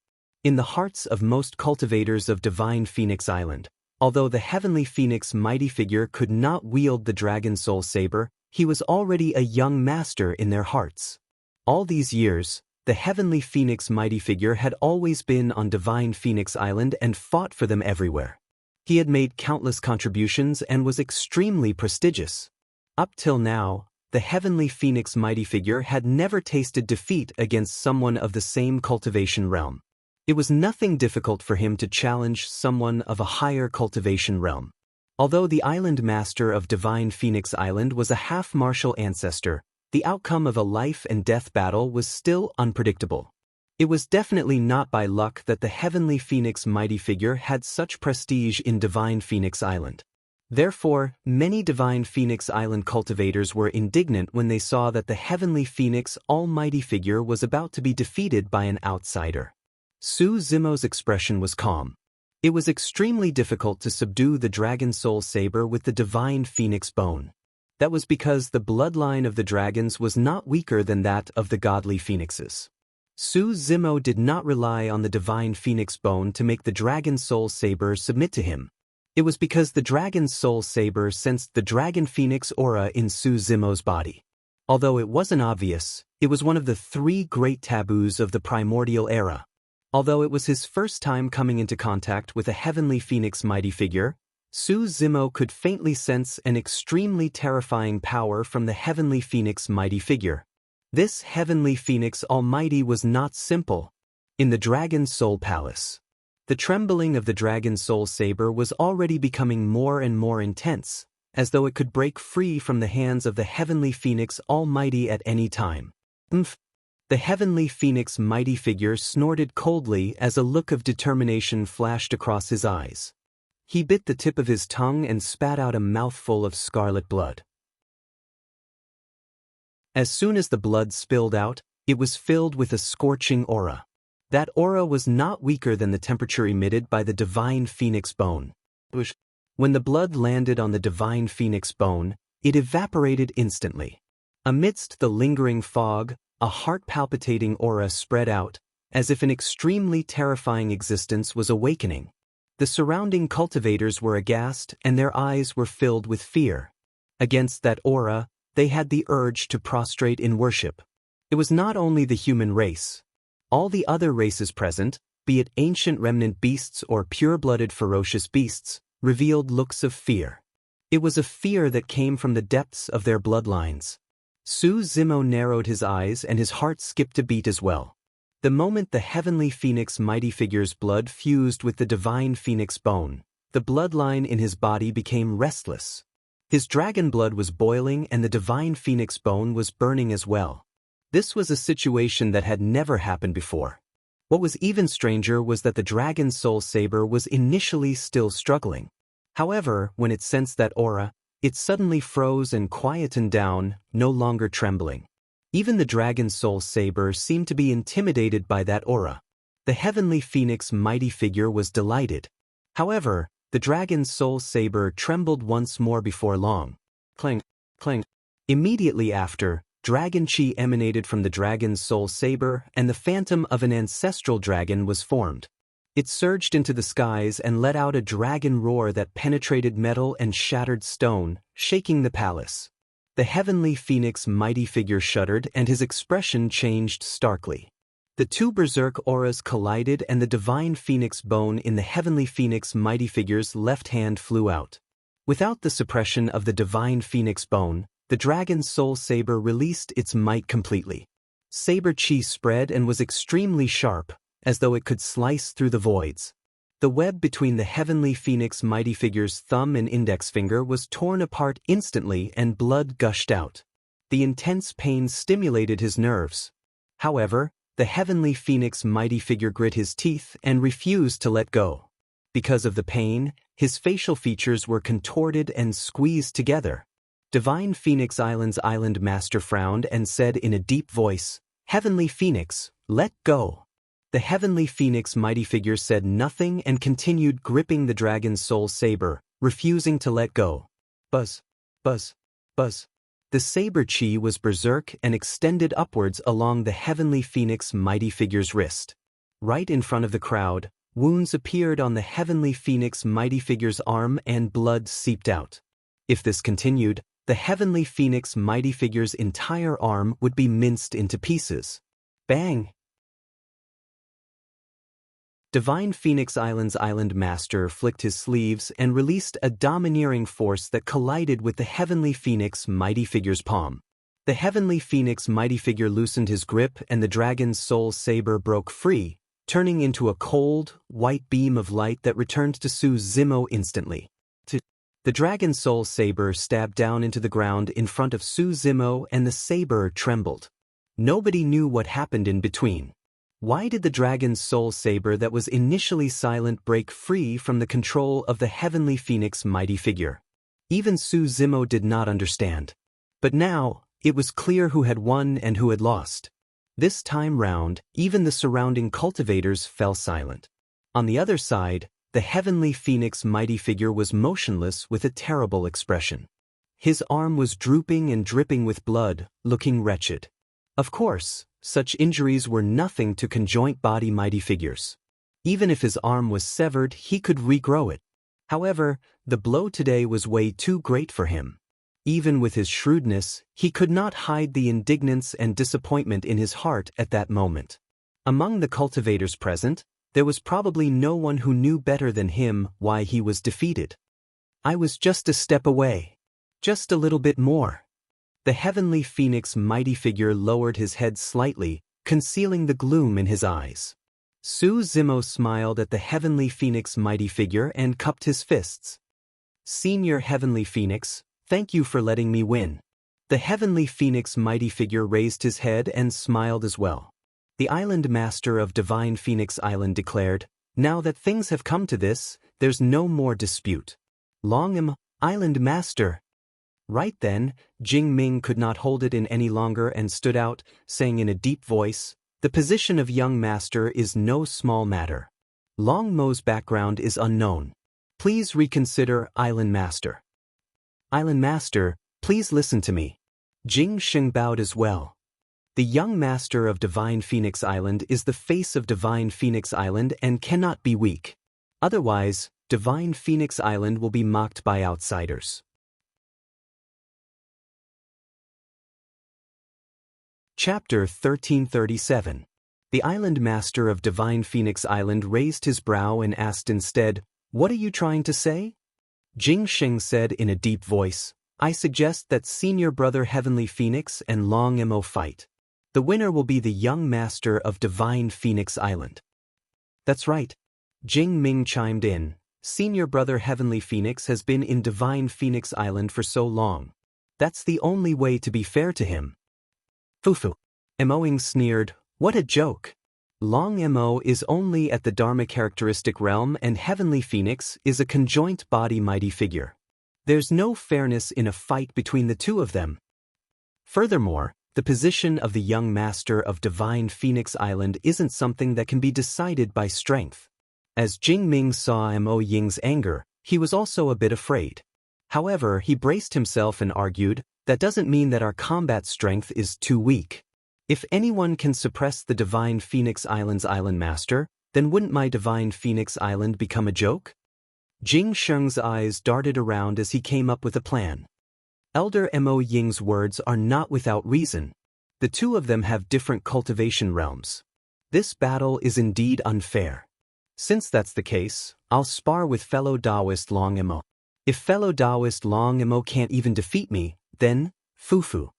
In the hearts of most cultivators of Divine Phoenix Island, although the Heavenly Phoenix mighty figure could not wield the Dragon Soul Saber, he was already a young master in their hearts. All these years, the Heavenly Phoenix mighty figure had always been on Divine Phoenix Island and fought for them everywhere. He had made countless contributions and was extremely prestigious. Up till now, the Heavenly Phoenix mighty figure had never tasted defeat against someone of the same cultivation realm. It was nothing difficult for him to challenge someone of a higher cultivation realm. Although the island master of Divine Phoenix Island was a half-martial ancestor, the outcome of a life and death battle was still unpredictable. It was definitely not by luck that the Heavenly Phoenix mighty figure had such prestige in Divine Phoenix Island. Therefore, many Divine Phoenix Island cultivators were indignant when they saw that the Heavenly Phoenix almighty figure was about to be defeated by an outsider. Su Zimo's expression was calm. It was extremely difficult to subdue the Dragon Soul Saber with the Divine Phoenix Bone. That was because the bloodline of the dragons was not weaker than that of the godly phoenixes. Su Zimo did not rely on the Divine Phoenix Bone to make the Dragon Soul Saber submit to him. It was because the Dragon Soul Saber sensed the Dragon Phoenix aura in Su Zimo's body. Although it wasn't obvious, it was one of the 3 great taboos of the primordial era. Although it was his first time coming into contact with a Heavenly Phoenix mighty figure, Su Zimo could faintly sense an extremely terrifying power from the Heavenly Phoenix mighty figure. This Heavenly Phoenix Almighty was not simple. In the Dragon Soul Palace, the trembling of the Dragon Soul Saber was already becoming more and more intense, as though it could break free from the hands of the Heavenly Phoenix Almighty at any time. The Heavenly Phoenix mighty figure snorted coldly as a look of determination flashed across his eyes. He bit the tip of his tongue and spat out a mouthful of scarlet blood. As soon as the blood spilled out, it was filled with a scorching aura. That aura was not weaker than the temperature emitted by the Divine Phoenix Bone. When the blood landed on the Divine Phoenix Bone, it evaporated instantly. Amidst the lingering fog, a heart-palpitating aura spread out, as if an extremely terrifying existence was awakening. The surrounding cultivators were aghast and their eyes were filled with fear. Against that aura, they had the urge to prostrate in worship. It was not only the human race. All the other races present, be it ancient remnant beasts or pure-blooded ferocious beasts, revealed looks of fear. It was a fear that came from the depths of their bloodlines. Su Zimo narrowed his eyes and his heart skipped a beat as well. The moment the Heavenly Phoenix mighty figure's blood fused with the Divine Phoenix Bone, the bloodline in his body became restless. His dragon blood was boiling and the Divine Phoenix Bone was burning as well. This was a situation that had never happened before. What was even stranger was that the Dragon Soul Saber was initially still struggling. However, when it sensed that aura, it suddenly froze and quietened down, no longer trembling. Even the Dragon Soul Saber seemed to be intimidated by that aura. The Heavenly Phoenix mighty figure was delighted. However, the Dragon Soul Saber trembled once more before long. Clang, clang. Immediately after, dragon chi emanated from the Dragon Soul Saber and the phantom of an ancestral dragon was formed. It surged into the skies and let out a dragon roar that penetrated metal and shattered stone, shaking the palace. The Heavenly Phoenix mighty figure shuddered and his expression changed starkly. The 2 berserk auras collided and the Divine Phoenix Bone in the Heavenly Phoenix mighty figure's left hand flew out. Without the suppression of the Divine Phoenix Bone, the Dragon Soul Saber released its might completely. Saber chi spread and was extremely sharp, as though it could slice through the voids. The web between the Heavenly Phoenix mighty figure's thumb and index finger was torn apart instantly and blood gushed out. The intense pain stimulated his nerves. However, the heavenly phoenix mighty figure grit his teeth and refused to let go. Because of the pain, his facial features were contorted and squeezed together. Divine Phoenix Island's island master frowned and said in a deep voice, "Heavenly Phoenix, let go." The heavenly phoenix mighty figure said nothing and continued gripping the dragon's soul saber, refusing to let go. Buzz, buzz, buzz. The saber chi was berserk and extended upwards along the heavenly phoenix mighty figure's wrist. Right in front of the crowd, wounds appeared on the heavenly phoenix mighty figure's arm and blood seeped out. If this continued, the heavenly phoenix mighty figure's entire arm would be minced into pieces. Bang! Divine Phoenix Island's island master flicked his sleeves and released a domineering force that collided with the heavenly phoenix mighty figure's palm. The heavenly phoenix mighty figure loosened his grip and the dragon's soul saber broke free, turning into a cold, white beam of light that returned to Su Zimo instantly. The dragon's soul saber stabbed down into the ground in front of Su Zimo and the saber trembled. Nobody knew what happened in between. Why did the dragon's soul saber that was initially silent break free from the control of the heavenly phoenix mighty figure? Even Su Zimo did not understand. But now, it was clear who had won and who had lost. This time round, even the surrounding cultivators fell silent. On the other side, the heavenly phoenix mighty figure was motionless with a terrible expression. His arm was drooping and dripping with blood, looking wretched. Of course, such injuries were nothing to conjoint body mighty figures. Even if his arm was severed, he could regrow it. However, the blow today was way too great for him. Even with his shrewdness, he could not hide the indignance and disappointment in his heart at that moment. Among the cultivators present, there was probably no one who knew better than him why he was defeated. I was just a step away. Just a little bit more. The heavenly phoenix mighty figure lowered his head slightly, concealing the gloom in his eyes. Su Zimo smiled at the heavenly phoenix mighty figure and cupped his fists. "Senior heavenly phoenix, thank you for letting me win." The heavenly phoenix mighty figure raised his head and smiled as well. The island master of Divine Phoenix Island declared, "Now that things have come to this, there's no more dispute. Long island master." Right then, Jing Ming could not hold it in any longer and stood out, saying in a deep voice, "The position of young master is no small matter. Long Mo's background is unknown. Please reconsider, island master." "Island master, please listen to me." Jing Sheng bowed as well. The young master of Divine Phoenix Island is the face of Divine Phoenix Island and cannot be weak. Otherwise, Divine Phoenix Island will be mocked by outsiders. Chapter 1337. The island master of Divine Phoenix Island raised his brow and asked instead, "What are you trying to say?" Jing Sheng said in a deep voice, "I suggest that senior brother Heavenly Phoenix and Long Mo fight. The winner will be the young master of Divine Phoenix Island." "That's right." Jing Ming chimed in. "Senior brother Heavenly Phoenix has been in Divine Phoenix Island for so long. That's the only way to be fair to him." "Fufu." Moing sneered, "What a joke. Long Mo is only at the Dharma characteristic realm and Heavenly Phoenix is a conjoint body mighty figure. There's no fairness in a fight between the two of them. Furthermore, the position of the young master of Divine Phoenix Island isn't something that can be decided by strength." As Jing Ming saw Mo Ying's anger, he was also a bit afraid. However, he braced himself and argued, "That doesn't mean that our combat strength is too weak. If anyone can suppress the Divine Phoenix Island's island master, then wouldn't my Divine Phoenix Island become a joke?" Jing Sheng's eyes darted around as he came up with a plan. Elder Mo Ying's words are not without reason. The two of them have different cultivation realms. This battle is indeed unfair. Since that's the case, I'll spar with fellow Taoist Long Mo. If fellow Taoist Long Mo can't even defeat me, then, Fufu.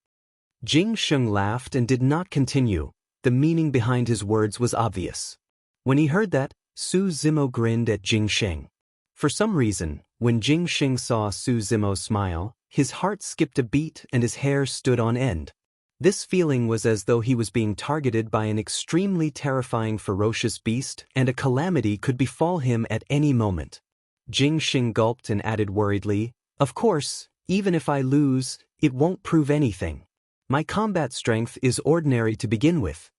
Jing Sheng laughed and did not continue. The meaning behind his words was obvious. When he heard that, Su Zimo grinned at Jing Sheng. For some reason, when Jing Sheng saw Su Zimo smile, His heart skipped a beat and his hair stood on end. This feeling was as though he was being targeted by an extremely terrifying ferocious beast and a calamity could befall him at any moment. Jing Xing gulped and added worriedly, "Of course, even if I lose, it won't prove anything. My combat strength is ordinary to begin with.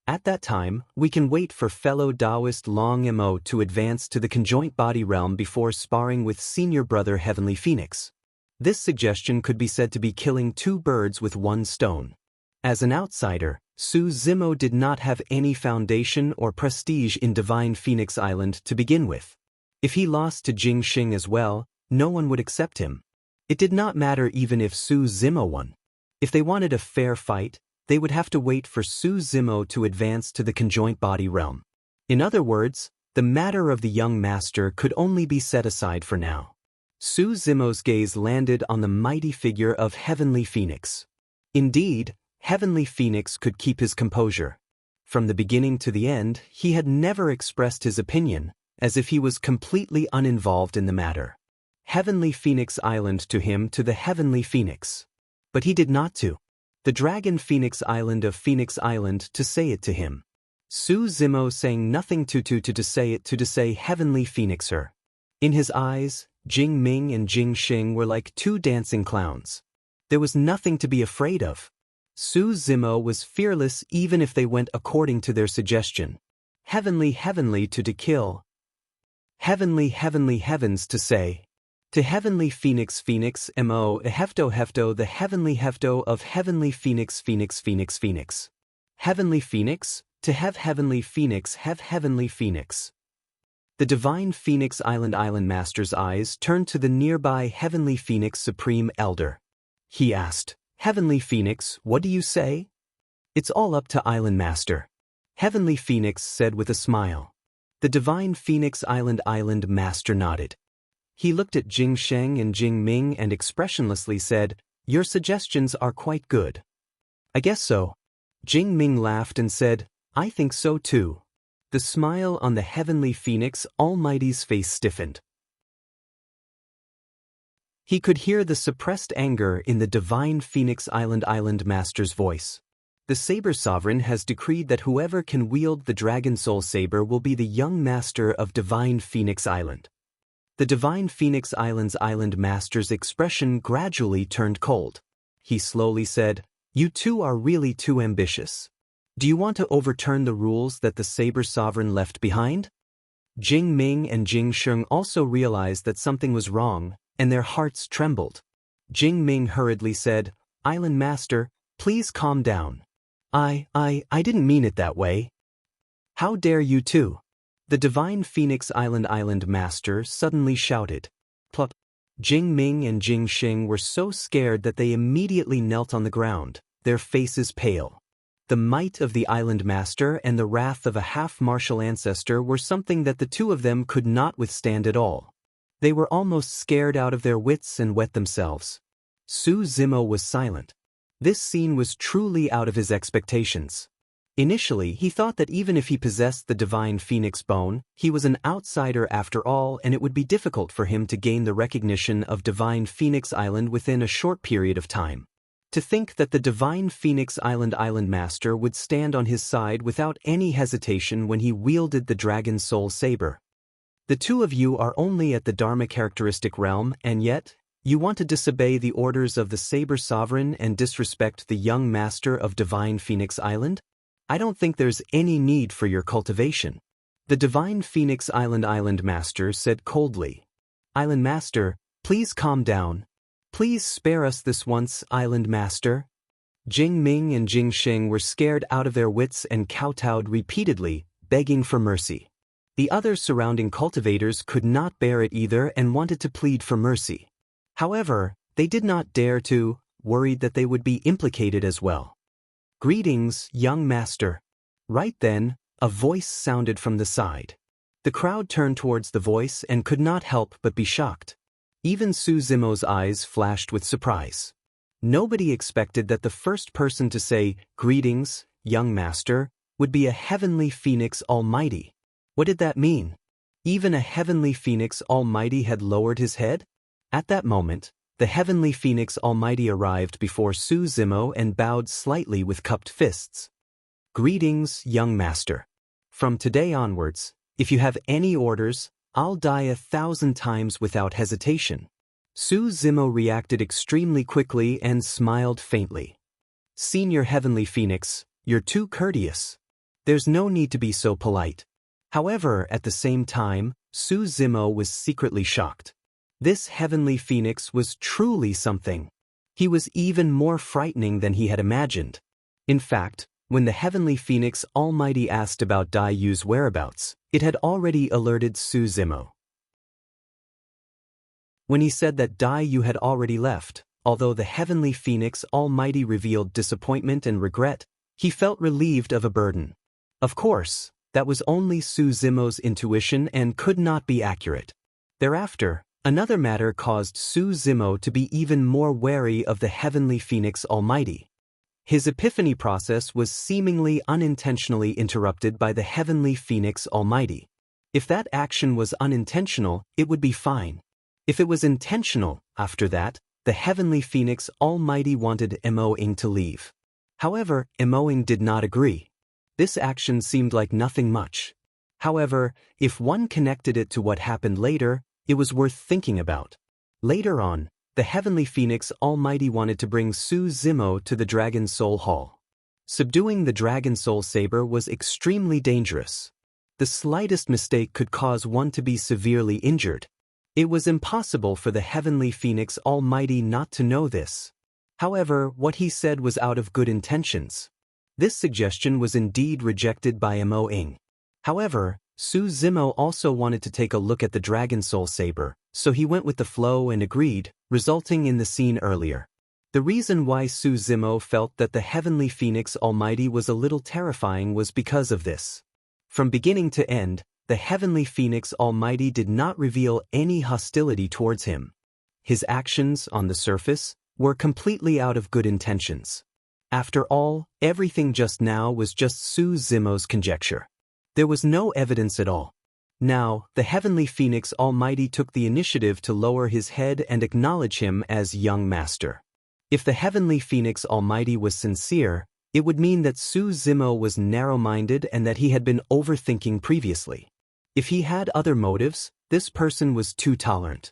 At that time, we can wait for fellow Taoist Long Mo to advance to the conjoint body realm before sparring with senior brother Heavenly Phoenix." This suggestion could be said to be killing two birds with one stone. As an outsider, Su Zimo did not have any foundation or prestige in Divine Phoenix Island to begin with. If he lost to Jing Xing as well, no one would accept him. It did not matter even if Su Zimo won. If they wanted a fair fight, they would have to wait for Su Zimo to advance to the conjoint body realm. In other words, the matter of the young master could only be set aside for now. Su Zimo's gaze landed on the mighty figure of Heavenly Phoenix. Indeed, Heavenly Phoenix could keep his composure. From the beginning to the end, he had never expressed his opinion, as if he was completely uninvolved in the matter. Heavenly Phoenix Island to him to the Heavenly Phoenix. But he did not to. The Dragon Phoenix Island of Phoenix Island to say it to him. Su Zimo saying nothing to say it to say Heavenly Phoenixer. In his eyes, Jing Ming and Jing Xing were like two dancing clowns. There was nothing to be afraid of. Su Zimo was fearless even if they went according to their suggestion. Heavenly to kill. Heavenly heavens to say. To Heavenly Phoenix Mo hefto the Heavenly hefto of Heavenly Phoenix. Heavenly Phoenix, to have Heavenly Phoenix have Heavenly Phoenix. The Divine Phoenix Island Master's eyes turned to the nearby Heavenly Phoenix Supreme Elder. He asked, "Heavenly Phoenix, what do you say?" "It's all up to Island Master," Heavenly Phoenix said with a smile. The Divine Phoenix Island Master nodded. He looked at Jing Sheng and Jing Ming and expressionlessly said, "Your suggestions are quite good." "I guess so." Jing Ming laughed and said, "I think so too." The smile on the Heavenly Phoenix Almighty's face stiffened. He could hear the suppressed anger in the Divine Phoenix Island Master's voice. The Saber Sovereign has decreed that whoever can wield the Dragon Soul Saber will be the young master of Divine Phoenix Island. The Divine Phoenix Island Master's expression gradually turned cold. He slowly said, "You two are really too ambitious. Do you want to overturn the rules that the Saber Sovereign left behind?" Jing Ming and Jing Sheng also realized that something was wrong, and their hearts trembled. Jing Ming hurriedly said, "Island Master, please calm down. I didn't mean it that way." "How dare you two?" The Divine Phoenix Island Master suddenly shouted. Plop. Jing Ming and Jing Xing were so scared that they immediately knelt on the ground, their faces pale. The might of the Island Master and the wrath of a half-martial ancestor were something that the two of them could not withstand at all. They were almost scared out of their wits and wet themselves. Su Zimo was silent. This scene was truly out of his expectations. Initially, he thought that even if he possessed the Divine Phoenix Bone, he was an outsider after all and it would be difficult for him to gain the recognition of Divine Phoenix Island within a short period of time. To think that the Divine Phoenix Island Master would stand on his side without any hesitation when he wielded the Dragon Soul Saber. The two of you are only at the Dharma characteristic realm, and yet, you want to disobey the orders of the Saber Sovereign and disrespect the young master of Divine Phoenix Island? I don't think there's any need for your cultivation. The Divine Phoenix Island Master said coldly. "Island Master, please calm down. Please spare us this once, Island Master." Jing Ming and Jing Xing were scared out of their wits and kowtowed repeatedly, begging for mercy. The other surrounding cultivators could not bear it either and wanted to plead for mercy. However, they did not dare to, worried that they would be implicated as well. "Greetings, young master." Right then, a voice sounded from the side. The crowd turned towards the voice and could not help but be shocked. Even Su Zimo's eyes flashed with surprise. Nobody expected that the first person to say, "Greetings, young master," would be a Heavenly Phoenix Almighty. What did that mean? Even a Heavenly Phoenix Almighty had lowered his head? At that moment, the heavenly phoenix almighty arrived before Su Zimo and bowed slightly with cupped fists. "Greetings, young master. From today onwards, if you have any orders, I'll die 1,000 times without hesitation." Su Zimo reacted extremely quickly and smiled faintly. "Senior Heavenly Phoenix, you're too courteous. There's no need to be so polite." However, at the same time, Su Zimo was secretly shocked. This Heavenly Phoenix was truly something. He was even more frightening than he had imagined. In fact, when the Heavenly Phoenix Almighty asked about Dai Yu's whereabouts, it had already alerted Su Zimo. When he said that Dai Yu had already left, although the Heavenly Phoenix Almighty revealed disappointment and regret, he felt relieved of a burden. Of course, that was only Su Zimo's intuition and could not be accurate. Thereafter, another matter caused Su Zimo to be even more wary of the Heavenly Phoenix Almighty. His epiphany process was seemingly unintentionally interrupted by the Heavenly Phoenix Almighty. If that action was unintentional, it would be fine. If it was intentional, after that, the Heavenly Phoenix Almighty wanted Mo-ing to leave. However, Mo-ing did not agree. This action seemed like nothing much. However, if one connected it to what happened later, it was worth thinking about. Later on, the Heavenly Phoenix Almighty wanted to bring Su Zimo to the Dragon Soul Hall. Subduing the Dragon Soul Saber was extremely dangerous. The slightest mistake could cause one to be severely injured. It was impossible for the Heavenly Phoenix Almighty not to know this. However, what he said was out of good intentions. This suggestion was indeed rejected by Mo-ing. However, Su Zimo also wanted to take a look at the Dragon Soul Saber, so he went with the flow and agreed, resulting in the scene earlier. The reason why Su Zimo felt that the Heavenly Phoenix Almighty was a little terrifying was because of this. From beginning to end, the Heavenly Phoenix Almighty did not reveal any hostility towards him. His actions, on the surface, were completely out of good intentions. After all, everything just now was just Su Zimo's conjecture. There was no evidence at all. Now, the Heavenly Phoenix Almighty took the initiative to lower his head and acknowledge him as young master. If the Heavenly Phoenix Almighty was sincere, it would mean that Su Zimo was narrow-minded and that he had been overthinking previously. If he had other motives, this person was too tolerant.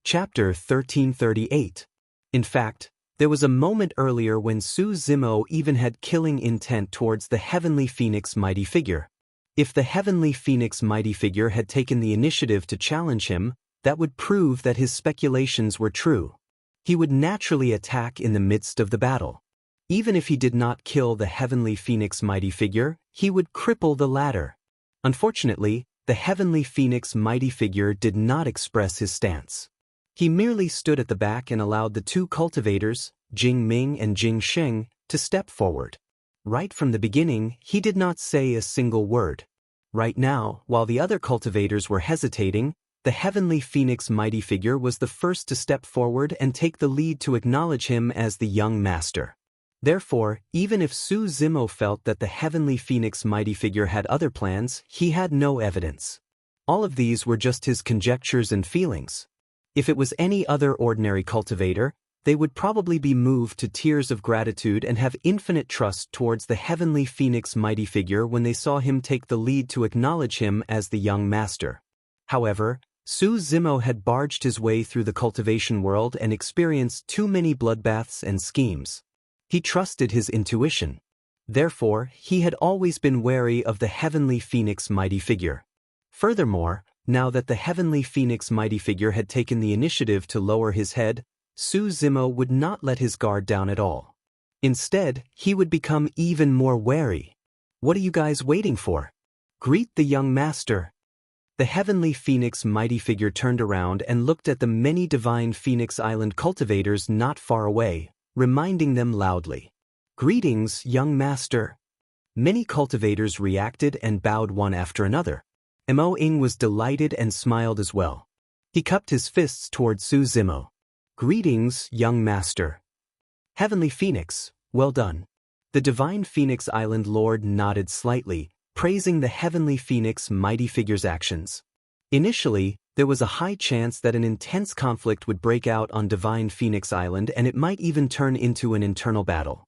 Chapter 1338. In fact, there was a moment earlier when Su Zimo even had killing intent towards the Heavenly Phoenix Mighty Figure. If the Heavenly Phoenix Mighty Figure had taken the initiative to challenge him, that would prove that his speculations were true. He would naturally attack in the midst of the battle. Even if he did not kill the Heavenly Phoenix Mighty Figure, he would cripple the latter. Unfortunately, the Heavenly Phoenix Mighty Figure did not express his stance. He merely stood at the back and allowed the two cultivators, Jing Ming and Jing Sheng, to step forward. Right from the beginning, he did not say a single word. Right now, while the other cultivators were hesitating, the Heavenly Phoenix Mighty Figure was the first to step forward and take the lead to acknowledge him as the young master. Therefore, even if Su Zimo felt that the Heavenly Phoenix Mighty Figure had other plans, he had no evidence. All of these were just his conjectures and feelings. If it was any other ordinary cultivator, they would probably be moved to tears of gratitude and have infinite trust towards the Heavenly Phoenix Mighty Figure when they saw him take the lead to acknowledge him as the young master. However, Su Zimo had barged his way through the cultivation world and experienced too many bloodbaths and schemes. He trusted his intuition. Therefore, he had always been wary of the Heavenly Phoenix Mighty Figure. Furthermore, now that the Heavenly Phoenix Mighty Figure had taken the initiative to lower his head, Su Zimo would not let his guard down at all. Instead, he would become even more wary. What are you guys waiting for? Greet the young master. The Heavenly Phoenix Mighty Figure turned around and looked at the many divine Phoenix Island cultivators not far away, reminding them loudly. Greetings, young master. Many cultivators reacted and bowed one after another. Mo-ing was delighted and smiled as well. He cupped his fists toward Su Zimo. Greetings, young master. Heavenly Phoenix, well done. The divine Phoenix Island Lord nodded slightly, praising the Heavenly Phoenix Mighty Figure's actions. Initially, There was a high chance that an intense conflict would break out on Divine Phoenix Island, and it might even turn into an internal battle.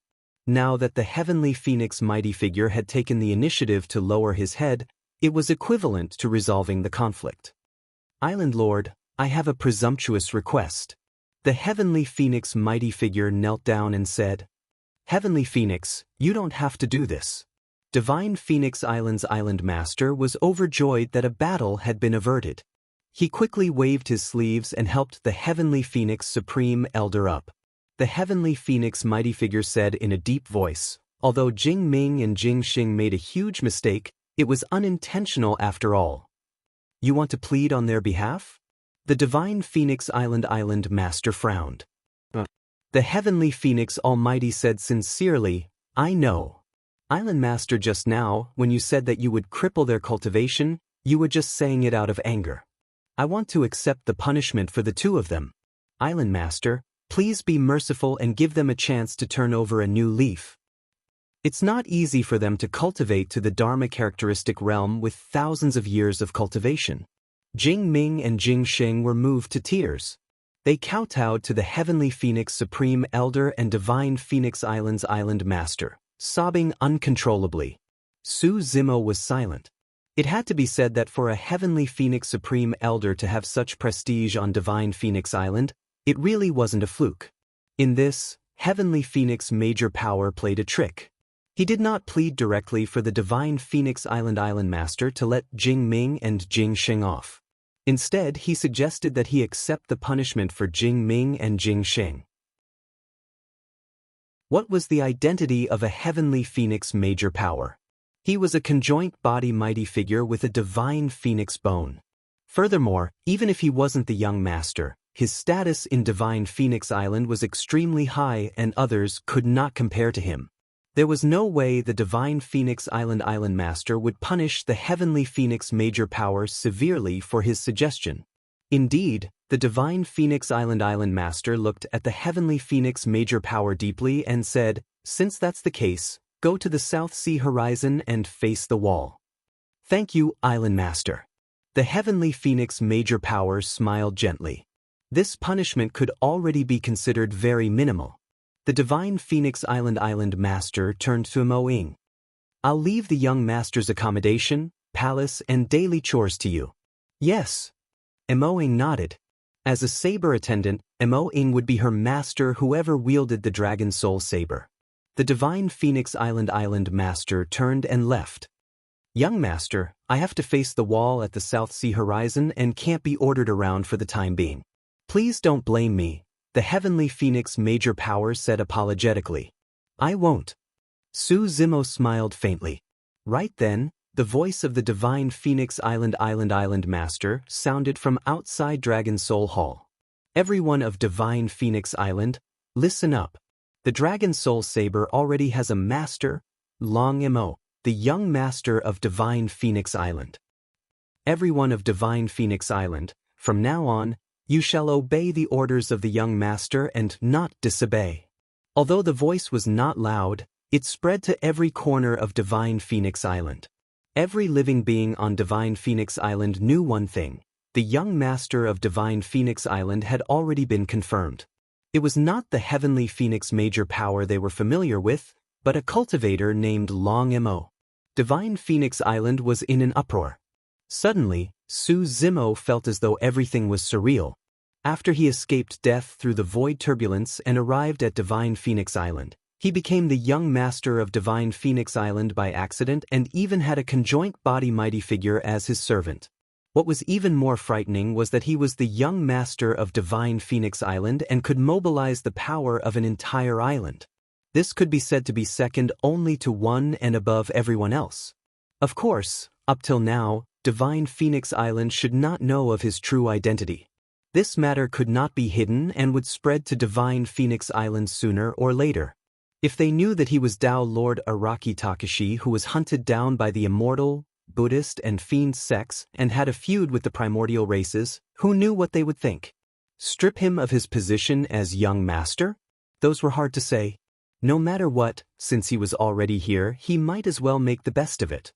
Now that the Heavenly Phoenix mighty figure had taken the initiative to lower his head, it was equivalent to resolving the conflict. "Island Lord, I have a presumptuous request." The Heavenly Phoenix mighty figure knelt down and said, "Heavenly Phoenix, you don't have to do this." Divine Phoenix Island's Island Master was overjoyed that a battle had been averted. He quickly waved his sleeves and helped the Heavenly Phoenix Supreme Elder up. The Heavenly Phoenix mighty figure said in a deep voice, "Although Jing Ming and Jing Xing made a huge mistake, it was unintentional after all. You want to plead on their behalf?" The Divine Phoenix Island Master frowned. The Heavenly Phoenix Almighty said sincerely, "I know. Island Master, just now, when you said that you would cripple their cultivation, you were just saying it out of anger. I want to accept the punishment for the two of them. Island Master, please be merciful and give them a chance to turn over a new leaf. It's not easy for them to cultivate to the Dharma characteristic realm with thousands of years of cultivation." Jing Ming and Jing Xing were moved to tears. They kowtowed to the Heavenly Phoenix Supreme Elder and Divine Phoenix Island's Island Master, sobbing uncontrollably. Su Zimo was silent. It had to be said that for a Heavenly Phoenix Supreme Elder to have such prestige on Divine Phoenix Island, it really wasn't a fluke. In this, Heavenly Phoenix Major Power played a trick. He did not plead directly for the Divine Phoenix Island Master to let Jing Ming and Jing Xing off. Instead, he suggested that he accept the punishment for Jing Ming and Jing Xing. What was the identity of a Heavenly Phoenix Major Power? He was a conjoint body mighty figure with a Divine Phoenix bone. Furthermore, even if he wasn't the young master, his status in Divine Phoenix Island was extremely high and others could not compare to him. There was no way the Divine Phoenix Island Master would punish the Heavenly Phoenix Major Power severely for his suggestion. Indeed, the Divine Phoenix Island Master looked at the Heavenly Phoenix Major Power deeply and said, "Since that's the case, go to the South Sea horizon and face the wall." "Thank you, Island Master." The Heavenly Phoenix Major Power smiled gently. This punishment could already be considered very minimal. The Divine Phoenix Island Master turned to Mo Ying. "I'll leave the young master's accommodation, palace, and daily chores to you." "Yes." Mo Ying nodded. As a saber attendant, Mo Ying would be her master whoever wielded the Dragon Soul Saber. The Divine Phoenix Island Master turned and left. "Young master, I have to face the wall at the South Sea horizon and can't be ordered around for the time being. Please don't blame me," the Heavenly Phoenix Major Power said apologetically. "I won't." Su Zimo smiled faintly. Right then, the voice of the Divine Phoenix Island Master sounded from outside Dragon Soul Hall. "Everyone of Divine Phoenix Island, listen up. The Dragon Soul Saber already has a master, Long Mo, the young master of Divine Phoenix Island. Everyone of Divine Phoenix Island, from now on, you shall obey the orders of the young master and not disobey." Although the voice was not loud, it spread to every corner of Divine Phoenix Island. Every living being on Divine Phoenix Island knew one thing: the young master of Divine Phoenix Island had already been confirmed. It was not the Heavenly Phoenix Major Power they were familiar with, but a cultivator named Long Mo. Divine Phoenix Island was in an uproar. Suddenly, Su Zimo felt as though everything was surreal. After he escaped death through the void turbulence and arrived at Divine Phoenix Island, he became the young master of Divine Phoenix Island by accident and even had a conjoint body mighty figure as his servant. What was even more frightening was that he was the young master of Divine Phoenix Island and could mobilize the power of an entire island. This could be said to be second only to one and above everyone else. Of course, up till now, Divine Phoenix Island should not know of his true identity. This matter could not be hidden and would spread to Divine Phoenix Island sooner or later. If they knew that he was Tao Lord Araki Takashi, who was hunted down by the immortal, Buddhist and fiend sects and had a feud with the primordial races, who knew what they would think? Strip him of his position as young master? Those were hard to say. No matter what, since he was already here, he might as well make the best of it.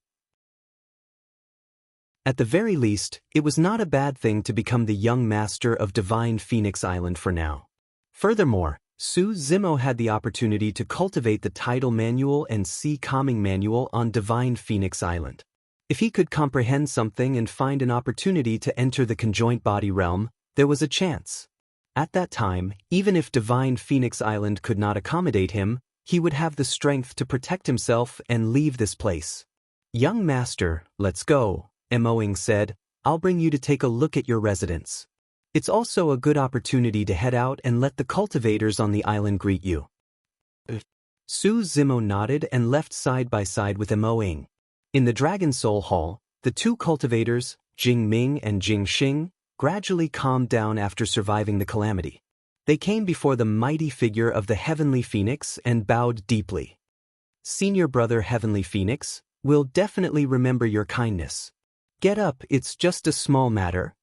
At the very least, it was not a bad thing to become the young master of Divine Phoenix Island for now. Furthermore, Su Zimo had the opportunity to cultivate the Tidal Manual and Sea Calming Manual on Divine Phoenix Island. If he could comprehend something and find an opportunity to enter the conjoint body realm, there was a chance. At that time, even if Divine Phoenix Island could not accommodate him, he would have the strength to protect himself and leave this place. "Young master, let's go," Mo-ing said. "I'll bring you to take a look at your residence. It's also a good opportunity to head out and let the cultivators on the island greet you." Su Zimo nodded and left side by side with Mo-ing. In the Dragon Soul Hall, the two cultivators, Jing Ming and Jing Xing, gradually calmed down after surviving the calamity. They came before the mighty figure of the Heavenly Phoenix and bowed deeply. "Senior brother Heavenly Phoenix, we'll definitely remember your kindness. Get up, it's just a small matter."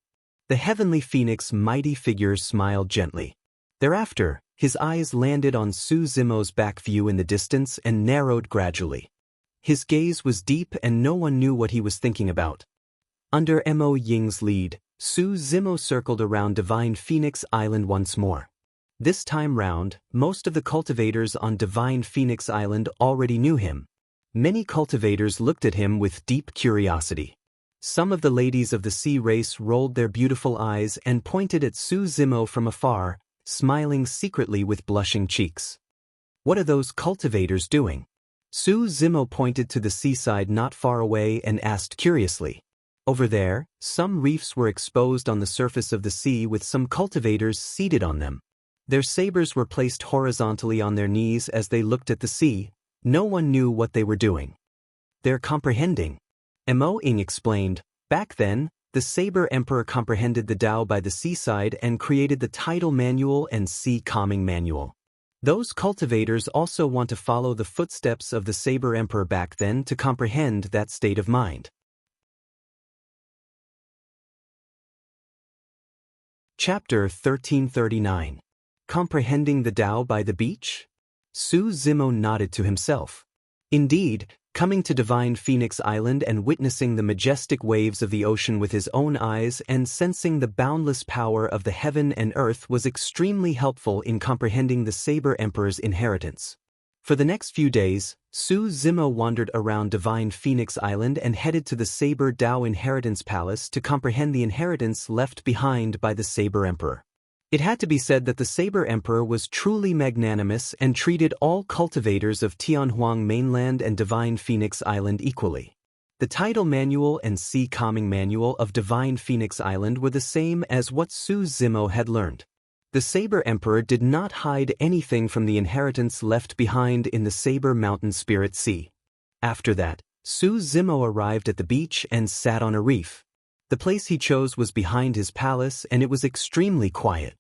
The Heavenly Phoenix mighty figure smiled gently. Thereafter, his eyes landed on Su Zimo's back view in the distance and narrowed gradually. His gaze was deep and no one knew what he was thinking about. Under Mo Ying's lead, Su Zimo circled around Divine Phoenix Island once more. This time round, most of the cultivators on Divine Phoenix Island already knew him. Many cultivators looked at him with deep curiosity. Some of the ladies of the sea race rolled their beautiful eyes and pointed at Su Zimo from afar, smiling secretly with blushing cheeks. "What are those cultivators doing?" Su Zimo pointed to the seaside not far away and asked curiously. Over there, some reefs were exposed on the surface of the sea with some cultivators seated on them. Their sabers were placed horizontally on their knees as they looked at the sea. No one knew what they were doing. "They're comprehending," Mo-ing explained. "Back then, the Saber Emperor comprehended the Tao by the seaside and created the Tidal Manual and Sea Calming Manual. Those cultivators also want to follow the footsteps of the Saber Emperor back then to comprehend that state of mind." Chapter 1339. Comprehending the Tao by the Beach? Su Zimo nodded to himself. Indeed, coming to Divine Phoenix Island and witnessing the majestic waves of the ocean with his own eyes and sensing the boundless power of the heaven and earth was extremely helpful in comprehending the Saber Emperor's inheritance. For the next few days, Su Zimo wandered around Divine Phoenix Island and headed to the Saber Tao Inheritance Palace to comprehend the inheritance left behind by the Saber Emperor. It had to be said that the Saber Emperor was truly magnanimous and treated all cultivators of Tianhuang Mainland and Divine Phoenix Island equally. The Tidal Manual and Sea Calming Manual of Divine Phoenix Island were the same as what Su Zimo had learned. The Saber Emperor did not hide anything from the inheritance left behind in the Saber Mountain Spirit Sea. After that, Su Zimo arrived at the beach and sat on a reef. The place he chose was behind his palace and it was extremely quiet.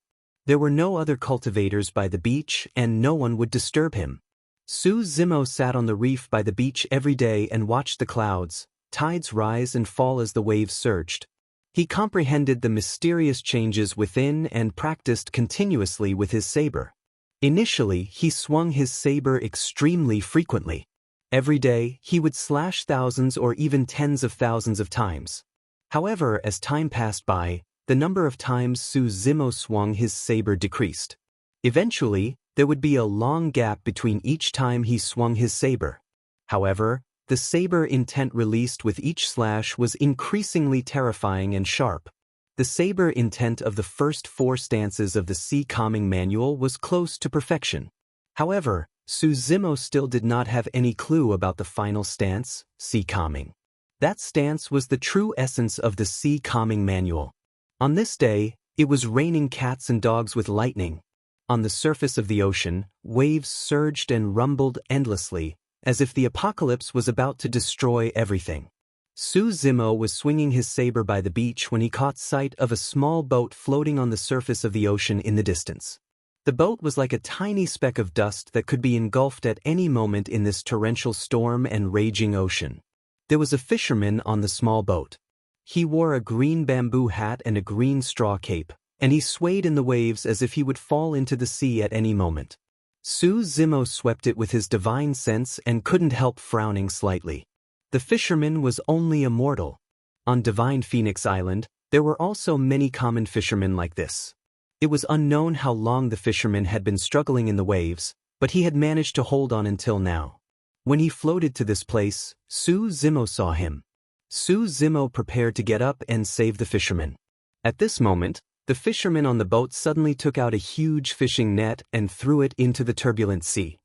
There were no other cultivators by the beach and no one would disturb him. Su Zimo sat on the reef by the beach every day and watched the clouds, tides rise and fall as the waves surged. He comprehended the mysterious changes within and practiced continuously with his saber. Initially, he swung his saber extremely frequently. Every day, he would slash thousands or even tens of thousands of times. However, as time passed by, the number of times Su Zimo swung his saber decreased. Eventually, there would be a long gap between each time he swung his saber. However, the saber intent released with each slash was increasingly terrifying and sharp. The saber intent of the first 4 stances of the Sea Calming Manual was close to perfection. However, Su Zimo still did not have any clue about the final stance, Sea Calming. That stance was the true essence of the Sea Calming Manual. On this day, it was raining cats and dogs with lightning. On the surface of the ocean, waves surged and rumbled endlessly, as if the apocalypse was about to destroy everything. Su Zimo was swinging his saber by the beach when he caught sight of a small boat floating on the surface of the ocean in the distance. The boat was like a tiny speck of dust that could be engulfed at any moment in this torrential storm and raging ocean. There was a fisherman on the small boat. He wore a green bamboo hat and a green straw cape, and he swayed in the waves as if he would fall into the sea at any moment. Su Zimo swept it with his divine sense and couldn't help frowning slightly. The fisherman was only a mortal. On Divine Phoenix Island, there were also many common fishermen like this. It was unknown how long the fisherman had been struggling in the waves, but he had managed to hold on until now. When he floated to this place, Su Zimo saw him. Su Zimo prepared to get up and save the fisherman. At this moment, the fisherman on the boat suddenly took out a huge fishing net and threw it into the turbulent sea.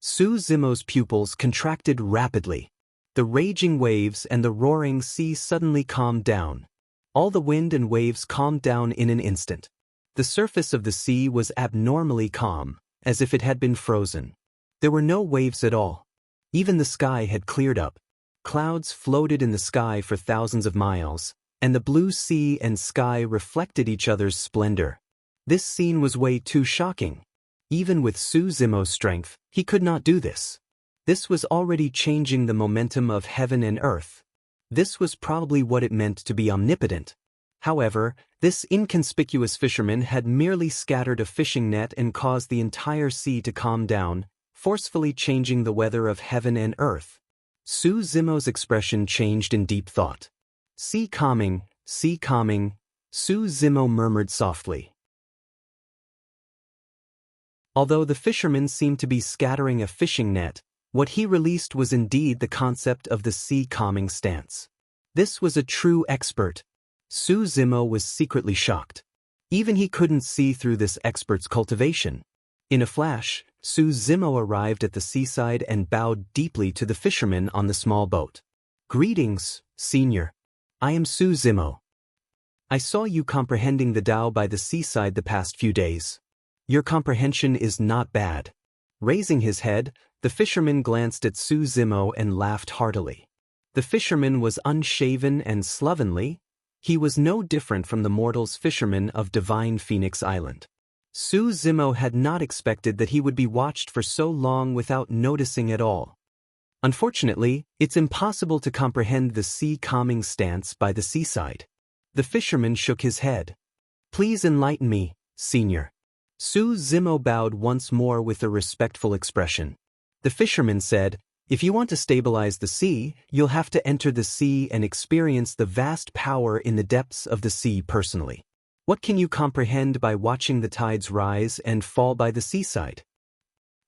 Su Zimo's pupils contracted rapidly. The raging waves and the roaring sea suddenly calmed down. All the wind and waves calmed down in an instant. The surface of the sea was abnormally calm, as if it had been frozen. There were no waves at all. Even the sky had cleared up. Clouds floated in the sky for thousands of miles, and the blue sea and sky reflected each other's splendor. This scene was way too shocking. Even with Su Zimo's strength, he could not do this. This was already changing the momentum of heaven and earth. This was probably what it meant to be omnipotent. However, this inconspicuous fisherman had merely scattered a fishing net and caused the entire sea to calm down, forcefully changing the weather of heaven and earth. Su Zimo's expression changed in deep thought. Sea calming, Su Zimo murmured softly. Although the fisherman seemed to be scattering a fishing net, what he released was indeed the concept of the sea calming stance. This was a true expert. Su Zimo was secretly shocked. Even he couldn't see through this expert's cultivation. In a flash, Su Zimo arrived at the seaside and bowed deeply to the fisherman on the small boat. "Greetings, Senior. I am Su Zimo. I saw you comprehending the Tao by the seaside the past few days. Your comprehension is not bad." Raising his head, the fisherman glanced at Su Zimo and laughed heartily. The fisherman was unshaven and slovenly. He was no different from the mortal's fisherman of Divine Phoenix Island. Su Zimo had not expected that he would be watched for so long without noticing at all. Unfortunately, it's impossible to comprehend the sea calming stance by the seaside. The fisherman shook his head. "Please enlighten me, Senior." Su Zimo bowed once more with a respectful expression. The fisherman said, "If you want to stabilize the sea, you'll have to enter the sea and experience the vast power in the depths of the sea personally. What can you comprehend by watching the tides rise and fall by the seaside?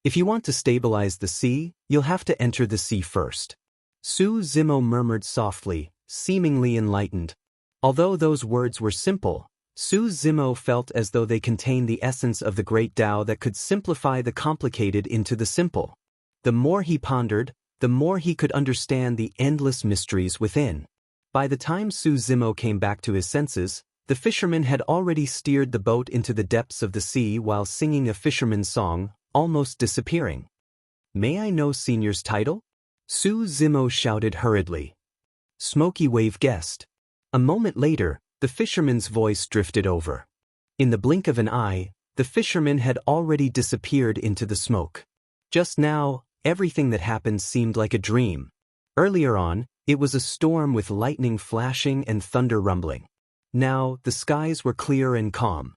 If you want to stabilize the sea, you'll have to enter the sea first." Su Zimo murmured softly, seemingly enlightened. Although those words were simple, Su Zimo felt as though they contained the essence of the great Tao that could simplify the complicated into the simple. The more he pondered, the more he could understand the endless mysteries within. By the time Su Zimo came back to his senses, the fisherman had already steered the boat into the depths of the sea while singing a fisherman's song, almost disappearing. "May I know Senior's title?" Su Zimo shouted hurriedly. "Smoky Wave Guest." A moment later, the fisherman's voice drifted over. In the blink of an eye, the fisherman had already disappeared into the smoke. Just now, everything that happened seemed like a dream. Earlier on, it was a storm with lightning flashing and thunder rumbling. Now, the skies were clear and calm.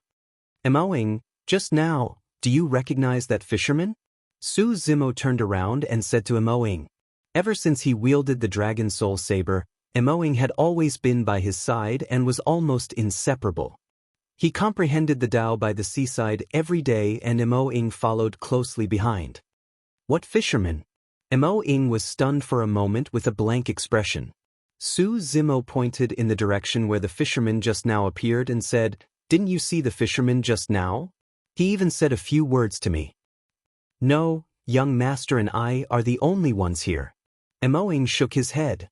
"Emoing, just now, do you recognize that fisherman?" Su Zimo turned around and said to Emoing. Ever since he wielded the Dragon Soul Saber, Emoing had always been by his side and was almost inseparable. He comprehended the Tao by the seaside every day and Emoing followed closely behind. "What fisherman?" Emoing was stunned for a moment with a blank expression. Su Zimo pointed in the direction where the fisherman just now appeared and said, "Didn't you see the fisherman just now? He even said a few words to me." "No, young master and I are the only ones here." Emoing shook his head.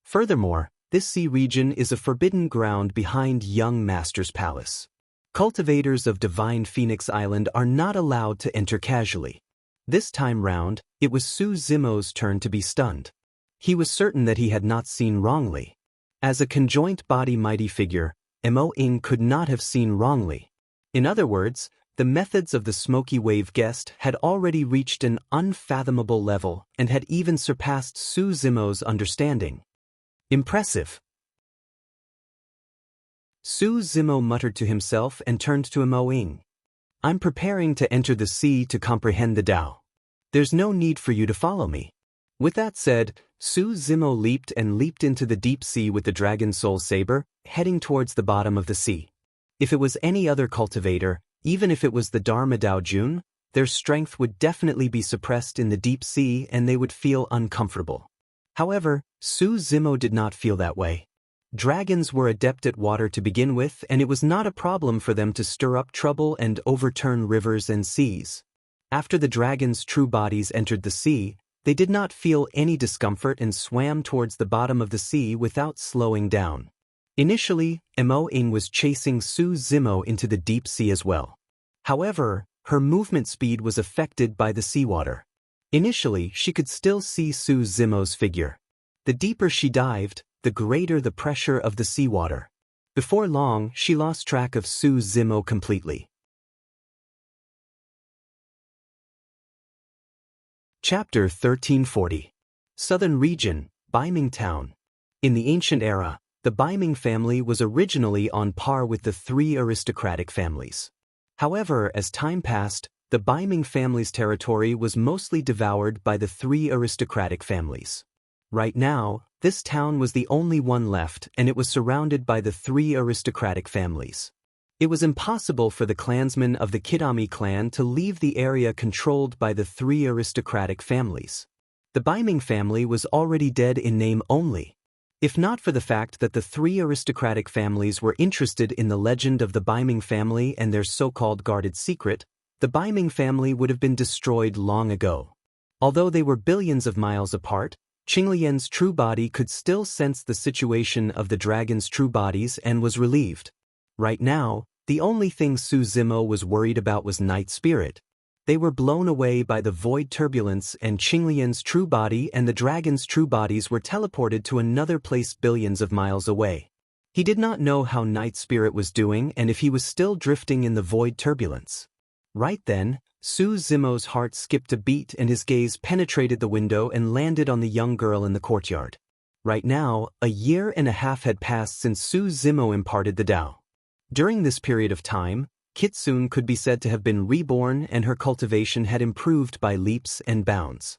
"Furthermore, this sea region is a forbidden ground behind young master's palace. Cultivators of Divine Phoenix Island are not allowed to enter casually." This time round, it was Su Zimo's turn to be stunned. He was certain that he had not seen wrongly. As a conjoint body mighty figure, Emoing could not have seen wrongly. In other words, the methods of the Smoky Wave Guest had already reached an unfathomable level and had even surpassed Su Zimo's understanding. Impressive. Su Zimo muttered to himself and turned to Emoing. "I'm preparing to enter the sea to comprehend the Tao. There's no need for you to follow me." With that said, Su Zimo leaped into the deep sea with the dragon soul saber, heading towards the bottom of the sea. If it was any other cultivator, even if it was the Dharma Dao Jun, their strength would definitely be suppressed in the deep sea and they would feel uncomfortable. However, Su Zimo did not feel that way. Dragons were adept at water to begin with, and it was not a problem for them to stir up trouble and overturn rivers and seas. After the dragon's true bodies entered the sea, they did not feel any discomfort and swam towards the bottom of the sea without slowing down. Initially, Mo-ing was chasing Su Zimo into the deep sea as well. However, her movement speed was affected by the seawater. Initially, she could still see Su Zimo's figure. The deeper she dived, the greater the pressure of the seawater. Before long, she lost track of Su Zimo completely. Chapter 1340. Southern Region, Baiming Town. In the ancient era, the Baiming family was originally on par with the three aristocratic families. However, as time passed, the Baiming family's territory was mostly devoured by the three aristocratic families. Right now, this town was the only one left, and it was surrounded by the three aristocratic families. It was impossible for the clansmen of the Kidami clan to leave the area controlled by the three aristocratic families. The Baiming family was already dead in name only. If not for the fact that the three aristocratic families were interested in the legend of the Baiming family and their so-called guarded secret, the Baiming family would have been destroyed long ago. Although they were billions of miles apart, Qinglian's true body could still sense the situation of the dragon's true bodies and was relieved. Right now, the only thing Su Zimo was worried about was Night Spirit. They were blown away by the void turbulence, and Qinglian's true body and the dragon's true bodies were teleported to another place billions of miles away. He did not know how Night Spirit was doing and if he was still drifting in the void turbulence. Right then, Su Zimo's heart skipped a beat and his gaze penetrated the window and landed on the young girl in the courtyard. Right now, 1.5 years had passed since Su Zimo imparted the Tao. During this period of time, Kitsune could be said to have been reborn and her cultivation had improved by leaps and bounds.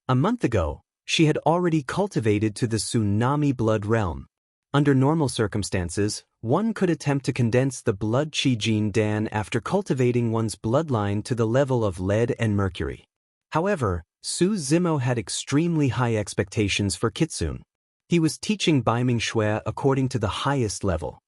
A month ago, she had already cultivated to the tsunami blood realm. Under normal circumstances, one could attempt to condense the blood Qi Jin Dan after cultivating one's bloodline to the level of lead and mercury. However, Su Zimo had extremely high expectations for Kitsune. He was teaching Baiming Shui according to the highest level.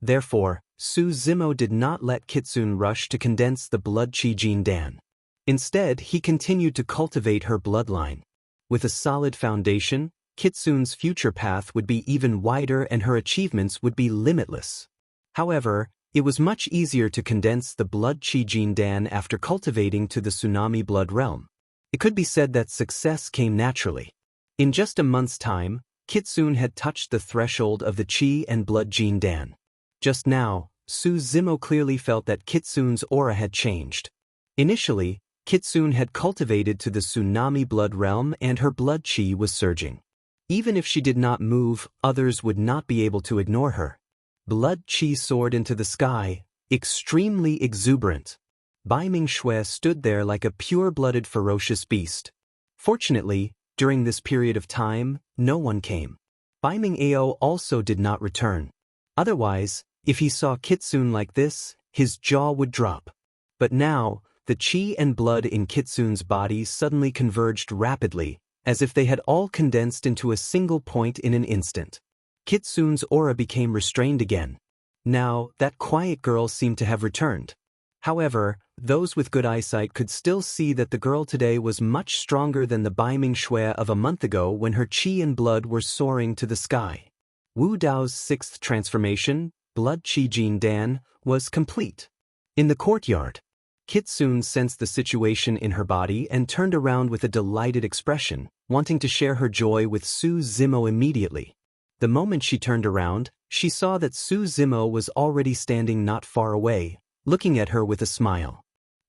Therefore, Su Zimo did not let Kitsune rush to condense the blood Qi Jin Dan. Instead, he continued to cultivate her bloodline. With a solid foundation, Kitsune's future path would be even wider and her achievements would be limitless. However, it was much easier to condense the blood Qi Jin Dan after cultivating to the tsunami blood realm. It could be said that success came naturally. In just a month's time, Kitsune had touched the threshold of the Qi and blood Jin Dan. Just now, Su Zimo clearly felt that Kitsune's aura had changed. Initially, Kitsune had cultivated to the tsunami blood realm and her blood Qi was surging. Even if she did not move, others would not be able to ignore her. Blood Qi soared into the sky, extremely exuberant. Baiming Shui stood there like a pure-blooded ferocious beast. Fortunately, during this period of time, no one came. Baiming Ao also did not return. Otherwise, if he saw Kitsune like this, his jaw would drop. But now, the Qi and blood in Kitsune's body suddenly converged rapidly, as if they had all condensed into a single point in an instant. Kitsune's aura became restrained again. Now, that quiet girl seemed to have returned. However, those with good eyesight could still see that the girl today was much stronger than the Baiming Shui of a month ago when her Qi and blood were soaring to the sky. Wu Dao's sixth transformation, blood Qi Jin Dan, was complete. In the courtyard, Kitsune sensed the situation in her body and turned around with a delighted expression, wanting to share her joy with Su Zimo immediately. The moment she turned around, she saw that Su Zimo was already standing not far away, looking at her with a smile.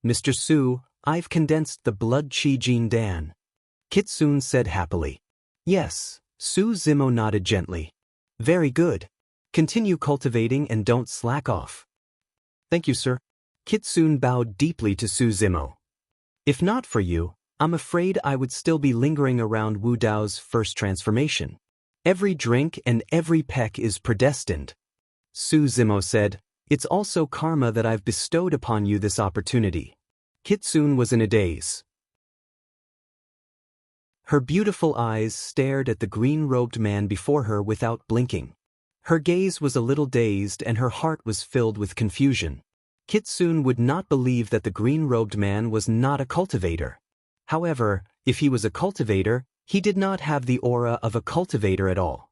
"Mr. Su, I've condensed the blood Qi Jin Dan," Kitsune said happily. "Yes," Su Zimo nodded gently. "Very good. Continue cultivating and don't slack off." "Thank you, sir." Kitsune bowed deeply to Su Zimo. "If not for you, I'm afraid I would still be lingering around Wu Dao's first transformation. Every drink and every peck is predestined. Su Zimo said, "It's also karma that I've bestowed upon you this opportunity." Kitsune was in a daze. Her beautiful eyes stared at the green-robed man before her without blinking. Her gaze was a little dazed and her heart was filled with confusion. Kitsune would not believe that the green-robed man was not a cultivator. However, if he was a cultivator, he did not have the aura of a cultivator at all.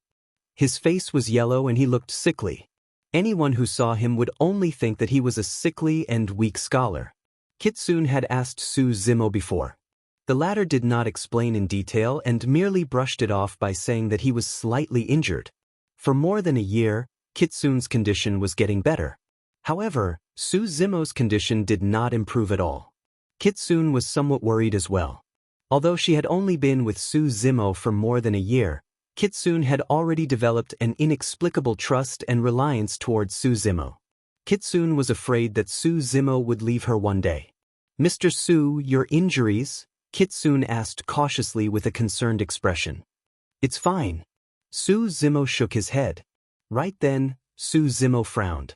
His face was yellow and he looked sickly. Anyone who saw him would only think that he was a sickly and weak scholar. Kitsune had asked Su Zimo before. The latter did not explain in detail and merely brushed it off by saying that he was slightly injured. For more than a year, Kitsune's condition was getting better. However, Su Zimo's condition did not improve at all. Kitsune was somewhat worried as well. Although she had only been with Su Zimo for more than a year, Kitsune had already developed an inexplicable trust and reliance towards Su Zimo. Kitsune was afraid that Su Zimo would leave her one day. "Mr. Su, your injuries?" Kitsune asked cautiously with a concerned expression. "It's fine." Su Zimo shook his head. Right then, Su Zimo frowned.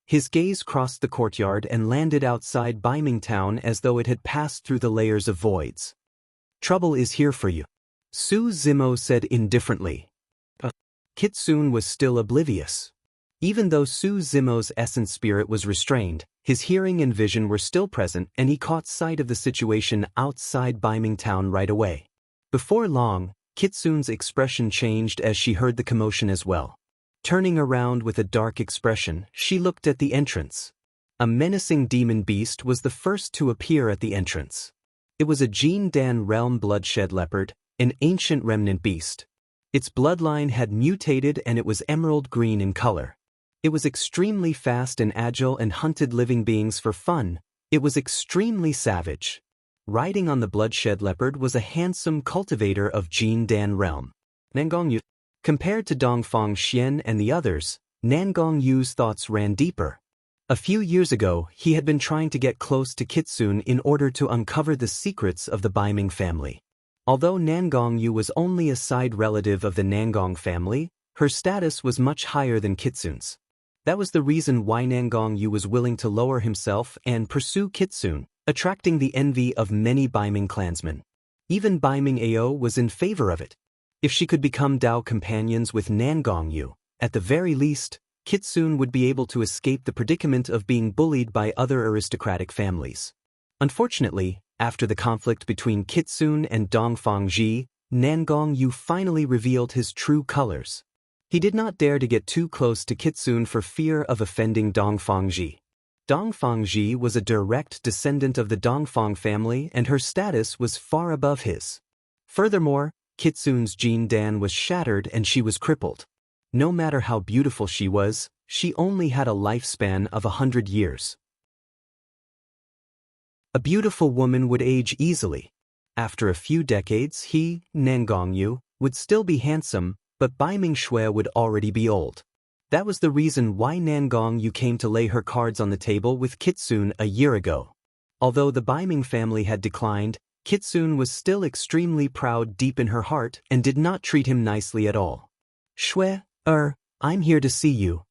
His gaze crossed the courtyard and landed outside Baiming Town as though it had passed through the layers of voids. "Trouble is here for you," Su Zimo said indifferently. Kitsune was still oblivious. Even though Su Zimo's essence spirit was restrained, his hearing and vision were still present and he caught sight of the situation outside Baiming Town right away. Before long, Kitsune's expression changed as she heard the commotion as well. Turning around with a dark expression, she looked at the entrance. A menacing demon beast was the first to appear at the entrance. It was a Jin Dan realm bloodshed leopard, an ancient remnant beast. Its bloodline had mutated and it was emerald green in color. It was extremely fast and agile and hunted living beings for fun. It was extremely savage. Riding on the bloodshed leopard was a handsome cultivator of Jin Dan realm, Nangong Yu. Compared to Dongfang Xian and the others, Nangong Yu's thoughts ran deeper. A few years ago, he had been trying to get close to Kitsune in order to uncover the secrets of the Baiming family. Although Nangong Yu was only a side relative of the Nangong family, her status was much higher than Kitsune's. That was the reason why Nangong Yu was willing to lower himself and pursue Kitsune, attracting the envy of many Baiming clansmen. Even Baiming Ao was in favor of it. If she could become Dao companions with Nangong Yu, at the very least, Kitsune would be able to escape the predicament of being bullied by other aristocratic families. Unfortunately, after the conflict between Kitsune and Dongfang Ji, Nangong Yu finally revealed his true colors. He did not dare to get too close to Kitsune for fear of offending Dongfang Ji. Dongfang Ji was a direct descendant of the Dongfang family and her status was far above his. Furthermore, Kitsune's Jin Dan was shattered and she was crippled. No matter how beautiful she was, she only had a lifespan of 100 years. A beautiful woman would age easily. After a few decades, he, Nangong Yu, would still be handsome, but Baiming Shui would already be old. That was the reason why Nangong Yu came to lay her cards on the table with Kitsune a year ago. Although the Baiming family had declined, Kitsune was still extremely proud deep in her heart and did not treat him nicely at all. "Shui, I'm here to see you."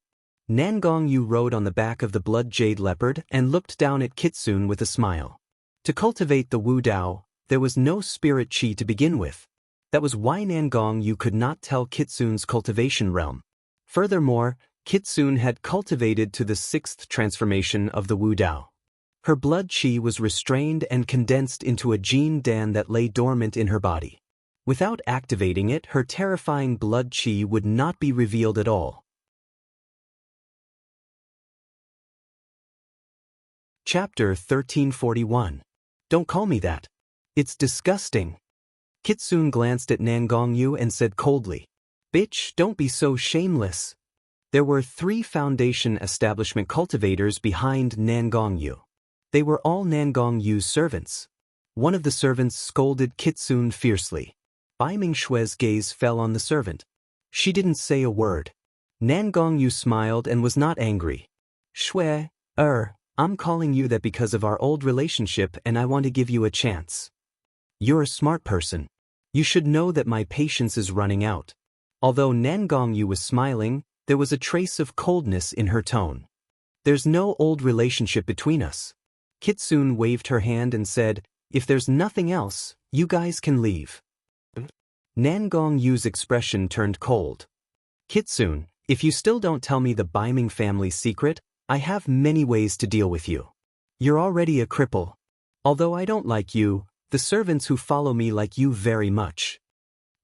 Nangong Yu rode on the back of the blood jade leopard and looked down at Kitsune with a smile. To cultivate the Wu Dao, there was no spirit chi to begin with. That was why Nangong Yu could not tell Kitsune's cultivation realm. Furthermore, Kitsune had cultivated to the 6th transformation of the Wu Dao. Her blood chi was restrained and condensed into a Jin Dan that lay dormant in her body. Without activating it, her terrifying blood chi would not be revealed at all. Chapter 1341. Don't call me that. It's disgusting. Kitsune glanced at Nangong Yu and said coldly, "Bitch, don't be so shameless." There were 3 foundation establishment cultivators behind Nangong Yu. They were all Nangong Yu's servants. One of the servants scolded Kitsune fiercely. Baiming Shui's gaze fell on the servant. She didn't say a word. Nangong Yu smiled and was not angry. "Shui, I'm calling you that because of our old relationship and I want to give you a chance." You're a smart person. You should know that my patience is running out. Although Nangongyu was smiling, there was a trace of coldness in her tone. There's no old relationship between us. Kitsune waved her hand and said, if there's nothing else, you guys can leave. Nangongyu's expression turned cold. Kitsune, if you still don't tell me the Baiming family's secret, I have many ways to deal with you. You're already a cripple. Although I don't like you, the servants who follow me like you very much.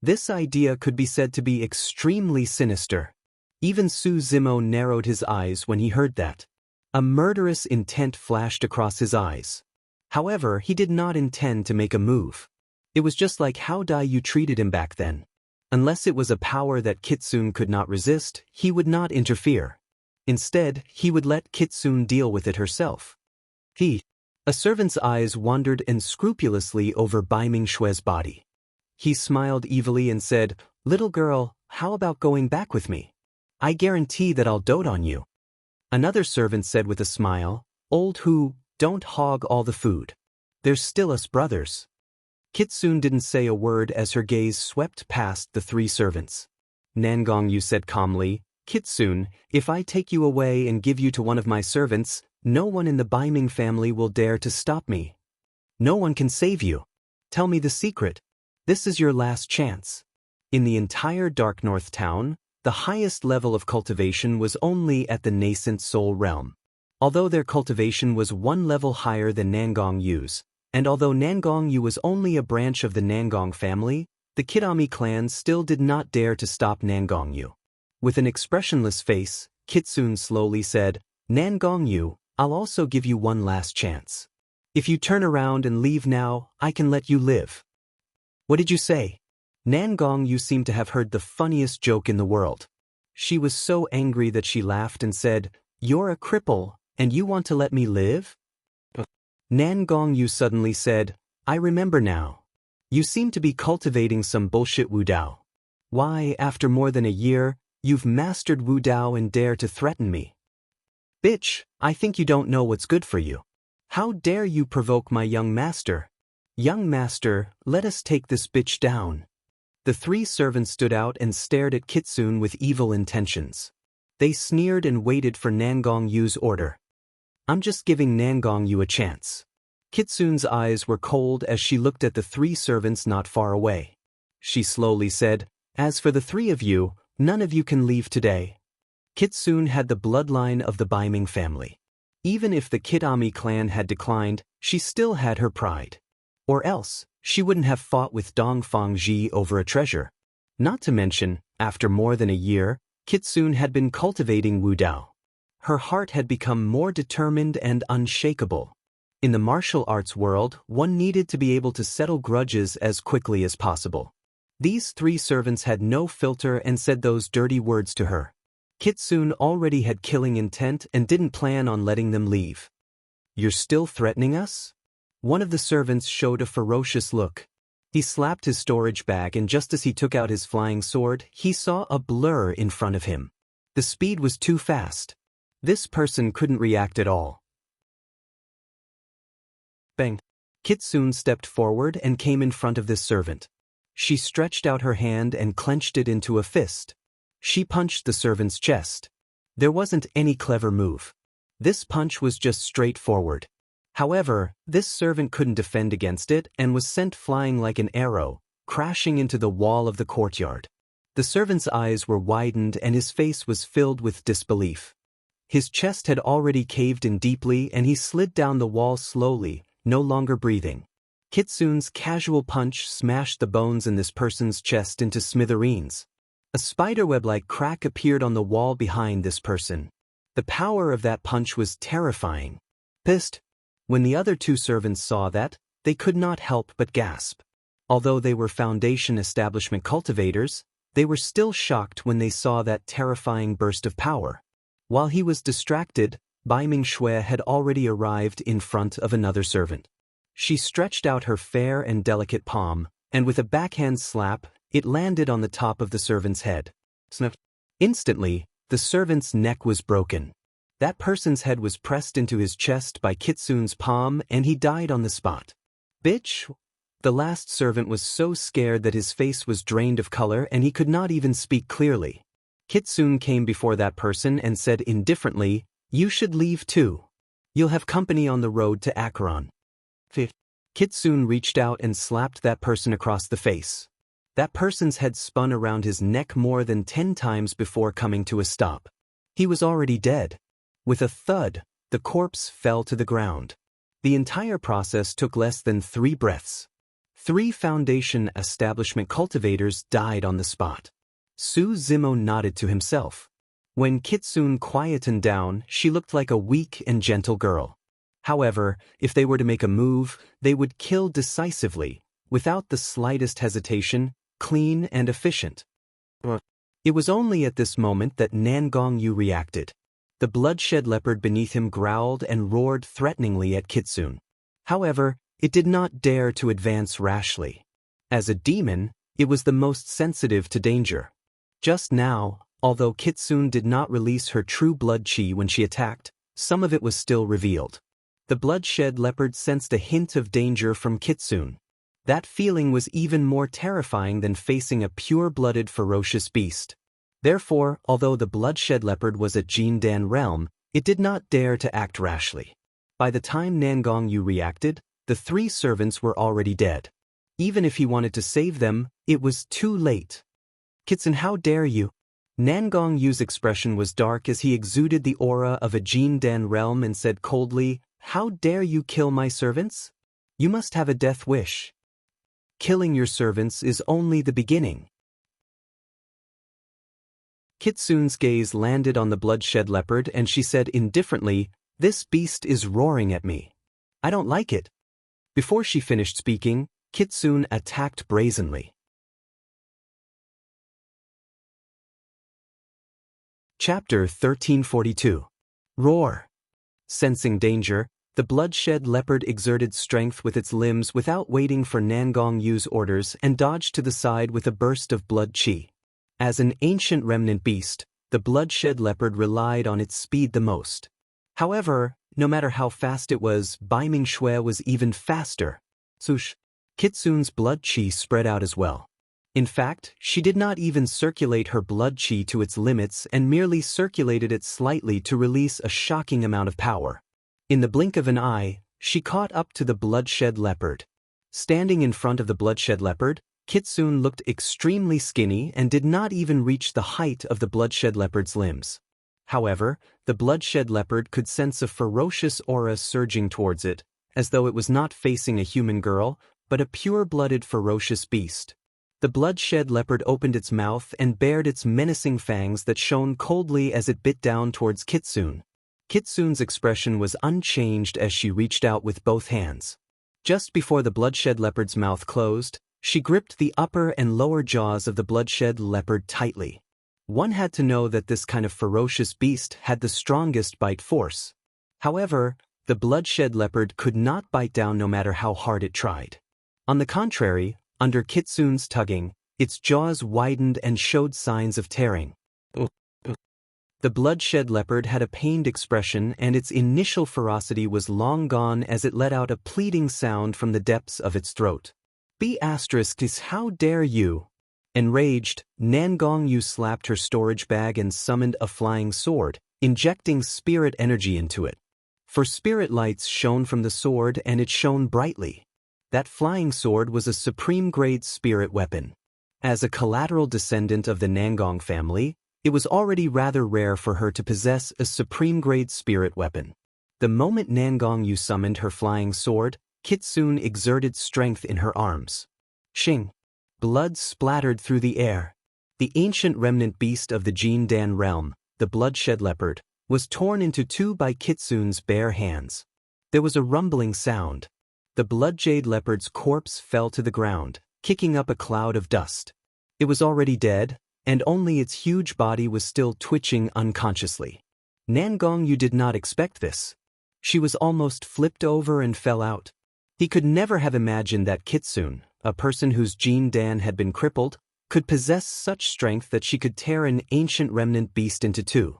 This idea could be said to be extremely sinister. Even Su Zimo narrowed his eyes when he heard that. A murderous intent flashed across his eyes. However, he did not intend to make a move. It was just like how Daiyu treated him back then. Unless it was a power that Kitsune could not resist, he would not interfere. Instead, he would let Kitsune deal with it herself. A servant's eyes wandered unscrupulously over Baiming Shue's body. He smiled evilly and said, little girl, how about going back with me? I guarantee that I'll dote on you. Another servant said with a smile, old Hu, don't hog all the food. There's still us brothers. Kitsune didn't say a word as her gaze swept past the three servants. Nangongyu said calmly, Kitsune, if I take you away and give you to one of my servants, no one in the Baiming family will dare to stop me. No one can save you. Tell me the secret. This is your last chance. In the entire Dark North town, the highest level of cultivation was only at the nascent soul realm. Although their cultivation was one level higher than Nangongyu's, and although Nangongyu was only a branch of the Nangong family, the Kitami clan still did not dare to stop Nangongyu. With an expressionless face, Kitsune slowly said, Nangongyu, I'll also give you one last chance. If you turn around and leave now, I can let you live. What did you say? Nangongyu seemed to have heard the funniest joke in the world. She was so angry that she laughed and said, you're a cripple, and you want to let me live? Nangongyu suddenly said, I remember now. You seem to be cultivating some bullshit wudao. Why, after more than a year, you've mastered wudao and dare to threaten me. Bitch, I think you don't know what's good for you. How dare you provoke my young master? Young master, let us take this bitch down. The three servants stood out and stared at Kitsune with evil intentions. They sneered and waited for Nangongyu's order. I'm just giving Nangongyu a chance. Kitsune's eyes were cold as she looked at the three servants not far away. She slowly said, as for the three of you, none of you can leave today. Kitsune had the bloodline of the Baiming family. Even if the Kitami clan had declined, she still had her pride. Or else, she wouldn't have fought with Dongfang Ji over a treasure. Not to mention, after more than a year, Kitsune had been cultivating wudao. Her heart had become more determined and unshakable. In the martial arts world, one needed to be able to settle grudges as quickly as possible. These three servants had no filter and said those dirty words to her. Kitsune already had killing intent and didn't plan on letting them leave. You're still threatening us? One of the servants showed a ferocious look. He slapped his storage bag and just as he took out his flying sword, he saw a blur in front of him. The speed was too fast. This person couldn't react at all. Bang! Kitsune stepped forward and came in front of this servant. She stretched out her hand and clenched it into a fist. She punched the servant's chest. There wasn't any clever move. This punch was just straightforward. However, this servant couldn't defend against it and was sent flying like an arrow, crashing into the wall of the courtyard. The servant's eyes were widened and his face was filled with disbelief. His chest had already caved in deeply and he slid down the wall slowly, no longer breathing. Kitsune's casual punch smashed the bones in this person's chest into smithereens. A spiderweb-like crack appeared on the wall behind this person. The power of that punch was terrifying. Pissed. When the other two servants saw that, they could not help but gasp. Although they were Foundation establishment cultivators, they were still shocked when they saw that terrifying burst of power. While he was distracted, Baiming Shui had already arrived in front of another servant. She stretched out her fair and delicate palm, and with a backhand slap, it landed on the top of the servant's head. Snap! Instantly, the servant's neck was broken. That person's head was pressed into his chest by Kitsune's palm and he died on the spot. Bitch! The last servant was so scared that his face was drained of color and he could not even speak clearly. Kitsune came before that person and said indifferently, "You should leave too. You'll have company on the road to Acheron." Kitsune reached out and slapped that person across the face. That person's head spun around his neck more than 10 times before coming to a stop. He was already dead. With a thud, the corpse fell to the ground. The entire process took less than 3 breaths. 3 Foundation establishment cultivators died on the spot. Suzumo nodded to himself. When Kitsune quietened down, she looked like a weak and gentle girl. However, if they were to make a move, they would kill decisively, without the slightest hesitation, clean and efficient. It was only at this moment that Nangong Yu reacted. The bloodshed leopard beneath him growled and roared threateningly at Kitsune. However, it did not dare to advance rashly. As a demon, it was the most sensitive to danger. Just now, although Kitsune did not release her true blood chi when she attacked, some of it was still revealed. The bloodshed leopard sensed a hint of danger from Kitsune. That feeling was even more terrifying than facing a pure-blooded ferocious beast. Therefore, although the bloodshed leopard was at Jindan realm, it did not dare to act rashly. By the time Nangong Yu reacted, the 3 servants were already dead. Even if he wanted to save them, it was too late. "Kitsune, how dare you?" Nangong Yu's expression was dark as he exuded the aura of a Jindan realm and said coldly, "How dare you kill my servants? You must have a death wish. Killing your servants is only the beginning." Kitsune's gaze landed on the bloodshed leopard and she said indifferently, "This beast is roaring at me. I don't like it." Before she finished speaking, Kitsune attacked brazenly. Chapter 1342. Roar. Sensing danger, the bloodshed leopard exerted strength with its limbs without waiting for Nangong Yu's orders and dodged to the side with a burst of blood chi. As an ancient remnant beast, the bloodshed leopard relied on its speed the most. However, no matter how fast it was, Baiming Shui was even faster. Sush. Kitsune's blood chi spread out as well. In fact, she did not even circulate her blood chi to its limits and merely circulated it slightly to release a shocking amount of power. In the blink of an eye, she caught up to the bloodshed leopard. Standing in front of the bloodshed leopard, Kitsune looked extremely skinny and did not even reach the height of the bloodshed leopard's limbs. However, the bloodshed leopard could sense a ferocious aura surging towards it, as though it was not facing a human girl, but a pure-blooded ferocious beast. The bloodshed leopard opened its mouth and bared its menacing fangs that shone coldly as it bit down towards Kitsune. Kitsune's expression was unchanged as she reached out with both hands. Just before the bloodshed leopard's mouth closed, she gripped the upper and lower jaws of the bloodshed leopard tightly. One had to know that this kind of ferocious beast had the strongest bite force. However, the bloodshed leopard could not bite down no matter how hard it tried. On the contrary, under Kitsune's tugging, its jaws widened and showed signs of tearing. The bloodshed leopard had a pained expression and its initial ferocity was long gone as it let out a pleading sound from the depths of its throat. "B*****, how dare you?" Enraged, Nangong Yu slapped her storage bag and summoned a flying sword, injecting spirit energy into it. For spirit lights shone from the sword and it shone brightly. That flying sword was a supreme-grade spirit weapon. As a collateral descendant of the Nangong family, it was already rather rare for her to possess a supreme-grade spirit weapon. The moment Nangong Yu summoned her flying sword, Kitsune exerted strength in her arms. Shing! Blood splattered through the air. The ancient remnant beast of the Jindan realm, the bloodshed leopard, was torn into 2 by Kitsune's bare hands. There was a rumbling sound. The bloodjade leopard's corpse fell to the ground, kicking up a cloud of dust. It was already dead, and only its huge body was still twitching unconsciously. Nangong Yu did not expect this. She was almost flipped over and fell out. He could never have imagined that Kitsune, a person whose Jindan had been crippled, could possess such strength that she could tear an ancient remnant beast into 2.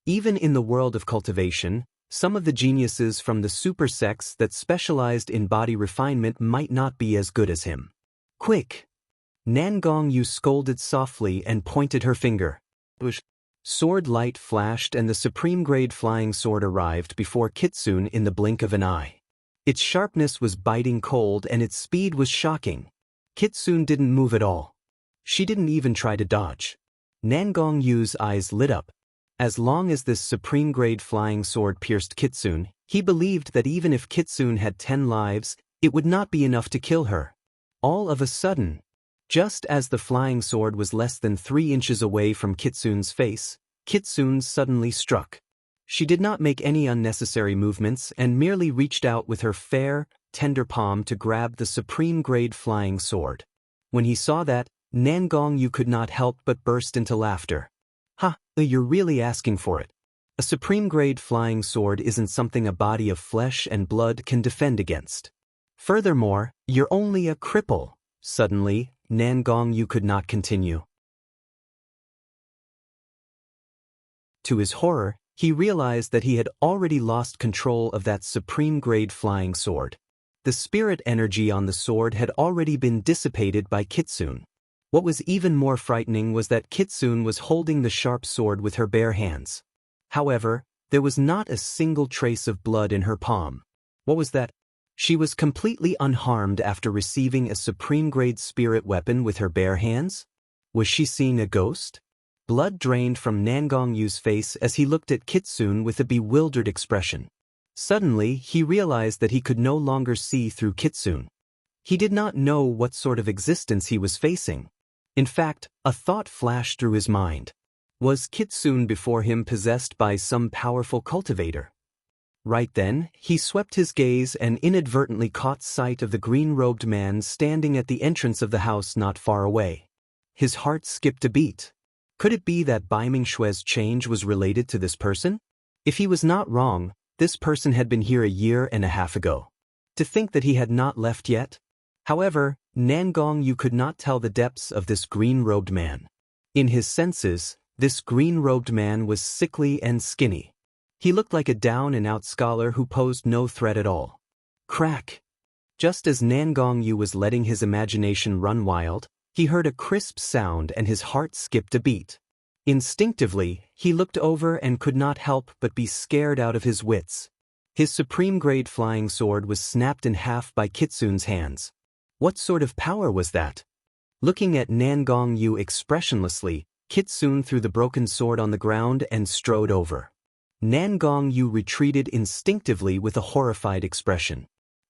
Even in the world of cultivation, Some of the geniuses from the super sects that specialized in body refinement might not be as good as him. Quick! Nangong Yu scolded softly and pointed her finger. Sword light flashed and the supreme-grade flying sword arrived before Kitsune in the blink of an eye. Its sharpness was biting cold and its speed was shocking. Kitsune didn't move at all. She didn't even try to dodge. Nangong Yu's eyes lit up. As long as this supreme-grade flying sword pierced Kitsune, he believed that even if Kitsune had 10 lives, it would not be enough to kill her. All of a sudden, just as the flying sword was less than 3 inches away from Kitsune's face, Kitsune suddenly struck. She did not make any unnecessary movements and merely reached out with her fair, tender palm to grab the supreme-grade flying sword. When he saw that, Nangong Yu could not help but burst into laughter. Ha, you're really asking for it. A supreme-grade flying sword isn't something a body of flesh and blood can defend against. Furthermore, you're only a cripple. Suddenly, Nangong Yu could not continue. To his horror, he realized that he had already lost control of that supreme-grade flying sword. The spirit energy on the sword had already been dissipated by Kitsune. What was even more frightening was that Kitsune was holding the sharp sword with her bare hands. However, there was not a single trace of blood in her palm. What was that? She was completely unharmed after receiving a supreme-grade spirit weapon with her bare hands? Was she seeing a ghost? Blood drained from Nangong Yu's face as he looked at Kitsune with a bewildered expression. Suddenly, he realized that he could no longer see through Kitsune. He did not know what sort of existence he was facing. In fact, a thought flashed through his mind. Was Kitsune before him possessed by some powerful cultivator? Right then, he swept his gaze and inadvertently caught sight of the green-robed man standing at the entrance of the house not far away. His heart skipped a beat. Could it be that Bai Mingshue's change was related to this person? If he was not wrong, this person had been here a year and a half ago. To think that he had not left yet? However, Nangong Yu could not tell the depths of this green-robed man. In his senses, this green-robed man was sickly and skinny. He looked like a down-and-out scholar who posed no threat at all. Crack! Just as Nangong Yu was letting his imagination run wild, he heard a crisp sound and his heart skipped a beat. Instinctively, he looked over and could not help but be scared out of his wits. His supreme-grade flying sword was snapped in half by Kitsune's hands. What sort of power was that? Looking at Nangong Yu expressionlessly, Kitsune threw the broken sword on the ground and strode over. Nangong Yu retreated instinctively with a horrified expression.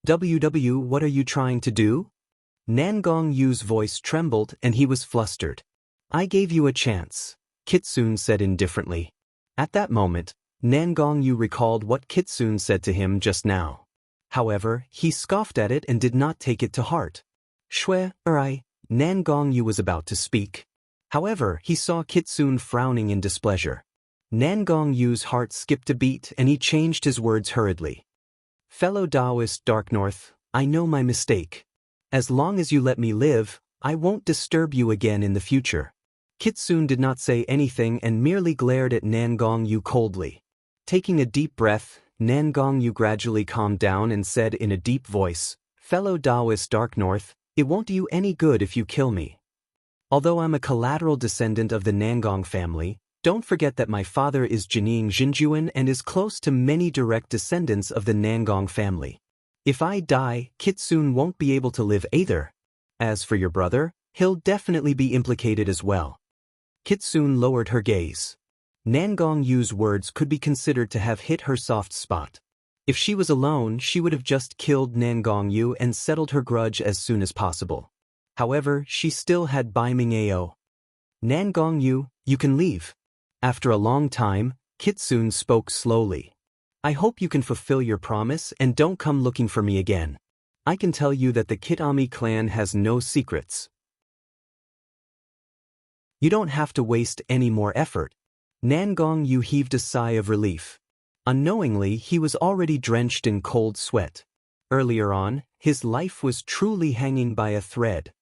"WW, what are you trying to do?" Nangong Yu's voice trembled and he was flustered. "I gave you a chance," Kitsune said indifferently. At that moment, Nangong Yu recalled what Kitsune said to him just now. However, he scoffed at it and did not take it to heart. Nangong Yu was about to speak. However, he saw Kitsune frowning in displeasure. Nangong Yu's heart skipped a beat and he changed his words hurriedly. "Fellow Taoist Dark North, I know my mistake. As long as you let me live, I won't disturb you again in the future." Kitsune did not say anything and merely glared at Nangong Yu coldly. Taking a deep breath, Nangong Yu gradually calmed down and said in a deep voice, "Fellow Taoist Dark North, it won't do you any good if you kill me. Although I'm a collateral descendant of the Nangong family, don't forget that my father is Jining Jinjuan and is close to many direct descendants of the Nangong family. If I die, Kitsune won't be able to live either. As for your brother, he'll definitely be implicated as well." Kitsune lowered her gaze. Nangong Yu's words could be considered to have hit her soft spot. If she was alone, she would have just killed Nangong Yu and settled her grudge as soon as possible. However, she still had Bai Mingao. "Nangong Yu, you can leave." After a long time, Kitsune spoke slowly. "I hope you can fulfill your promise and don't come looking for me again. I can tell you that the Kitami clan has no secrets. You don't have to waste any more effort." Nangong Yu heaved a sigh of relief. Unknowingly, he was already drenched in cold sweat. Earlier on, his life was truly hanging by a thread.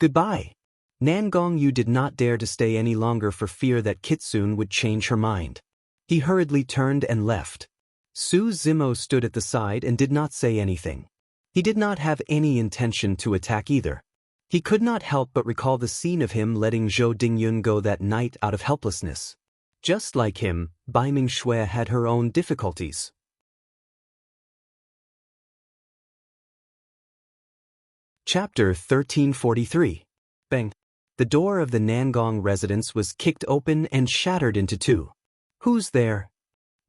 "Goodbye." Nangong Yu did not dare to stay any longer for fear that Kitsune would change her mind. He hurriedly turned and left. Su Zimo stood at the side and did not say anything. He did not have any intention to attack either. He could not help but recall the scene of him letting Zhou Dingyun go that night out of helplessness. Just like him, Bai Mingshui had her own difficulties. Chapter 1343. Bang. The door of the Nangong residence was kicked open and shattered into two. Who's there?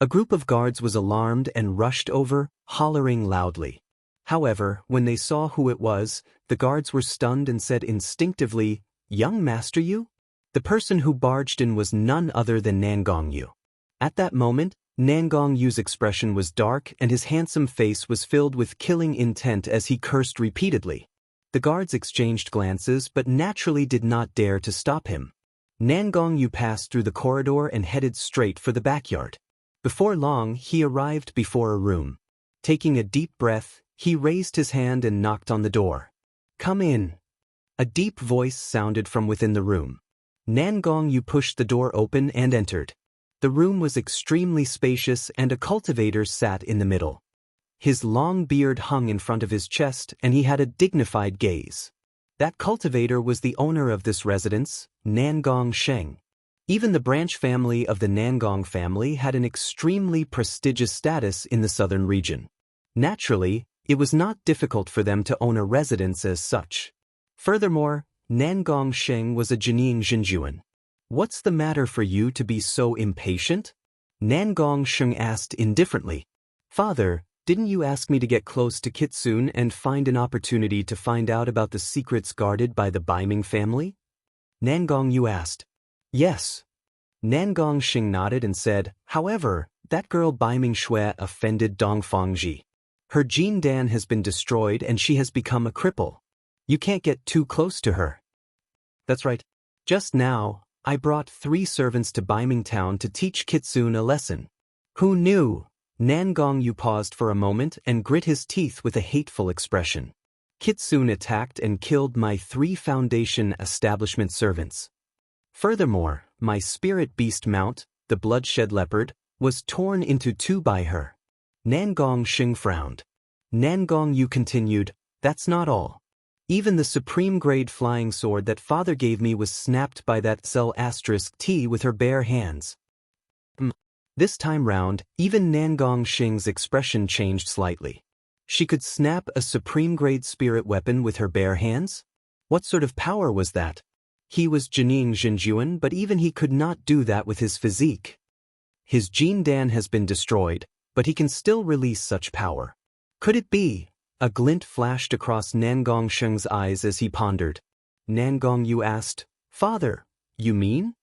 A group of guards was alarmed and rushed over, hollering loudly. However, when they saw who it was, the guards were stunned and said instinctively, "Young master Yu?" The person who barged in was none other than Nangong Yu. At that moment, Nangong Yu's expression was dark and his handsome face was filled with killing intent as he cursed repeatedly. The guards exchanged glances but naturally did not dare to stop him. Nangong Yu passed through the corridor and headed straight for the backyard. Before long, he arrived before a room. Taking a deep breath, he raised his hand and knocked on the door. "Come in." A deep voice sounded from within the room. Nangong Yu pushed the door open and entered. The room was extremely spacious and a cultivator sat in the middle. His long beard hung in front of his chest and he had a dignified gaze. That cultivator was the owner of this residence, Nangong Sheng. Even the branch family of the Nangong family had an extremely prestigious status in the southern region. Naturally, it was not difficult for them to own a residence as such. Furthermore, Nangong Sheng was a Jining Jinjuan. "What's the matter for you to be so impatient?" Nangong Sheng asked indifferently. "Father, didn't you ask me to get close to Kitsune and find an opportunity to find out about the secrets guarded by the Baiming family?" Nangong Yu asked. "Yes." Nangong Sheng nodded and said, "However, that girl Baiming Shui offended Dongfangji. Her Jin Dan has been destroyed and she has become a cripple. You can't get too close to her." "That's right. Just now, I brought 3 servants to Baiming Town to teach Kitsune a lesson." "Who knew?" Nangong Yu paused for a moment and grit his teeth with a hateful expression. "Kitsune attacked and killed my 3 Foundation establishment servants. Furthermore, my spirit beast mount, the bloodshed leopard, was torn into 2 by her." Nangong Sheng frowned. Nangong Yu continued, "That's not all. Even the supreme grade flying sword that father gave me was snapped by that Cell *T with her bare hands." This time round, even Nangong Sheng's expression changed slightly. She could snap a supreme grade spirit weapon with her bare hands? What sort of power was that? He was Jining Jinjuan, but even he could not do that with his physique. His Jin Dan has been destroyed, but he can still release such power. Could it be? A glint flashed across Nangong Sheng's eyes as he pondered. Nangong Yu asked, "Father, you mean?"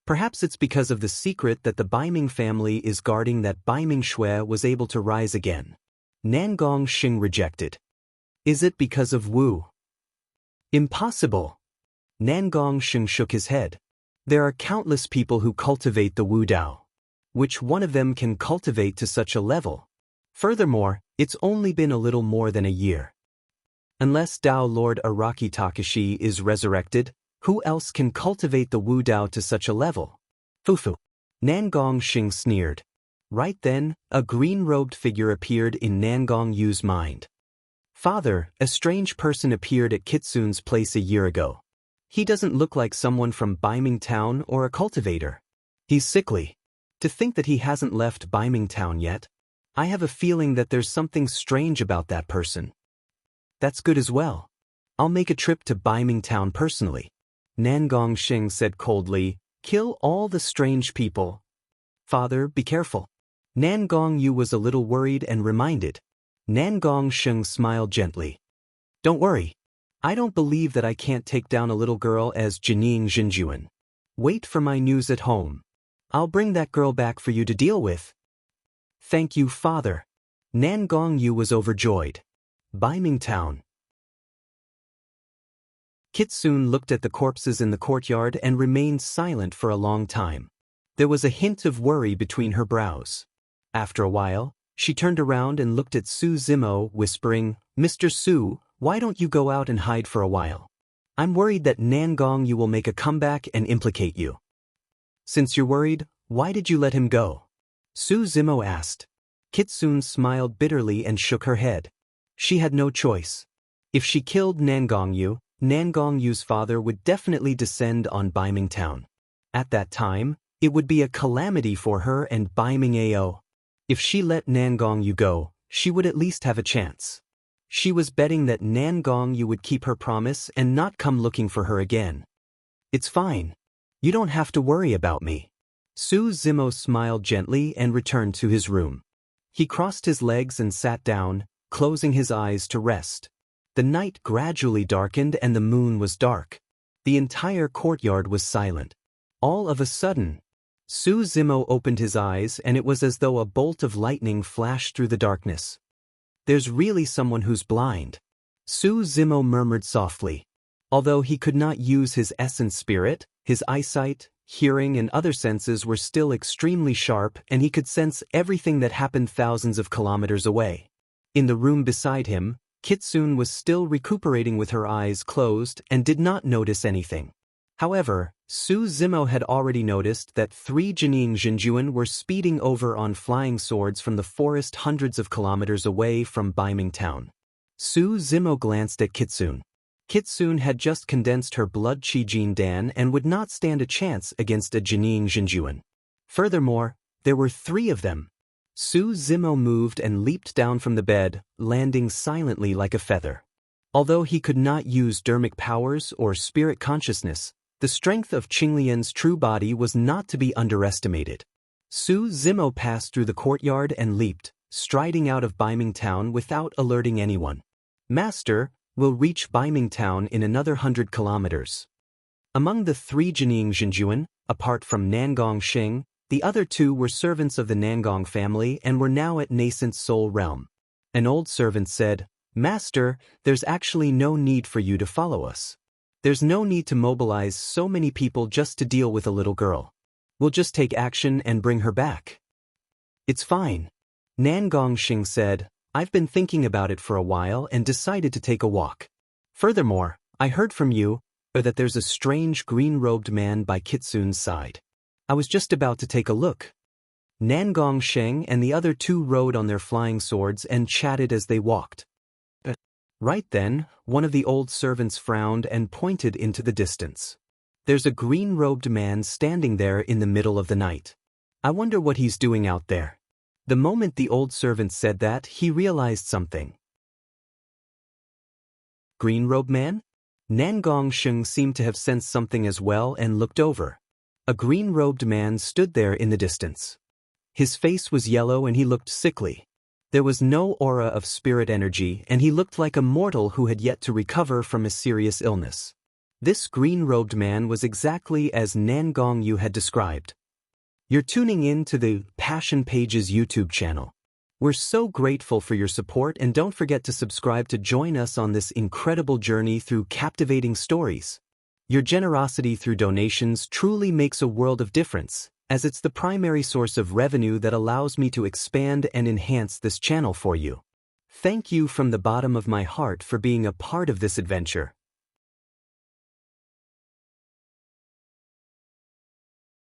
"Perhaps it's because of the secret that the Baiming family is guarding that Baiming Shui was able to rise again." Nangong Sheng rejected. "Is it because of Wu?" "Impossible." Nangong Sheng shook his head. "There are countless people who cultivate the Wu Dao. Which one of them can cultivate to such a level? Furthermore, it's only been a little more than a year. Unless Dao Lord Araki Takashi is resurrected, who else can cultivate the Wu Dao to such a level?" "Fufu." Nangong Sheng sneered. Right then, a green-robed figure appeared in Nangong Yu's mind. "Father, a strange person appeared at Kitsune's place a year ago. He doesn't look like someone from Baiming Town or a cultivator. He's sickly. To think that he hasn't left Baiming Town yet. I have a feeling that there's something strange about that person." "That's good as well. I'll make a trip to Baiming Town personally." Nangong Sheng said coldly, "Kill all the strange people." "Father, be careful." Nangong Yu was a little worried and reminded. Nangong Sheng smiled gently. "Don't worry. I don't believe that I can't take down a little girl as Jining Jinjuan. Wait for my news at home. I'll bring that girl back for you to deal with." "Thank you, father." Nangong Yu was overjoyed. Baiming Town. Kitsune looked at the corpses in the courtyard and remained silent for a long time. There was a hint of worry between her brows. After a while, she turned around and looked at Su Zimo, whispering, "Mr. Su, why don't you go out and hide for a while? I'm worried that Nangong Yu will make a comeback and implicate you." "Since you're worried, why did you let him go?" Su Zimo asked. Kitsune smiled bitterly and shook her head. She had no choice. If she killed Nangongyu, Nangongyu's father would definitely descend on Baiming Town. At that time, it would be a calamity for her and Baiming AO. If she let Nangongyu go, she would at least have a chance. She was betting that Nangongyu would keep her promise and not come looking for her again. It's fine. You don't have to worry about me. Su Zimo smiled gently and returned to his room. He crossed his legs and sat down, closing his eyes to rest. The night gradually darkened and the moon was dark. The entire courtyard was silent. All of a sudden, Su Zimo opened his eyes and it was as though a bolt of lightning flashed through the darkness. There's really someone who's blind. Su Zimo murmured softly. Although he could not use his essence spirit, his eyesight, hearing and other senses were still extremely sharp and he could sense everything that happened thousands of kilometers away. In the room beside him, Kitsune was still recuperating with her eyes closed and did not notice anything. However, Su Zimo had already noticed that 3 Jining Jinjuan were speeding over on flying swords from the forest hundreds of kilometers away from Baiming Town. Su Zimo glanced at Kitsune. Kitsune had just condensed her blood Qi Jin Dan and would not stand a chance against a Jining Jinjuan. Furthermore, there were 3 of them. Su Zimo moved and leaped down from the bed, landing silently like a feather. Although he could not use dermic powers or spirit consciousness, the strength of Qinglian's true body was not to be underestimated. Su Zimo passed through the courtyard and leaped, striding out of Baiming Town without alerting anyone. Master, we'll reach Baiming Town in another 100 kilometers. Among the 3 Jining Jinjuan, apart from Nangong Shing, the other 2 were servants of the Nangong family and were now at nascent soul realm. An old servant said, Master, there's actually no need for you to follow us. There's no need to mobilize so many people just to deal with a little girl. We'll just take action and bring her back. It's fine. Nangong Shing said, I've been thinking about it for a while and decided to take a walk. Furthermore, I heard from you that there's a strange green-robed man by Kitsune's side. I was just about to take a look. Nangong Sheng and the other 2 rode on their flying swords and chatted as they walked. Right then, one of the old servants frowned and pointed into the distance. There's a green-robed man standing there in the middle of the night. I wonder what he's doing out there. The moment the old servant said that, he realized something. Green-robed man? Nangong Sheng seemed to have sensed something as well and looked over. A green-robed man stood there in the distance. His face was yellow and he looked sickly. There was no aura of spirit energy and he looked like a mortal who had yet to recover from a serious illness. This green-robed man was exactly as Nangongyu had described. You're tuning in to the Passion Pages YouTube channel. We're so grateful for your support and don't forget to subscribe to join us on this incredible journey through captivating stories. Your generosity through donations truly makes a world of difference, as it's the primary source of revenue that allows me to expand and enhance this channel for you. Thank you from the bottom of my heart for being a part of this adventure.